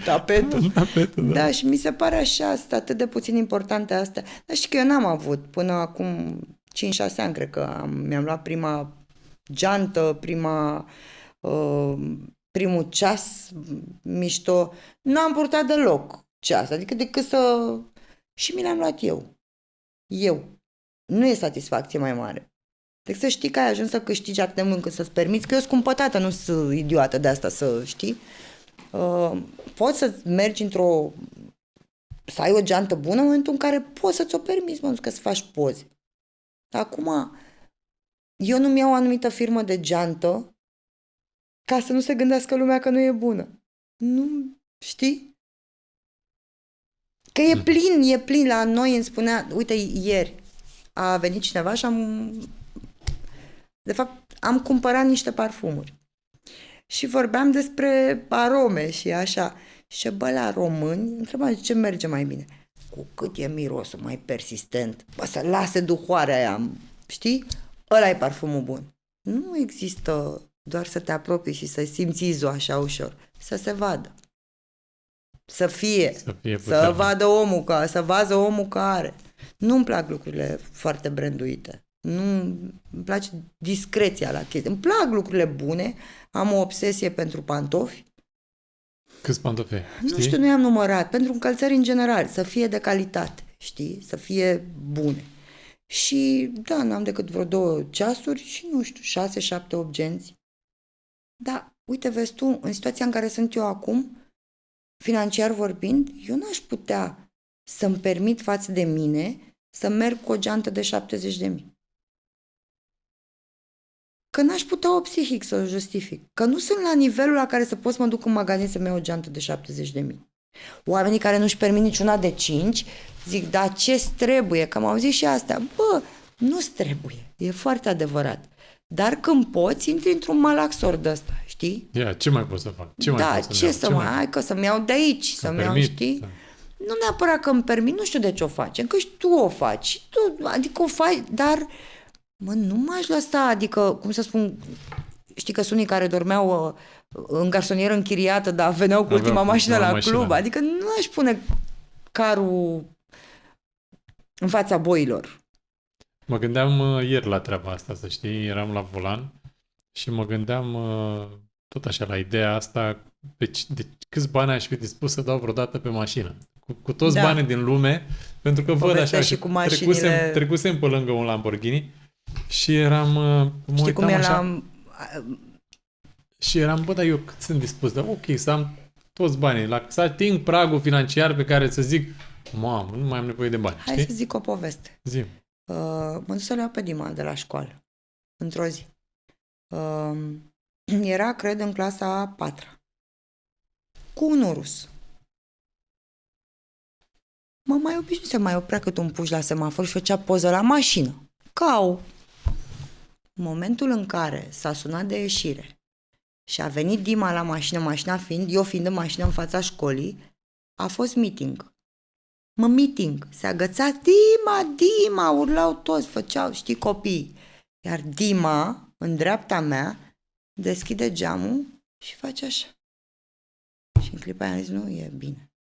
Tapetul. Tapetul, Da, și mi se pare așa, sunt atât de puțin importante astea. Dar știi că eu n-am avut, până acum 5-6 ani, cred că mi-am luat prima geantă, primul ceas mișto. Nu am purtat deloc ceas, adică decât să... Și mi l-am luat eu. Nu e satisfacție mai mare. Deci să știi că ai ajuns să câștigi atât de mult încât să-ți permiți, că eu sunt cumpătată, nu sunt idiotă de asta, să știi. Poți să mergi să ai o geantă bună în momentul în care poți să ți-o permiți, mă, că să faci poze. Acum, eu nu-mi iau o anumită firmă de geantă ca să nu se gândească lumea că nu e bună. Nu, știi? Că e plin la noi, îmi spunea, uite, ieri a venit cineva și de fapt, am cumpărat niște parfumuri. Și vorbeam despre arome și așa. Și bă, la români, întrebam ce merge mai bine. Cu cât e mirosul mai persistent, bă, să lase duhoarea aia, știi? Ăla e parfumul bun. Nu există doar să te apropii și să simți izul așa ușor. Să se vadă. Să vadă omul, să vadă omul care. Nu-mi plac lucrurile foarte branduite. Îmi place discreția la chestii. Îmi plac lucrurile bune, am o obsesie pentru pantofi. Câți pantofi? Nu știu, nu i-am numărat. Pentru încălțări în general, să fie de calitate, știi? Să fie bune. Și da, n-am decât vreo 2 ceasuri și nu știu, 6, 7, 8 genți. Da, uite, vezi tu, în situația în care sunt eu acum, financiar vorbind, eu n-aș putea să-mi permit față de mine să merg cu o geantă de 70.000. Că n-aș putea o psihic să o justific. Că nu sunt la nivelul la care să pot să mă duc în magazin să-mi iau o geantă de 70.000. Oamenii care nu-și permit niciuna de 5 zic, da, ce-ți trebuie? Că am auzit și astea. Bă, nu-ți trebuie. E foarte adevărat. Dar când poți, intri într-un malaxor de ăsta, știi? Ce mai pot să fac? Hai că să-mi iau de aici, să-mi iau, știi? Da. Nu neapărat că îmi permit, nu știu de ce o facem, că și tu o faci, adică o faci, dar nu m-aș lăsa, adică, cum să spun, știi că sunt unii care dormeau în garsonieră închiriată, dar veneau cu ultima mașină la club, adică nu aș pune carul în fața boilor. Mă gândeam ieri la treaba asta, să știi, eram la volan și mă gândeam tot așa la ideea asta, de câți bani aș fi dispus să dau vreodată pe mașină. Cu toți banii din lume, pentru că văd așa și cu trecusem pe lângă un Lamborghini și eram... Știi cum eram... Și eram, bă, dar eu cât sunt dispus? Dar ok, să am toți banii, să ating pragul financiar pe care să zic, mamă, nu mai am nevoie de bani. Hai să zic o poveste. Zi. Mă duc să le iau pe Dima de la școală, într-o zi. Era, cred, în clasa a 4-a. Cu un rus. Mă mai obișnuit, mai oprea cât un puș la semafor și făcea poză la mașină. În momentul în care s-a sunat de ieșire și a venit Dima la mașină, mașina fiind, eu fiind în mașină în fața școlii, a fost meeting. Se agăța, Dima, urlau toți, făceau, știi, copii. Iar Dima, în dreapta mea, deschide geamul și face așa. Și în clipa aia am zis, nu e bine.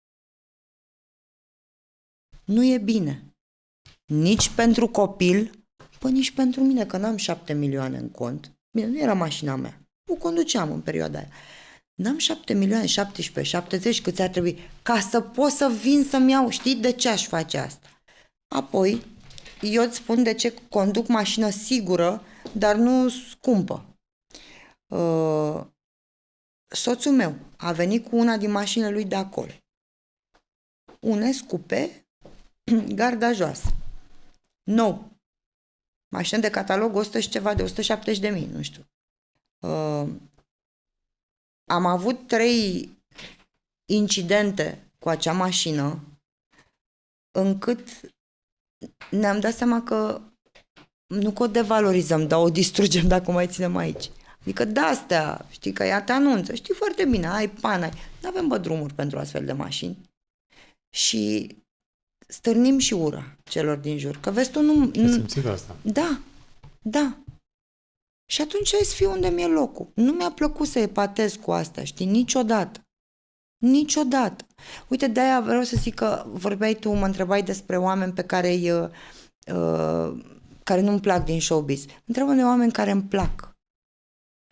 Nu e bine. Nici pentru copil, nici pentru mine, că n-am 7 milioane în cont. Bine, nu era mașina mea. O conduceam în perioada aia. N-am 7 milioane, 17, 70, câți ar trebui, ca să pot să vin să-mi iau. Știi de ce aș face asta? Apoi, eu îți spun de ce conduc mașină sigură, dar nu scumpă. Soțul meu a venit cu una din mașinile lui de acolo. Un scupe, garda joasă. Nou. Mașină de catalog 100 și ceva, de 170.000, nu știu. Am avut 3 incidente cu acea mașină, încât ne-am dat seama că nu că o devalorizăm, dar o distrugem dacă mai ținem aici. Adică de-astea, știi, că ea te anunță, știi foarte bine, ai pan, nu avem drumuri pentru astfel de mașini. Și stârnim și ura celor din jur. Că vezi tu, nu... Ai simțit asta? Da. Și atunci ai să fiu unde mi-e locul. Nu mi-a plăcut să epatez cu asta, știi, niciodată. Uite, de-aia vreau să zic că vorbeai tu, mă întrebai despre oameni pe care nu-mi plac din showbiz. Întrebă de oameni care îmi plac.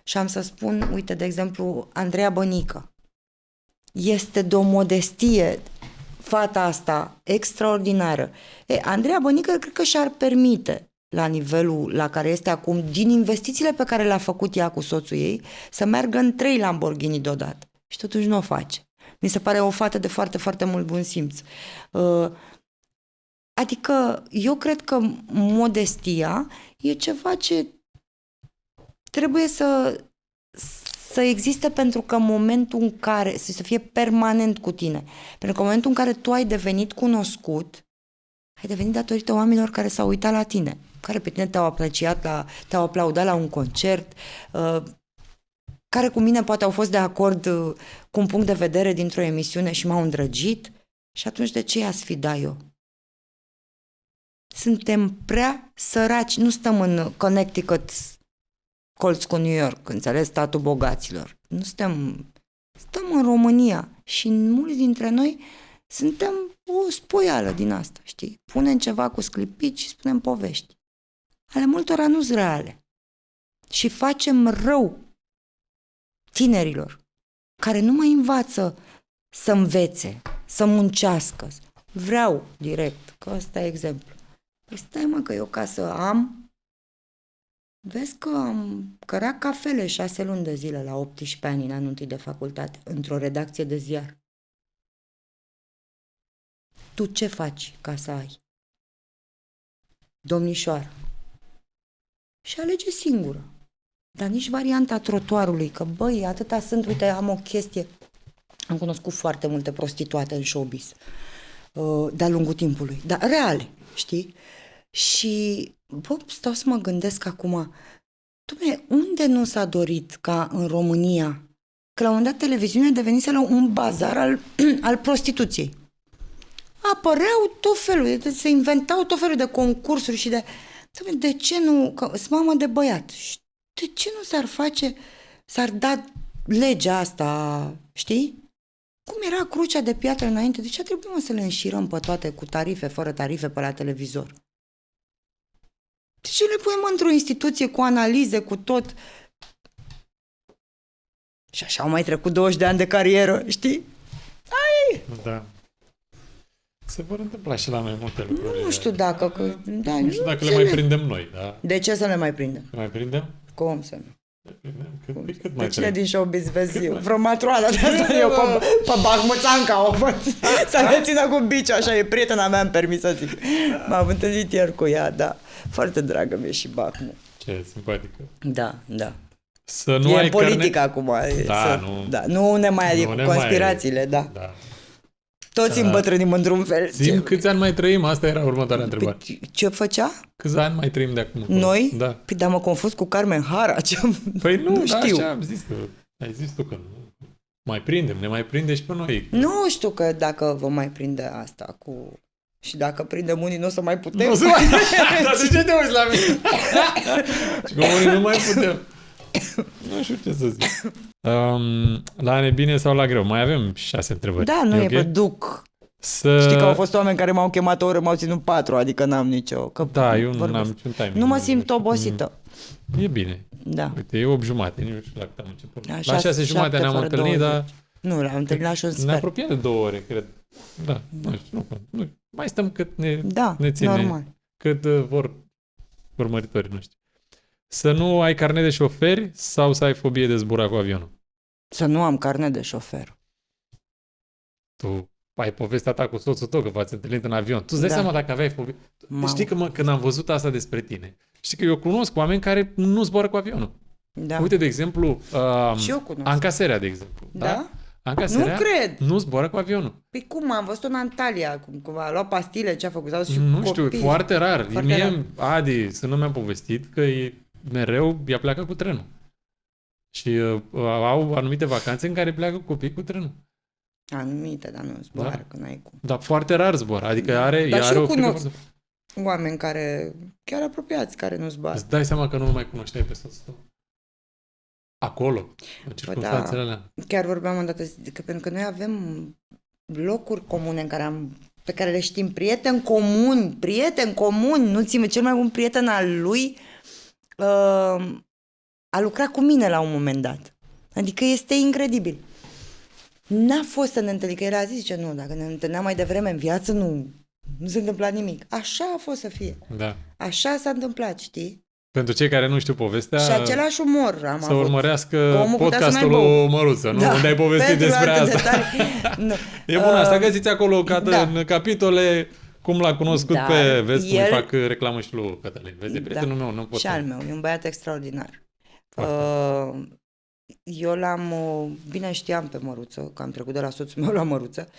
Și am să spun, uite, de exemplu, Andreea Bănică. Este de o modestie fata asta extraordinară. Andreea Bănică cred că și-ar permite, la nivelul la care este acum, din investițiile pe care le-a făcut ea cu soțul ei, să meargă în 3 Lamborghini deodată. Și totuși nu o face. Mi se pare o fată de foarte, foarte mult bun simț. Adică eu cred că modestia e ceva ce trebuie să existe, pentru că în momentul în care să fie permanent cu tine. Pentru că în momentul în care tu ai devenit cunoscut, ai devenit datorită oamenilor care s-au uitat la tine, care pe tine te-au apreciat, te-au aplaudat la un concert, care cu mine poate au fost de acord cu un punct de vedere dintr-o emisiune și m-au îndrăgit. Și atunci de ce i-a sfida eu? Suntem prea săraci, nu stăm în Connecticut, colț cu New York, înțeles, statul bogaților. Nu stăm în România și mulți dintre noi suntem o spoială din asta, știi? Punem ceva cu sclipici și spunem povești. Ale multora nu-s reale. Și facem rău tinerilor care nu mai învață să învețe, să muncească. Vreau direct, că ăsta e exemplu. Păi stai mă, că eu ca să am, vezi că am cărat cafele 6 luni de zile la 18 ani în anul întâi de facultate, într-o redacție de ziar. Tu ce faci ca să ai? Domnișoară. Și alege singură. Dar nici varianta trotuarului, că băi, atâta sunt, uite, am o chestie. Am cunoscut foarte multe prostituate în showbiz de-a lungul timpului, dar reale, știi? Și, stau să mă gândesc acum, unde nu s-a dorit ca în România, că la un moment dat televiziunea devenise la un bazar al prostituției. Apăreau tot felul, se inventau tot felul de concursuri și de ce nu, că sunt mamă de băiat, de ce nu s-ar da legea asta, știi? Cum era crucea de piatră înainte, de ce trebuie să le înșirăm pe toate cu tarife, fără tarife pe la televizor? De ce le punem într-o instituție cu analize, cu tot? Și așa au mai trecut 20 de ani de carieră, știi? Da. Se vor întâmpla și la noi multe lucruri. Nu știu dacă... nu știu dacă le mai prindem noi, da? De ce să le mai prindem? Le mai prindem? Cum să nu? Cât mai cine din showbiz vezi eu? Vreo matroană de asta eu pe Bahmuțanca o văd. Să ne țină cu biciu, așa e prietena mea, îmi permis să zic. M-am întâlnit ieri cu ea, da. Foarte dragă mi-e și Bahmu. Ce simpatică. Da. Să nu e ai politica acum. Nu ne mai adică cu conspirațiile, da. Toți îmbătrânim într-un fel. Zi-mi câți ani mai trăim? Asta era următoarea întrebare. Ce făcea? Câți ani mai trăim de acum? Noi? Da. Păi da, mă confuz cu Carmen Hara. Păi nu știu. Așa am zis că... Ai zis tu că nu. Mai prindem, ne mai prinde și pe noi. Nu știu că dacă vă mai prinde asta cu... Și dacă prindem unii, nu o să mai putem. Nu o să mai... Dar de ce te uiți la mine? Și că unii nu mai putem. Nu știu ce să zic. La nebine sau la greu? Mai avem 6 întrebări. Da, nu e ok? pe duc. Să... Știi că au fost oameni care m-au chemat o oră, m-au ținut 4, adică n-am nicio... Că Da, eu nu vorbesc. am niciun timing. Nu mă simt obosită. E bine. Da. Uite, e 8 jumate, nici nu știu la cât am început. La La 6 jumate 7 ne-am fără întâlnit, 20. dar Nu, l-am întâlnit la și un ne sfert. apropiem de 2 ore, cred. Da, nu știu, nu. Mai stăm cât Da, ne ține, normal. cât vor urmăritorii noștri. Să nu ai carnet de șoferi sau să ai fobie de zbura cu avionul? Să nu am carnet de șofer. Tu ai povestea ta cu soțul tău că v-ați întâlnit în avion. Tu îți dai Da. seama dacă aveai fobie. Mamă. Știi că când am văzut asta despre tine, știi că eu cunosc oameni care nu zboară cu avionul. Da. Uite, de exemplu, Și eu cunosc. Anca Serea, de exemplu. Da? Anca Nu Serea cred. nu zboară cu avionul. Păi cum, am văzut-o în Antalya, cum a luat pastile, ce a făcut, sau și Nu copii. știu, foarte rar. Foarte Mie, rar. Adi, să nu mi-am povestit că mereu ea pleacă cu trenul. Și au anumite vacanțe în care pleacă copii cu trenul. Anumite, dar nu zboară, Da. că n-ai cum. Dar foarte rar zboară. Adică are, Dar ea și are eu o frică cunosc. foarte... Oameni care, chiar apropiați, care nu zboară. Îți dai seama că nu mai cunoșteai pe soțul tău. Acolo, în circunstanțele alea. Chiar vorbeam îndată, că pentru că noi avem locuri comune în care pe care le știm, prieteni comuni, nu ți cel mai bun prieten al lui a lucrat cu mine la un moment dat. Adică este incredibil. N-a fost să ne întâlnim, că el a zis, zice, nu, dacă ne întâlneam mai devreme în viață, nu se întâmpla nimic. Așa a fost să fie. Da. Așa s-a întâmplat, știi? Pentru cei care nu știu povestea, Și același umor am să avut. urmărească Că omul putea să podcastul n-aibă- lui Măruță, nu? Da, Unde ai povestit pentru despre alte asta. detalii. Nu. E bun asta, găsiți acolo da. în capitole cum l-a cunoscut Dar pe... Vezi cum îi el- fac reclamă și lui Cătălin. Vezi, prietenul meu, nu pot Și să... al meu, e un băiat extraordinar. Foarte. Eu l-am, bine știam pe Măruță, că am trecut de la soțul meu la Măruță.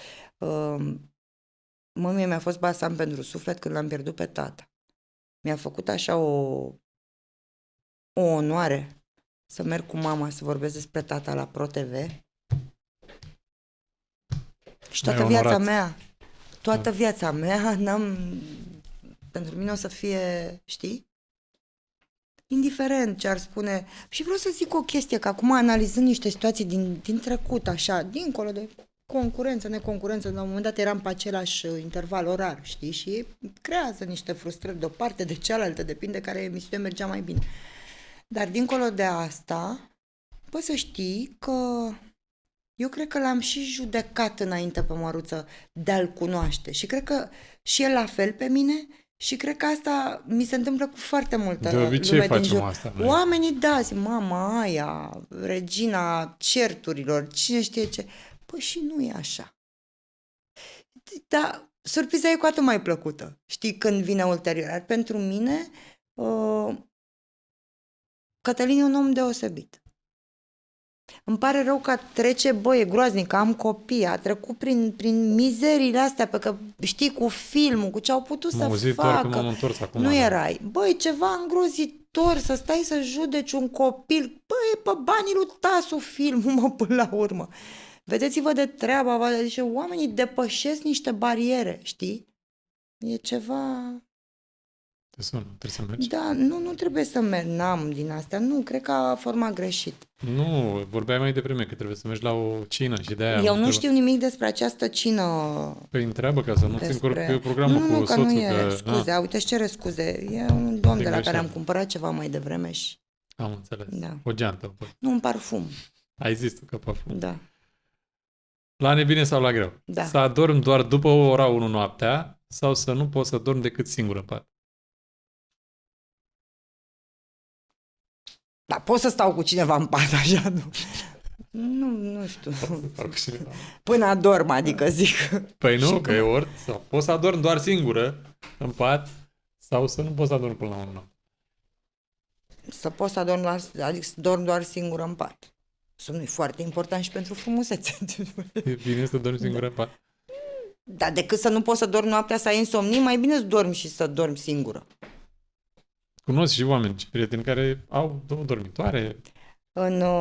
Mie mi-a fost balsam pentru suflet când l-am pierdut pe tata. Mi-a făcut așa o onoare să merg cu mama să vorbesc despre tata la ProTV. Și toată M-ai viața onorat. mea, viața mea, pentru mine o să fie, știi? Indiferent ce ar spune. Și vreau să zic o chestie, că acum analizând niște situații din trecut, așa, dincolo de concurență, neconcurență, la un moment dat eram pe același interval orar, știi? Și creează niște frustrări de o parte, de cealaltă, depinde care emisiune mergea mai bine. Dar dincolo de asta, poți să știi că eu cred că l-am și judecat înainte pe Măruță de a-l cunoaște. Și cred că și el la fel pe mine. Și cred că asta mi se întâmplă cu foarte multă De obicei lume din facem jur. asta noi. Oamenii, da, zic, mama aia, regina certurilor, cine știe ce. Păi și nu e așa. Dar surpriza e cu atât mai plăcută, știi, când vine ulterior. Dar pentru mine, Cătălin e un om deosebit. Îmi pare rău că trece, e groaznic, că am copii, a trecut prin mizeriile astea, pe că știi, cu filmul, cu ce au putut să Doar că facă. m-am întors acum. Nu da. erai. Băi, ceva îngrozitor, să stai să judeci un copil. Băi, e pe banii lui Tasu filmul, mă, până la urmă. Vedeți-vă de treaba voastră, deci oamenii depășesc niște bariere, știi? E ceva... Te sună, trebuie să mergi. Da, nu trebuie să merg, n-am din astea. Nu, cred că a format greșit. Nu, vorbeai mai devreme că trebuie să mergi la o cină și de-aia... Eu nu știu nimic despre această cină. Păi întreabă ca să nu ți încurc pe programul nu, cu că soțul. nu e, scuze, uite, își cere scuze. E un domn de la care greșeală. am cumpărat ceva mai devreme și... Am înțeles. Da. O geantă. Bă. Nu, un parfum. Ai zis tu că parfum. Da. La nebine sau la greu? Da. Să adormi doar după ora 1 noaptea sau să nu poți să dormi decât singur în pat? Dar pot să stau cu cineva în pat, așa, nu? Nu știu. Sau cu cineva? Până adorm, adică zic. Păi nu, Și că e ori. Sau poți să adormi doar singură în pat sau să nu poți să adormi până la 1 noapte. Să pot să adorm doar, adică să dorm doar singură în pat. Somnul e foarte important și pentru frumusețe. E bine să dormi singură în pat. Dar decât să nu poți să dormi noaptea, să ai insomnii, mai bine să dormi și să dormi singură. Cunosc și oameni și prieteni care au 2 dormitoare.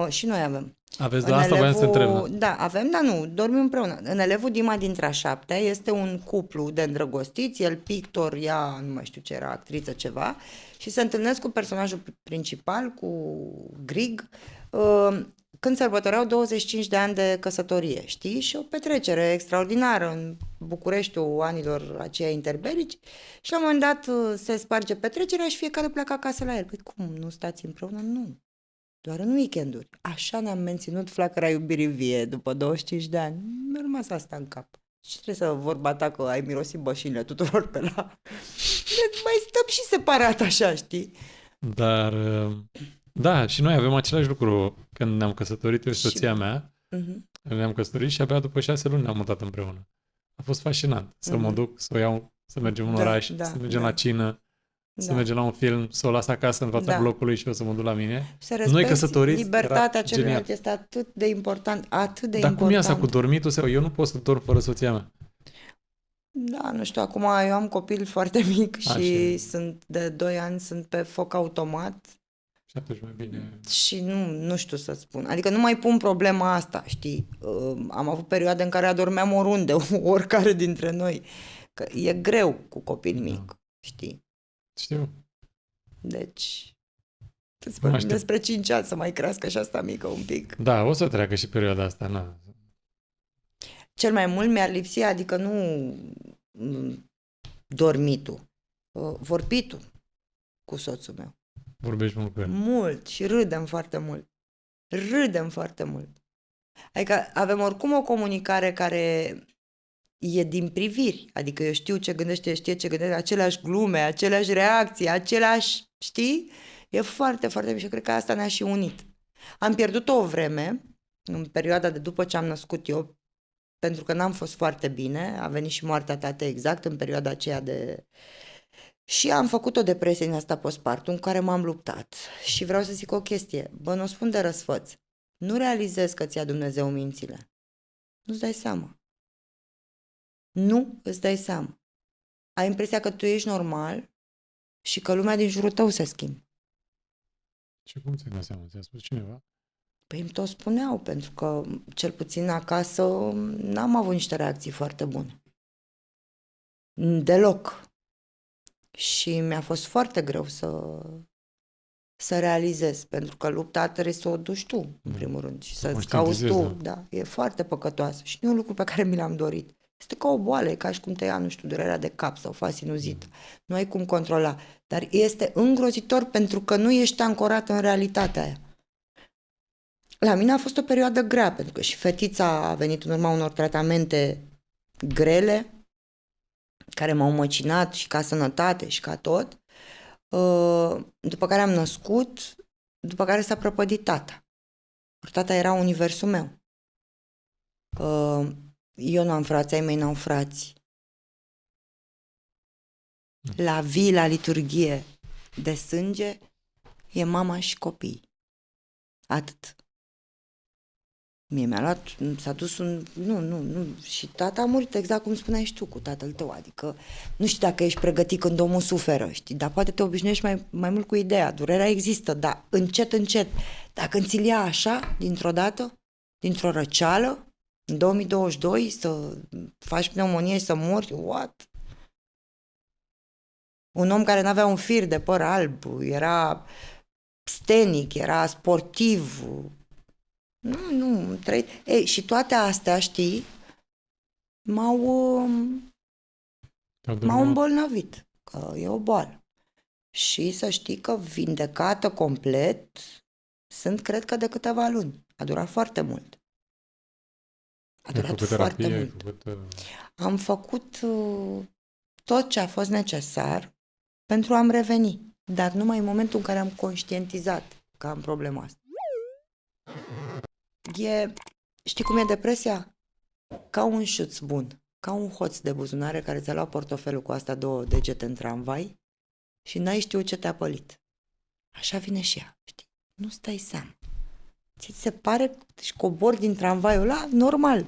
Și noi avem. Aveți la asta, voiam să întreb. Da. Da, avem, dar nu, dormim împreună. În elevul Dima dintre a șaptea este un cuplu de îndrăgostiți, el pictor, ea, nu mai știu ce era, actriță ceva, și se întâlnesc cu personajul principal, cu Grig, când sărbătoreau 25 de ani de căsătorie, știi? Și o petrecere extraordinară în Bucureștiul anilor aceia interbelici și la un moment dat se sparge petrecerea și fiecare pleacă acasă la el. Păi cum, nu stați împreună? Nu. Doar în weekenduri. Așa ne-am menținut flacăra iubirii vie după 25 de ani. Mi-a rămas asta în cap. Și trebuie să vorba ta că ai mirosit bășinile tuturor pe la... Mai stăm și separat așa, știi? Dar, da, și noi avem același lucru când ne-am căsătorit, eu și Și- soția mea. Mhm. Ne-am căsătorit și abia după 6 luni ne-am mutat împreună. A fost fascinant să mă Mhm. duc, să o iau, să mergem în Da, oraș, da, să mergem da. la cină, să Da. mergem la un film, să o las acasă în fața Da. blocului și eu să mă duc la mine. Să respecti căsătoriți, libertatea era celuilalt genial. este atât de important, atât de Dar important. cum e asta cu dormitul? Sau eu nu pot să dorm fără soția mea. Da, nu știu, acum eu am copil foarte mic și Așa. sunt de 2 ani, sunt pe foc automat Și atunci mai bine... și nu știu să spun. Adică nu mai pun problema asta, știi? Am avut perioade în care adormeam oriunde, oricare dintre noi. Că e greu cu copil mic, știi? Știu. Deci, Mă vorbim aștept. despre 5 ani să mai crească și asta mică un pic. Da, o să treacă și perioada asta, na. Cel mai mult mi-ar lipsi, adică nu dormitul, vorbitul cu soțul meu. Vorbești mult cu el. Mult și râdem foarte mult. Râdem foarte mult. Adică avem oricum o comunicare care e din priviri. Adică eu știu ce gândește, știe ce gândește, aceleași glume, aceleași reacții, aceleași, știi? E foarte, foarte bine și cred că asta ne-a și unit. Am pierdut o vreme, în perioada de după ce am născut eu, pentru că n-am fost foarte bine, a venit și moartea tatei exact în perioada aceea de... Și am făcut o depresie din asta postpartum în care m-am luptat. Și vreau să zic o chestie, nu o spun de răsfăț. Nu realizezi că ți-a Dumnezeu mințile. Nu-ți dai seama. Nu îți dai seama. Ai impresia că tu ești normal și că lumea din jurul tău se schimbă. Și cum ți-ai dat seama? Ți-a spus cineva? Păi îmi tot spuneau, pentru că cel puțin acasă n-am avut niște reacții foarte bune. Deloc. Și mi-a fost foarte greu să realizez, pentru că lupta trebuie să o duci tu, în primul rând, și Să să-ți cauți tu. conștientizezi, Da, e foarte păcătoasă și nu e un lucru pe care mi l-am dorit. Este ca o boală, e ca și cum te ia, nu știu, durerea de cap sau faci sinuzită. Nu ai cum controla. Dar este îngrozitor pentru că nu ești ancorat în realitatea aia. La mine a fost o perioadă grea, pentru că și fetița a venit în urma unor tratamente grele, care m-au măcinat și ca sănătate și ca tot. După care am născut, după care s-a prăpădit tata. Tata era universul meu. Eu nu am frați, ai mei n-au frați. La vii, la liturghie de sânge, e mama și copii. Atât. Mie mi-a luat, s-a dus un... Nu. Și tata a murit exact cum spuneai și tu cu tatăl tău. Adică nu știu dacă ești pregătit când omul suferă, știi? Dar poate te obișnuiești mai mult cu ideea. Durerea există, dar încet. Dacă ți-l ia așa, dintr-o dată, dintr-o răceală, în 2022, să faci pneumonie și să mori, what? Un om care n-avea un fir de păr alb, era stenic, era sportiv. Nu, trăit. Ei, și toate astea, știi, m-au îmbolnăvit, că e o boală. Și să știi că vindecată complet sunt, cred că, de câteva luni. A durat foarte mult. A Ai durat făcut foarte terapie, ai mult. făcut... Am făcut tot ce a fost necesar pentru a-mi reveni, dar numai în momentul în care am conștientizat că am problema asta. Știi cum e depresia? Ca un șuț bun, ca un hoț de buzunare care ți-a luat portofelul cu astea 2 degete în tramvai și n-ai știut ce te-a pălit. Așa vine și ea, știi? Nu stai seama. Ți se pare că își cobori din tramvaiul ăla normal.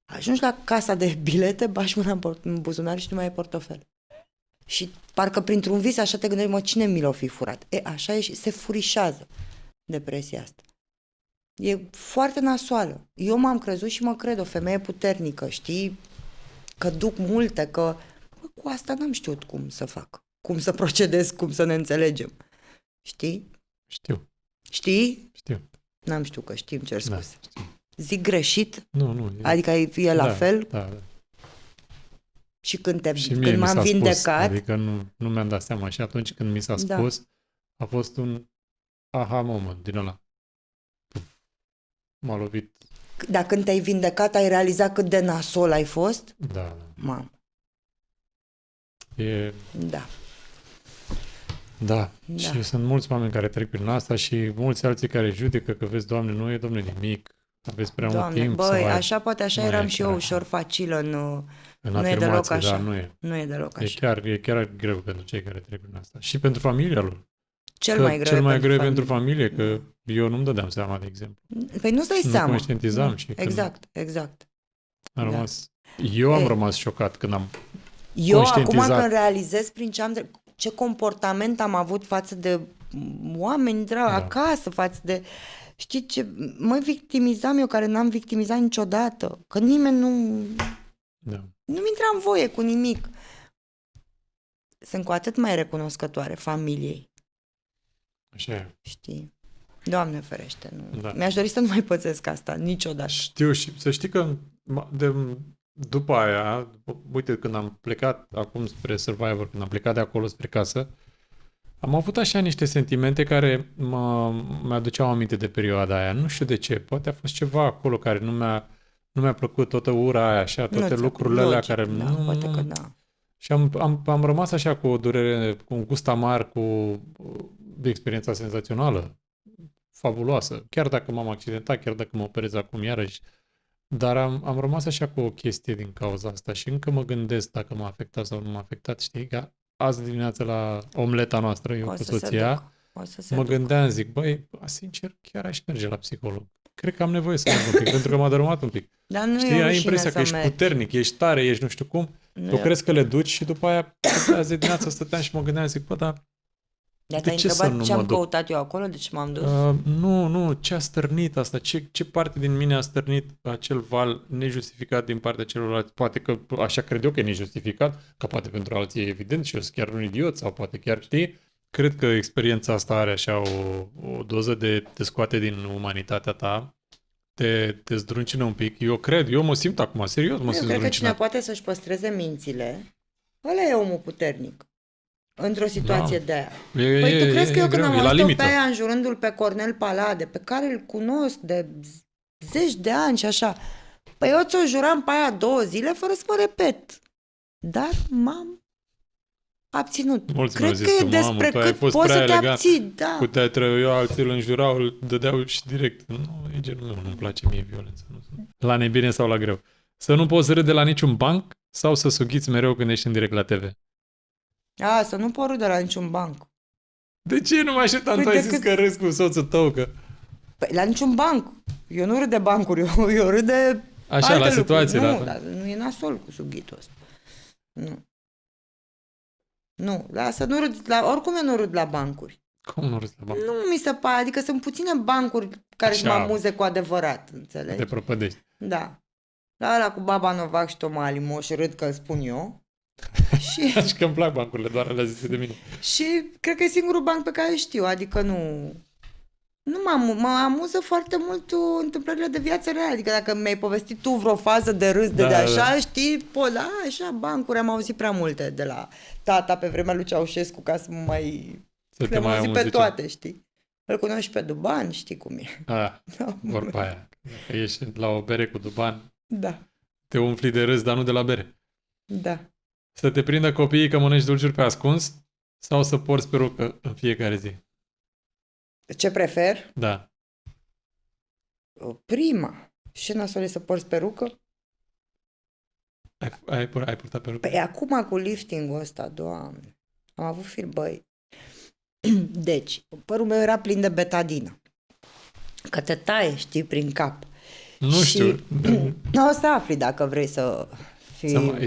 Ajungi la casa de bilete, bași mâna în buzunar și nu mai ai portofel. Și parcă printr-un vis așa te gândești, cine mi l-o fi furat? Așa e și se furișează depresia asta. E foarte nasoală. Eu m-am crezut și mă cred o femeie puternică, știi? Că duc multe, că bă, cu asta n-am știut cum să fac, cum să procedez, cum să ne înțelegem. Știi? Știu. Știi? Știu. N-am știut că știi, îmi cer Da, scuze. știu. Zic greșit? Nu. Adică e la da, fel? Da. Și când, Și mie când mi m-am s-a vindecat, spus, adică nu mi-am dat seama. Și atunci când mi s-a Da. spus, a fost un aha moment din ăla. M-a lovit. dar când te-ai vindecat, ai realizat cât de nasol ai fost? Da. Mamă, E... da. Da. Da. Și sunt mulți oameni care trec prin asta și mulți alții care judecă că vezi, Doamne, nu e, Doamne, nimic. Aveți prea mult Doamne, timp. băi, sau așa poate așa nu eram e și chiar eu, așa. ușor facilă în nu e deloc afirmație, așa. dar nu e. Nu e deloc E așa. chiar greu pentru cei care trec prin asta. Și pentru familia lor. Cel mai greu, pentru familie, că eu nu-mi dădeam seama, de exemplu. Păi nu-ți dai Nu seama. conștientizam Nu. și când Exact. am Da. rămas... Eu am E, rămas șocat când am Eu acum conștientizat. când realizez prin ce comportament am avut față de oameni acasă, față de... Știi ce? Mă victimizam eu, care n-am victimizat niciodată. Că nimeni Da. nu-mi intra în voie cu nimic. Sunt cu atât mai recunoscătoare familiei. Așa e. Știi? Doamne ferește, nu. Da. Mi-aș dori să nu mai pățesc asta niciodată. Știu și să știi că după aia, uite, când am plecat acum spre Survivor, când am plecat de acolo spre casă, am avut așa niște sentimente care mi-aduceau aminte de perioada aia. Nu știu de ce. Poate a fost ceva acolo care nu mi-a plăcut, toată ura aia, așa, toate lucrurile alea care... Da, poate că da. Și am rămas așa cu o durere, cu un gust amar, cu experiența senzațională, fabuloasă. Chiar dacă m-am accidentat, chiar dacă mă operez acum iarăși, dar am rămas așa cu o chestie din cauza asta și încă mă gândesc dacă m-a afectat sau nu m-a afectat. Știi, că azi dimineață la omleta noastră, eu O cu să se soția, ducă. O să se mă ducă. gândeam, zic, băi, sincer, chiar aș merge la psiholog. Cred că am nevoie să merg un pic, pentru că m-a dărâmat un pic. Dar nu Știi, e o ai rușine impresia să că ești mergi. puternic, ești tare, ești nu știu cum. Nu Tu e- crezi că le duci și după aia, azi dimineața stăteam și mă gândeam, zic, bă, dar Dar de te-ai ce să întrebat nu ce mă am duc? căutat eu acolo, de ce m-am dus? Nu, ce a stârnit asta? Ce parte din mine a stârnit acel val nejustificat din partea celorlalți? Poate că așa cred eu că e nejustificat, că poate pentru alții e evident și eu sunt chiar un idiot sau poate chiar știi. Cred că experiența asta are așa o doză de te scoate din umanitatea ta, te zdruncină un pic. Eu mă simt acum, serios, mă Eu simt cred că cine zdruncinat. poate să-și păstreze mințile, ăla e omul puternic. Într-o situație Da. de aia. E Păi tu crezi că eu când greu, am e la auzit-o limită. pe aia înjurându-l pe Cornel Palade, pe care îl cunosc de zeci de ani și așa, păi eu ți-o juram pe aia 2 zile fără să mă repet. Dar m-am abținut. Mulți Cred mi-au zis că e că, mamă, despre tu ai cât fost poți prea să te elegant. abții. Da. Puteai eu alții îl înjurau, îl dădeau și direct. Nu, e genul meu, nu-mi place mie violența. La nebine sau la greu. Să nu poți râde la niciun banc sau să sughiți mereu când ești în direct la TV. A, să nu porul de la niciun banc. De ce nu mă așteptam? Păi Tu ai de zis cât- că râzi cu soțul tău, că... Păi la niciun banc. Eu nu râd de bancuri, eu râd de Așa, alte la lucruri. situație, Nu, da. dar nu e nasol cu sughitul ăsta. Nu. Nu, da, să nu râd, oricum eu nu râd la bancuri. Cum nu râzi la banc? Nu mi se pare, adică sunt puține bancuri care să mă Așa. amuze cu adevărat, înțelegi? Te prăpădești. Da. La ăla cu Baba Novac și Toma Alimoș râd că îl spun eu. și, Și că îmi plac bancurile, doar alea zise de mine. și cred că e singurul banc pe care îl știu, adică nu mă amuză foarte mult întâmplările de viață reală. Adică dacă mi-ai povestit tu vreo fază de râs de așa, știi, da, așa, bancuri, am auzit prea multe de la tata pe vremea lui Ceaușescu ca să mă mai... Să te Le-am mai auzit amuzi pe ce? toate, știi? Îl cunoști pe Duban, știi cum e. Da, Vorba aia. Dacă ești la o bere cu Duban, da, te umfli de râs, dar nu de la bere. da. Să te prindă copiii că mănânci dulciuri pe ascuns sau să porți perucă în fiecare zi? Ce prefer? Da. Prima. Și nasol e să porți perucă? Ai purtat perucă? Păi acum cu lifting-ul ăsta, Doamne, am avut băi. Deci, părul meu era plin de betadină. Că te taie, știi, prin cap. Nu și știu. O să afli dacă vrei să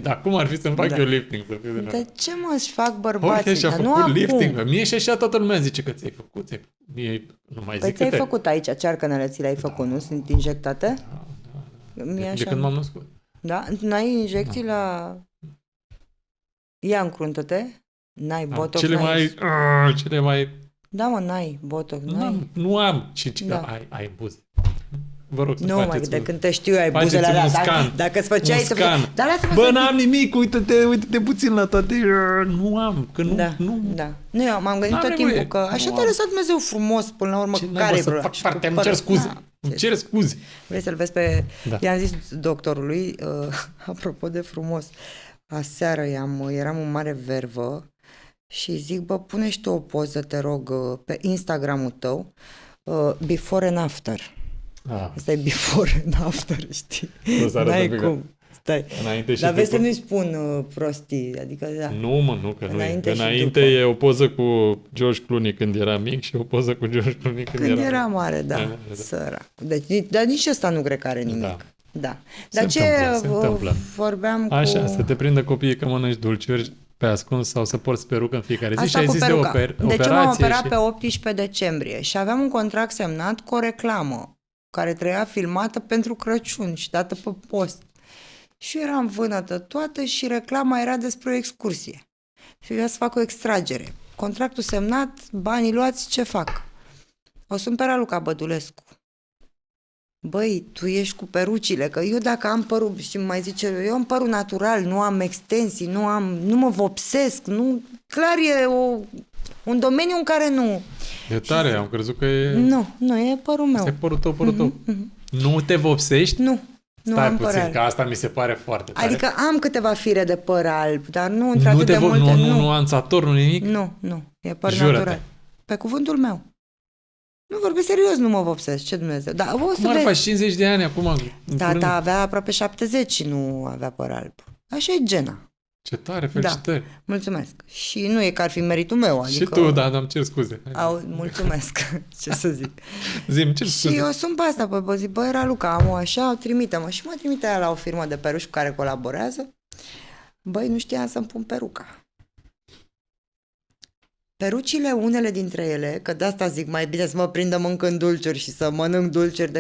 Dar cum ar fi să-mi fac Da. eu lifting? Să fiu de De ce mă-și fac Jorge bărbații? și-a Dar nu făcut lifting. acum. Mie și așa toată lumea zice că ți-ai făcut. Mie nu mai Păi zic ți-ai câte. făcut aici, cearcănele ți le-ai făcut, nu? Sunt injectate? Mie De așa. când m-am născut. Da? N-ai injecții la... Ia încruntă-te. N-ai botox, Cele mai... Da, mă, n-ai botox, n-ai. Nu am. Da. Ai buze. Vă rog să Nu, mai faceți de când te știu, ai faceți buzele alea. un Dacă, scan. dacă îți făceai Un să scan. fie... Dar lasă-mă Bă, să n-am nimic, uite-te puțin la toate. Nu am, că nu... Da, nu. da. Nu, eu m-am gândit N-am tot nevoie. timpul că așa Nu te-a am. lăsat Dumnezeu frumos până la urmă. Ce Care naiba e să problema? fac Și cu parte, îmi păr- cer scuze. Da. Îmi cer scuze. Vrei să-l vezi pe... Da. I-am zis doctorului, apropo de frumos, aseară eram în mare vervă și zic, bă, pune și tu o poză, te rog, pe Instagramul tău, before and after. Asta e before and after, știi? O să arăt un N-ai pic. cum. Stai. Înainte și Dar vezi să după. nu-i spun prostii, adică da. Nu, mă, nu, că Înainte nu și e. Înainte după. e o poză cu George Clooney când era mic și o poză cu George Clooney Când era mare, da, Da. sărac. Deci, dar nici ăsta nu cred că are nimic. Da. Da. Se Dar ce întâmplă, se întâmplă. vorbeam Așa, cu... să te prindă copiii că mănânci dulciuri pe ascuns sau să porți perucă în fiecare zi Asta și ai cu zis peruca. de Deci eu m-am operație operat și... pe 18 decembrie și aveam un contract semnat cu o reclamă care trebuia filmată pentru Crăciun și dată pe post. Și eu eram vânătă toată și reclama era despre o excursie. Și trebuia să fac o extragere. Contractul semnat, banii luați, ce fac? O sun pe Raluca Bădulescu. Băi, tu ești cu perucile, că eu dacă am părul, și mai zice, eu am părul natural, nu am extensii, nu mă vopsesc, nu, clar e un domeniu în care nu. De tare, am crezut că e... Nu, e părul meu. Asta e părul tău. Nu te vopsești? Nu Stai am păr puțin, alb. că asta mi se pare foarte tare. Adică am câteva fire de păr alb, dar nu nu într-atât de multe. nu nuanțator, nu nimic? Nu, e păr Jură-te. natural. Pe cuvântul meu. Nu, vorbesc serios, nu mă vopsesc, ce Dumnezeu. Dar o să Cum ar vezi. faci 50 de ani acum? în curând? Tata avea aproape 70 și nu avea păr alb. Așa e gena. Ce tare, felicitări. Mulțumesc. Și nu e că ar fi meritul meu. Adică... Și tu, da, dar îmi cer scuze. Mulțumesc. Ce să zic. Zi-mi, cer Și scuze. eu sunt pe asta, pe zic, băi, Raluca, am o așa, trimite-mă. Și mă trimite aia la o firmă de peruși cu care colaborează. Băi, nu știam să-mi pun peruca. Perucile, unele dintre ele, că de asta zic, mai bine să mă prindă mâncând dulciuri și să mănânc dulciuri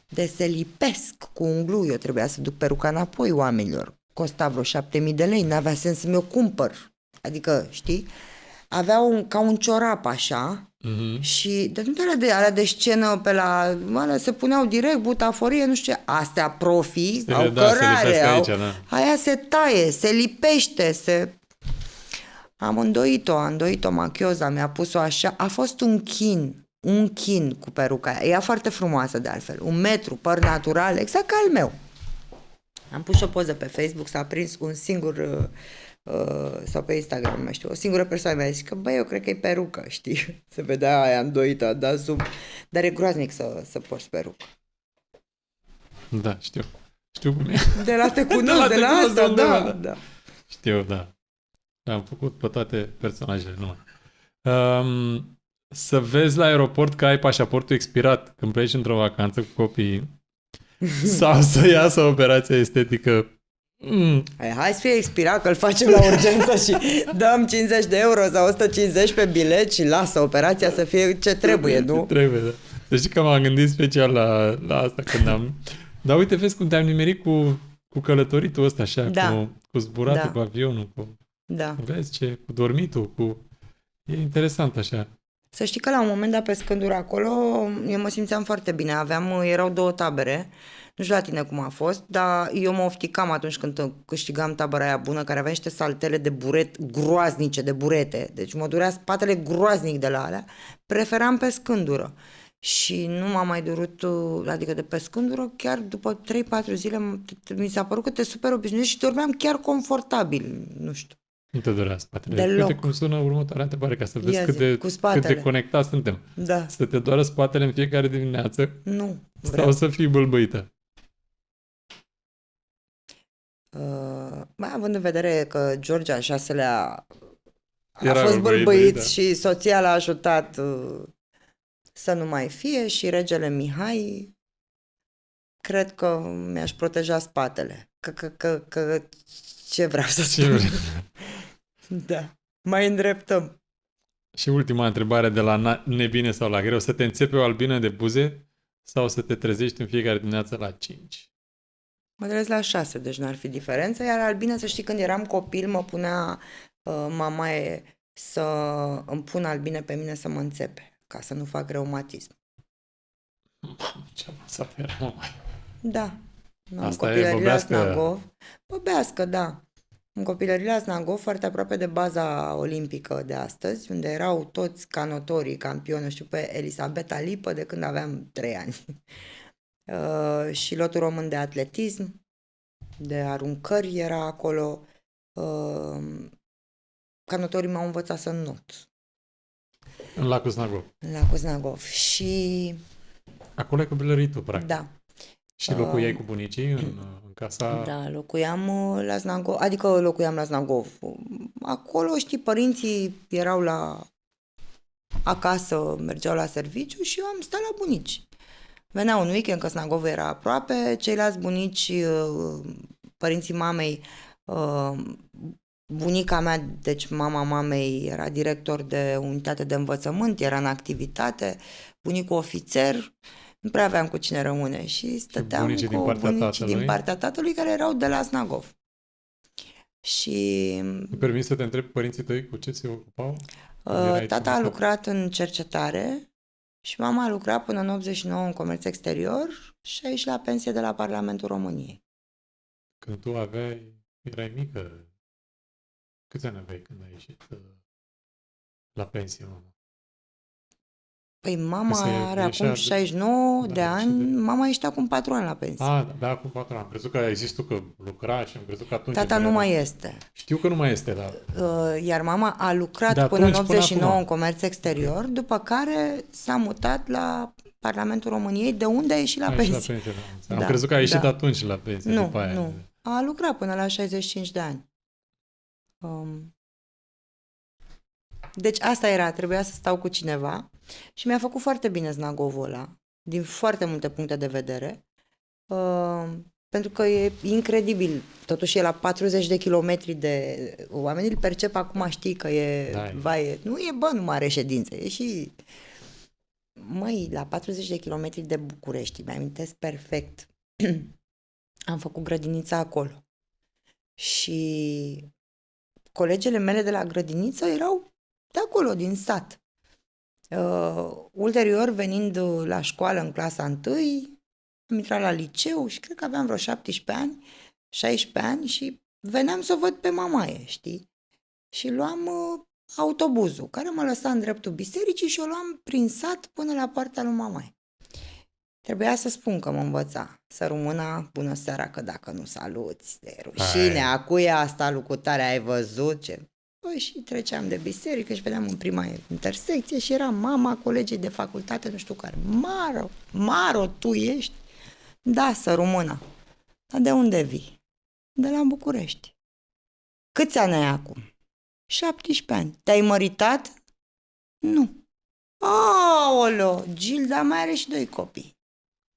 de se lipesc cu un glue. Eu trebuia să duc peruca înapoi oamenilor. Costa vreo 7.000 de lei, n-avea sens să mi-o cumpăr. Adică, știi? Avea ca un ciorap așa și de alea de scenă pe la... Alea se puneau direct, butaforie, nu știu ce. Astea profi, au cărare, lipesc au... aici, da. Aia se taie, se lipește, se... Am îndoit-o machioza, mi-a pus-o așa. A fost un chin cu peruca aia. Ea foarte frumoasă de altfel. 1 metru, păr natural, exact ca al meu. Am pus o poză pe Facebook, s-a prins un singur... sau pe Instagram, nu mai știu, o singură persoană mi-a zis că, băi, eu cred că e perucă, știi? Se vedea aia îndoită, a dat zoom. Dar e groaznic să porți perucă. Da, știu. Știu cum e. De la te cunosc, de la cunosc de asta, undeva, da, da. da. Știu, da. Am făcut pe toate personajele, nu. Să vezi la aeroport că ai pașaportul expirat când pleci într-o vacanță cu copiii sau să iasă o operație estetică. Hai să fie expirat, că îl facem la urgență și dăm 50 de euro sau 150 pe bilet și lasă operația să fie ce trebuie, nu? Trebuie, da. Să știi că m-am gândit special la asta când am... Dar uite, vezi cum te-am nimerit cu călătoritul ăsta așa, Da. cu zburatul, Da. cu avionul, Da. vezi cu dormitul, E interesant așa. Să știi că la un moment dat pe Scândură acolo eu mă simțeam foarte bine. Erau 2 tabere. Nu știu la tine cum a fost, dar eu mă ofticam atunci când câștigam tabăra aia bună, care avea niște saltele de buret groaznice, de burete. Deci mă durea spatele groaznic de la alea. Preferam pe Scândură. Și nu m-a mai durut, adică de pe Scândură, chiar după 3-4 zile mi s-a părut că te super obișnuiești și dormeam chiar confortabil, nu știu. Nu te durea spatele. Deloc. Uite cum sună următoarea întrebare, ca să vezi Ia cât zi, de, cu cât spatele. de conectați suntem. Da. Să te doară spatele în fiecare dimineață Nu. sau să fii bâlbâită? Mai având în vedere că George al VI-lea a Era fost bâlbâit, bâlbâit da. și soția l-a ajutat să nu mai fie și regele Mihai, cred că mi-aș proteja spatele. Ce vreau să Ce spun? vrei? Da. Mai îndreptăm. Și ultima întrebare de la nebine sau la greu. Să te înțepe o albină de buze sau să te trezești în fiecare dimineață la 5? Mă trezesc la 6, deci n-ar fi diferență. Iar albine, să știi, când eram copil, mă punea mamaie să îmi pun albine pe mine să mă înțepe, ca să nu fac reumatism. Ce să era, mă. Da. În Asta e copilărie la băbească? Snagov. Băbească, da. În copilărie la Snagov, foarte aproape de baza olimpică de astăzi, unde erau toți canotorii, campioni, știu pe Elisabeta Lipă de când aveam 3 ani. Și lotul român de atletism, de aruncări era acolo. Canotorii m-au învățat să not În lacul Snagov. la Cuznagov. Și Acolo e copilărit tu, practic. da, Și locuiai cu bunicii în casa... da, locuiam la Snagov, adică locuiam la Snagov. Acolo, știi, părinții erau acasă, mergeau la serviciu și eu am stat la bunici. Veneau un weekend, că Snagov era aproape, ceilalți bunici, părinții mamei, bunica mea, deci mama mamei, era director de unitate de învățământ, era în activitate, bunicul ofițer, nu prea aveam cu cine rămâne și stăteam bunicii cu din partea bunicii tatălui? din partea tatălui care erau de la Snagov. Și Îmi permis să te întreb părinții tăi cu ce se ocupau? Când erai tata a tu? lucrat în cercetare și mama a lucrat până în 89 în comerț exterior și a ieșit la pensie de la Parlamentul României. Când tu erai mică, câți ani aveai când ai ieșit la pensie, mama? Păi Că mama se are ieșea acum 69 da, de și ani, de- mama ieșit acum 4 ani la pensie. Da, acum 4 ani. Am crezut că ai zis tu că lucra și am crezut că atunci... Tata nu mai este. Știu că nu mai este, dar... Iar mama a lucrat De până în atunci până 89 acum. în comerț exterior, după care s-a mutat la Parlamentul României, de unde a ieșit la Ai ieșit pensie. la pensie, da. Am Da, crezut că ai ieșit da. atunci la pensie, Nu, după aia. nu. A lucrat până la 65 de ani. Deci asta era, trebuia să stau cu cineva și mi-a făcut foarte bine Znagovul ăla, din foarte multe puncte de vedere, pentru că e incredibil, totuși e la 40 de kilometri de... Oamenii îl percep acum, știi că e... Da, e. Vai, nu e, bă, numai reședință, e și... Măi, la 40 de kilometri de București, mi-amintesc perfect, am făcut grădinița acolo și colegele mele de la grădiniță erau de acolo, din sat. Ulterior, venind la școală în clasa 1, am intrat la liceu și cred că aveam vreo 17 ani, 16 ani și veneam să o văd pe mamaie, știi? Și luam autobuzul, care mă lăsa în dreptul bisericii și o luam prin sat până la poarta lui mamaie. Trebuia să spun că mă învăța să rămână bună seara, că dacă nu saluți, de rușine, acuia asta lucrutare, ai văzut ce... Păi și treceam de biserică și vedeam în prima intersecție și era mama colegii de facultate, nu știu care. Maro, tu ești? Da, să rămână. Dar de unde vii? De la București. Câți ani ai acum? 17 ani. Te-ai măritat? Nu. Aoleo, Gilda mai are și 2 copii.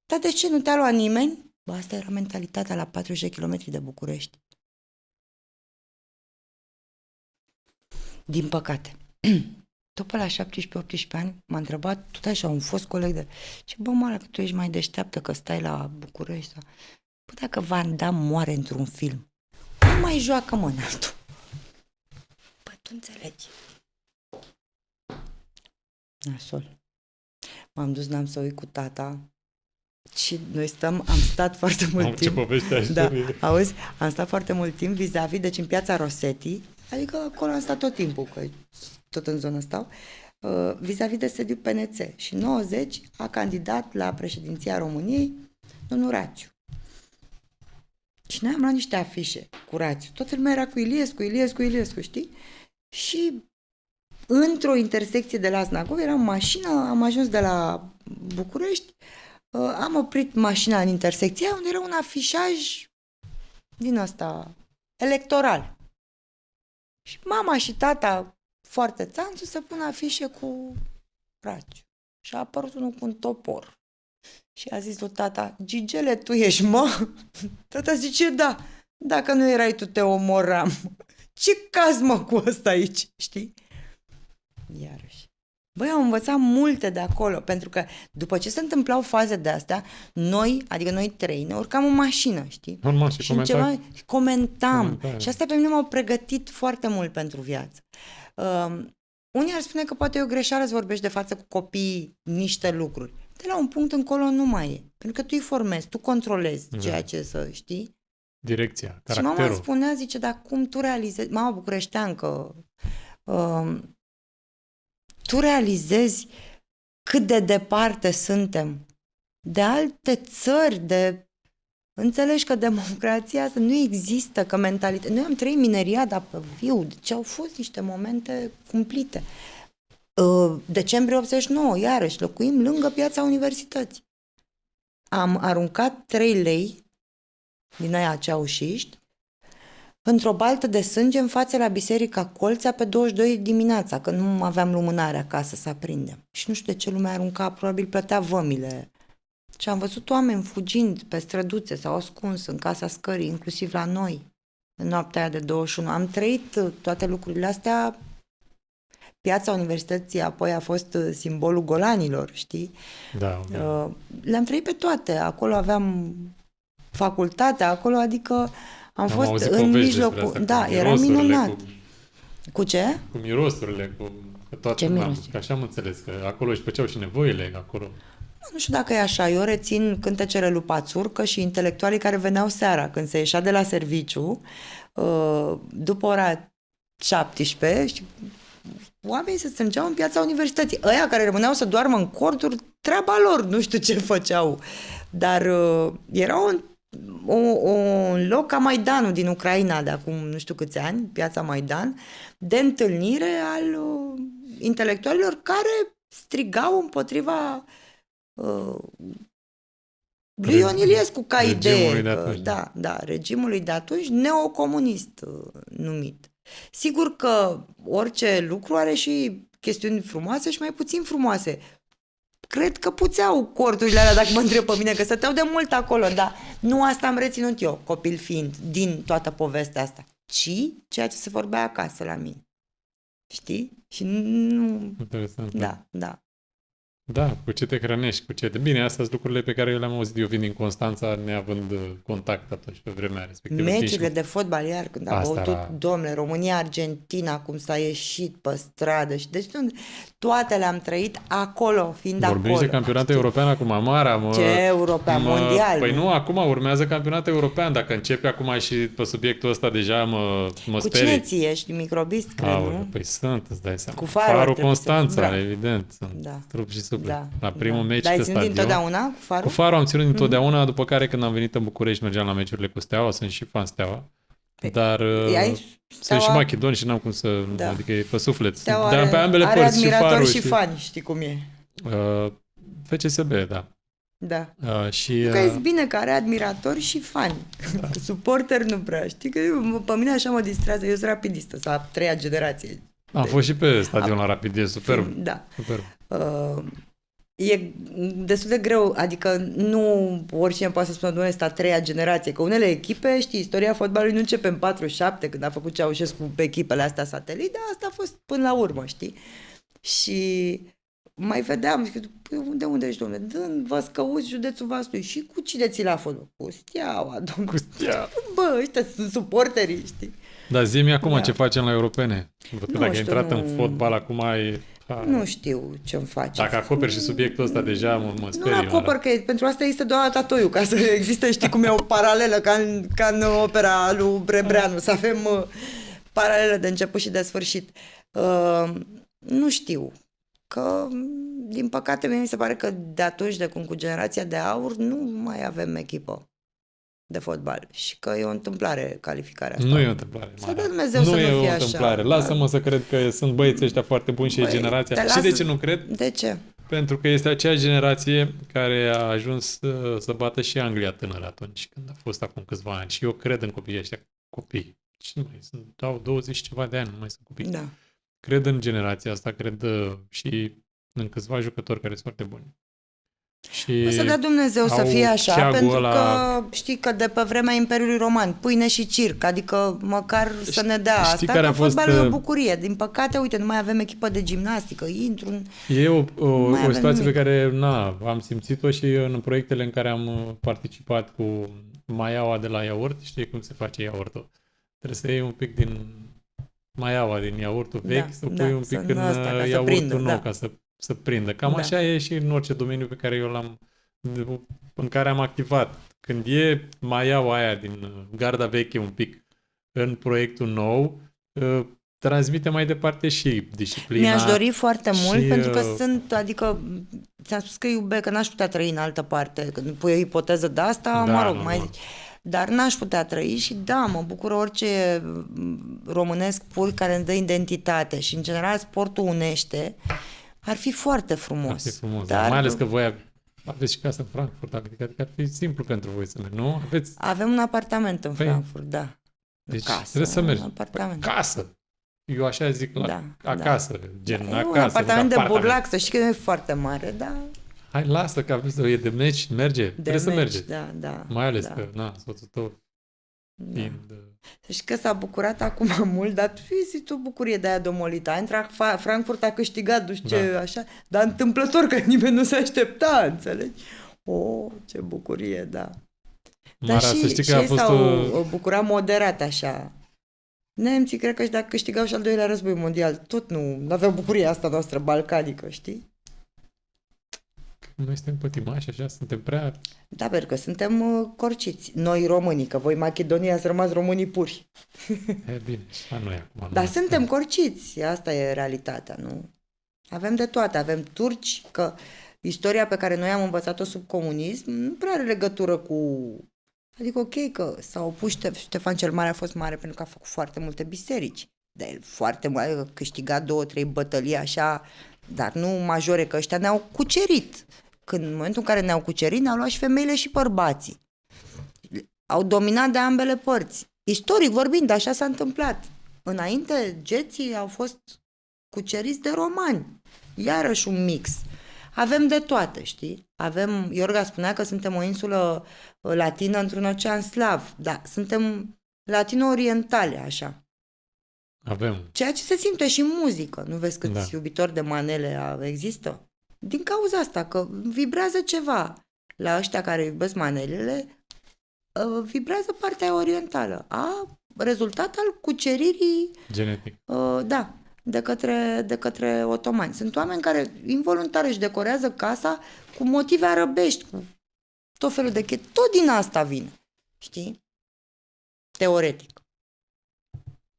Dar de ce nu te-a luat nimeni? Bă, asta era mentalitatea la 40 de kilometri de București. Din păcate. Tot pe la 17-18 ani m-a întrebat, tot așa, un fost coleg de... Ce bă, Mara, că tu ești mai deșteaptă, că stai la București. Sau... Bă, dacă Van Damme moare într-un film, nu mai joacă, mă, în altul. Bă, tu înțelegi. Nasol. M-am dus, n-am să uit cu tata și noi am stat foarte mult Ce timp. povești ai Da, auzi, am stat foarte mult timp vis-a-vis, deci în piața Rosetti, adică acolo am stat tot timpul, că tot în zonă stau, vis-a-vis de sediul PNC. Și în 90 a candidat la președinția României domnul Rațiu. Și noi am luat niște afișe cu Rațiu. Toată lumea era cu Iliescu, știi? Și într-o intersecție de la Znagov eram în mașină, am ajuns de la București, am oprit mașina în intersecția unde era un afișaj din ăsta electoral. Și mama și tata, foarte țanțu, să pună afișe cu Rațiu. Și a apărut unul cu un topor. Și a zis lui tata, Gigele, tu ești, mă? Tata zice, da. Dacă nu erai tu, te omoram. Ce caz, mă, cu ăsta aici, știi? Iarăși. Băi, am învățat multe de acolo, pentru că după ce se întâmplau faze de astea, noi, adică noi trei, ne urcam în mașină, știi? Normal, și Și în ceva comentam. Comentare. Și astea pe mine m-au pregătit foarte mult pentru viață. Unii ar spune că poate e o greșeală să vorbești de față cu copiii niște lucruri. De la un punct încolo nu mai e. Pentru că tu îi formezi, tu controlezi ceea ce să știi. Direcția, Și mama caracterul. spunea, zice, dar cum tu realizezi, mama bucureșteancă, tu realizezi cât de departe suntem de alte țări, înțelegi că democrația asta nu există, că mentalitatea... Noi am trăit mineriada pe viu, deci au fost niște momente cumplite. Decembrie 89, iarăși, locuim lângă piața universității. Am aruncat 3 lei din aia ceaușiști într-o baltă de sânge în fața la Biserica Colțea pe 22 dimineața, că nu aveam lumânare acasă să aprindem. Și nu știu de ce lumea arunca, probabil plătea vămile. Și am văzut oameni fugind pe străduțe, s-au ascuns în casa scării, inclusiv la noi, în noaptea aia de 21. Am trăit toate lucrurile astea. Piața universității apoi a fost simbolul golanilor, știi? Da. Le-am trăit pe toate. Acolo aveam facultatea, acolo, adică am fost auzit în povești despre mijlocul... asta, Da, cu era mirosurile, minunat. Cu ce? Cu mirosurile, că toată Ce miros? Că așa am înțeles, că acolo își făceau și nevoile, acolo. Nu știu dacă e așa. Eu rețin cântecele lui Pațurcă și intelectualii care veneau seara, când se ieșea de la serviciu, după ora 17, și oamenii se strângeau în piața universității. Ăia care rămâneau să doarmă în corturi, treaba lor, nu știu ce făceau. Dar era un loc ca Maidanul din Ucraina de acum nu știu câți ani, piața Maidan, de întâlnire al intelectualilor care strigau împotriva lui Ion Iliescu ca Regimului idee. de atunci, Da, regimului de atunci, neocomunist numit. Sigur că orice lucru are și chestiuni frumoase și mai puțin frumoase. Cred că puțeau corturile alea, dacă mă întreb pe mine, că stăteau de mult acolo, dar nu asta am reținut eu, copil fiind, din toată povestea asta, ci ceea ce se vorbea acasă la mine. Știi? Și nu... Interesant. Da. Da, cu ce te hrănești, cu ce te... Bine, astea sunt lucrurile pe care eu le-am auzit eu vin din Constanța, neavând contact atunci pe vremea respectivă. Meciurile de fotbal, iar când a Asta băutut, era- domnule, România-Argentina, cum s-a ieșit pe stradă și deci toate le-am trăit acolo, fiind Vorbim acolo. de campionatul european acum, Amara, Ce european, mondial. Păi nu, acum urmează campionatul european, dacă începe acum și pe subiectul ăsta deja mă Cu sperii. cine ții? Ești microbist, cred, Aoleu, nu? păi sunt, îți dai seama. Cu Farul ar trebui Constanța, să- da. evident. Sunt Da. trup și suflet. Da. La primul meci Dar ai pe ținut stadion. dintotdeauna cu Farul? Cu Farul am ținut dintotdeauna, după care când am venit în București mergeam la meciurile cu Steaua, sunt și fan Steaua. Păi, Dar ai sunt și machedoni și n-am cum să... Da. Adică e pe suflet. Steaua Dar pe ambele are părți, și admiratori Farul și fani, știi cum e. FCSB, da. Da. Și... Că e bine că are admiratori și fani. Da. Suporteri nu prea. Știi că pe mine așa mă distrează. Eu sunt rapidistă, sau a 3-a generație. Am fost și pe stadion la Rapid, e superb. Da. Superb. E destul de greu, adică nu oricine poate să spună, domnule, este a 3-a generație, că unele echipe, știi, istoria fotbalului nu începe în 47, când a făcut Ceaușescu pe echipele astea satelit, dar asta a fost până la urmă, știi? Și mai vedeam, zic, păi, unde ești, domnule? Dând Văscăuți, județul Vaslui. Și cu cine ți la fotbal? Cu Steaua, domnule. Cu Steaua. Bă, ăștia sunt suporterii, știi? Dar zi-mi acum Da. ce facem la europene. Văd că Nu dacă ai știu, intrat nu- în fotbal, acum ai... Nu știu ce-mi face. Dacă acoperi și subiectul ăsta, deja mă sperii. Nu acopăr, că pentru asta este doar tatoiul, ca să existe, știi cum e o paralelă, ca în opera lui Brebreanu, să avem paralelă de început și de sfârșit. Nu știu, că din păcate mie mi se pare că de atunci, de cum cu generația de aur, nu mai avem echipă de fotbal și că e o întâmplare calificarea asta. Nu e o întâmplare Să mare. dea Dumnezeu să nu e fie o așa. întâmplare. Lasă-mă să cred că sunt băieții ăștia foarte buni și e Băi, generația. te Și lasă- de ce nu cred? De ce? Pentru că este aceeași generație care a ajuns să bată și Anglia tânără atunci, când a fost acum câțiva ani. Și eu cred în copiii ăștia. Copii. Ce nu mai sunt? Dau 20 ceva de ani, nu mai sunt copii. Da. Cred în generația asta, cred și în câțiva jucători care sunt foarte buni. Și O să dea Dumnezeu să au fie așa, ceagul pentru ăla- că știi că de pe vremea Imperiului Roman, pâine și circ, adică măcar să ne dea Știi asta, care că a fost, fotbalul e o bucurie. Din păcate, uite, nu mai avem echipă de gimnastică, intru în... E o mai avem situație pe nimic. care am simțit-o și în proiectele în care am participat cu maiaua de la iaurt. Știi cum se face iaurtul? Trebuie să iei un pic din maiaua din iaurtul Da, vechi, să o da, pui un să pic în nu ăsta, ca să iaurtul prindă, nou, da. ca să prindă. Cam Da. așa e și în orice domeniu pe care eu în care am activat. Când e maiaua aia din garda veche un pic în proiectul nou, transmite mai departe și disciplina. Mi-aș dori foarte mult, și, pentru că adică, ți-am spus că iubesc, că n-aș putea trăi în altă parte. Când pui o ipoteză de asta, Da, mă rog, normal. mai zici. Dar n-aș putea trăi și da, mă bucură orice românesc pur care îmi dă identitate și în general sportul unește. Ar fi foarte frumos. Ar fi frumos, Dar mai ales că voi aveți și casă în Frankfurt, adică ar fi simplu pentru voi să mergi, nu? Aveți, avem un apartament în Păi, Frankfurt, da. deci Casă, trebuie să mergi. un apartament. Casă! Eu așa zic Da, acasă, gen E acasă. un apartament de burlac, să știi că nu e foarte mare, dar Hai, lasă că e de meci, merge, de trebuie să meci, mergeți. Da, da. Mai ales da, că, soțul tău da. fiind... Să știi că s-a bucurat acum mult, dar tu o bucurie de aia domolită. A intrat Frankfurt, a câștigat, nu știu ce, Da. așa, dar întâmplător, că nimeni nu se aștepta, înțelegi? Ce bucurie, da. Dar Mara, și, să știi și că a ei fost s-au bucurat moderat, așa. Nemții, cred că și dacă câștigau și al doilea război mondial, tot nu aveau bucuria asta noastră balcanică, știi? Noi suntem pătimași, așa, suntem prea... Da, pentru că suntem corciți. Noi românii, că voi Macedonia ați rămas românii puri. E bine, și noi acum. Dar nu? suntem corciți, asta e realitatea, nu? Avem de toate, avem turci, că istoria pe care noi am învățat-o sub comunism nu prea are legătură cu... Adică ok că s-au opus, Ștefan cel Mare a fost mare pentru că a făcut foarte multe biserici, dar el foarte mare, a câștigat 2-3 bătălii așa, dar nu majore, că ăștia ne-au cucerit. Când, în momentul în care ne-au cucerit, ne-au luat și femeile și bărbații. Au dominat de ambele părți. Istoric vorbind, așa s-a întâmplat. Înainte, geții au fost cuceriți de romani. Iarăși un mix. Avem de toate, știi? Iorga spunea că suntem o insulă latină într-un ocean slav. Da, suntem latino-orientale, așa. Avem. Ceea ce se simte și în muzică. Nu vezi câți Da. iubitori de manele există? Din cauza asta, că vibrează ceva. La ăștia care iubesc manelele, vibrează partea orientală. Rezultat al cuceririi, Genetic. da, de către otomani. Sunt oameni care involuntar își decorează casa cu motive arăbești, cu tot felul de tot din asta vine. Știi? Teoretic.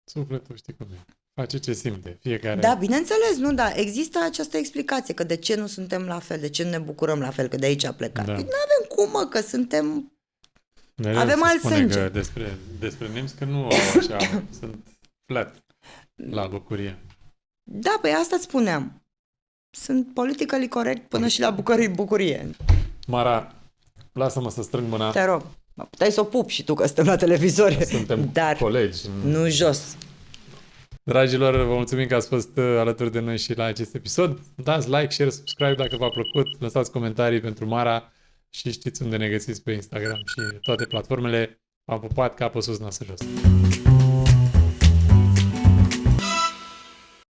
Sufletul știi cum e. Face ce simte. Fiecare. Da, bineînțeles, nu, da. Există această explicație, că de ce nu suntem la fel, de ce nu ne bucurăm la fel, că de aici a plecat. Da. Păi nu avem cum, mă, că suntem... Mereu avem se alt spune sânge. Că despre nemți că nu au așa, sunt flat la bucurie. Da, păi asta îți spuneam. Sunt politically corect până și la bucurie. Mara, lasă-mă să strâng mâna. Te rog. Puteai să o pup și tu, că suntem la televizor. Suntem Dar colegi. nu jos. Dragilor, vă mulțumim că ați fost alături de noi și la acest episod. Dați like, share, subscribe dacă v-a plăcut. Lăsați comentarii pentru Mara și știți unde ne găsiți pe Instagram și toate platformele. V-am pupat, capul sus, nasă jos.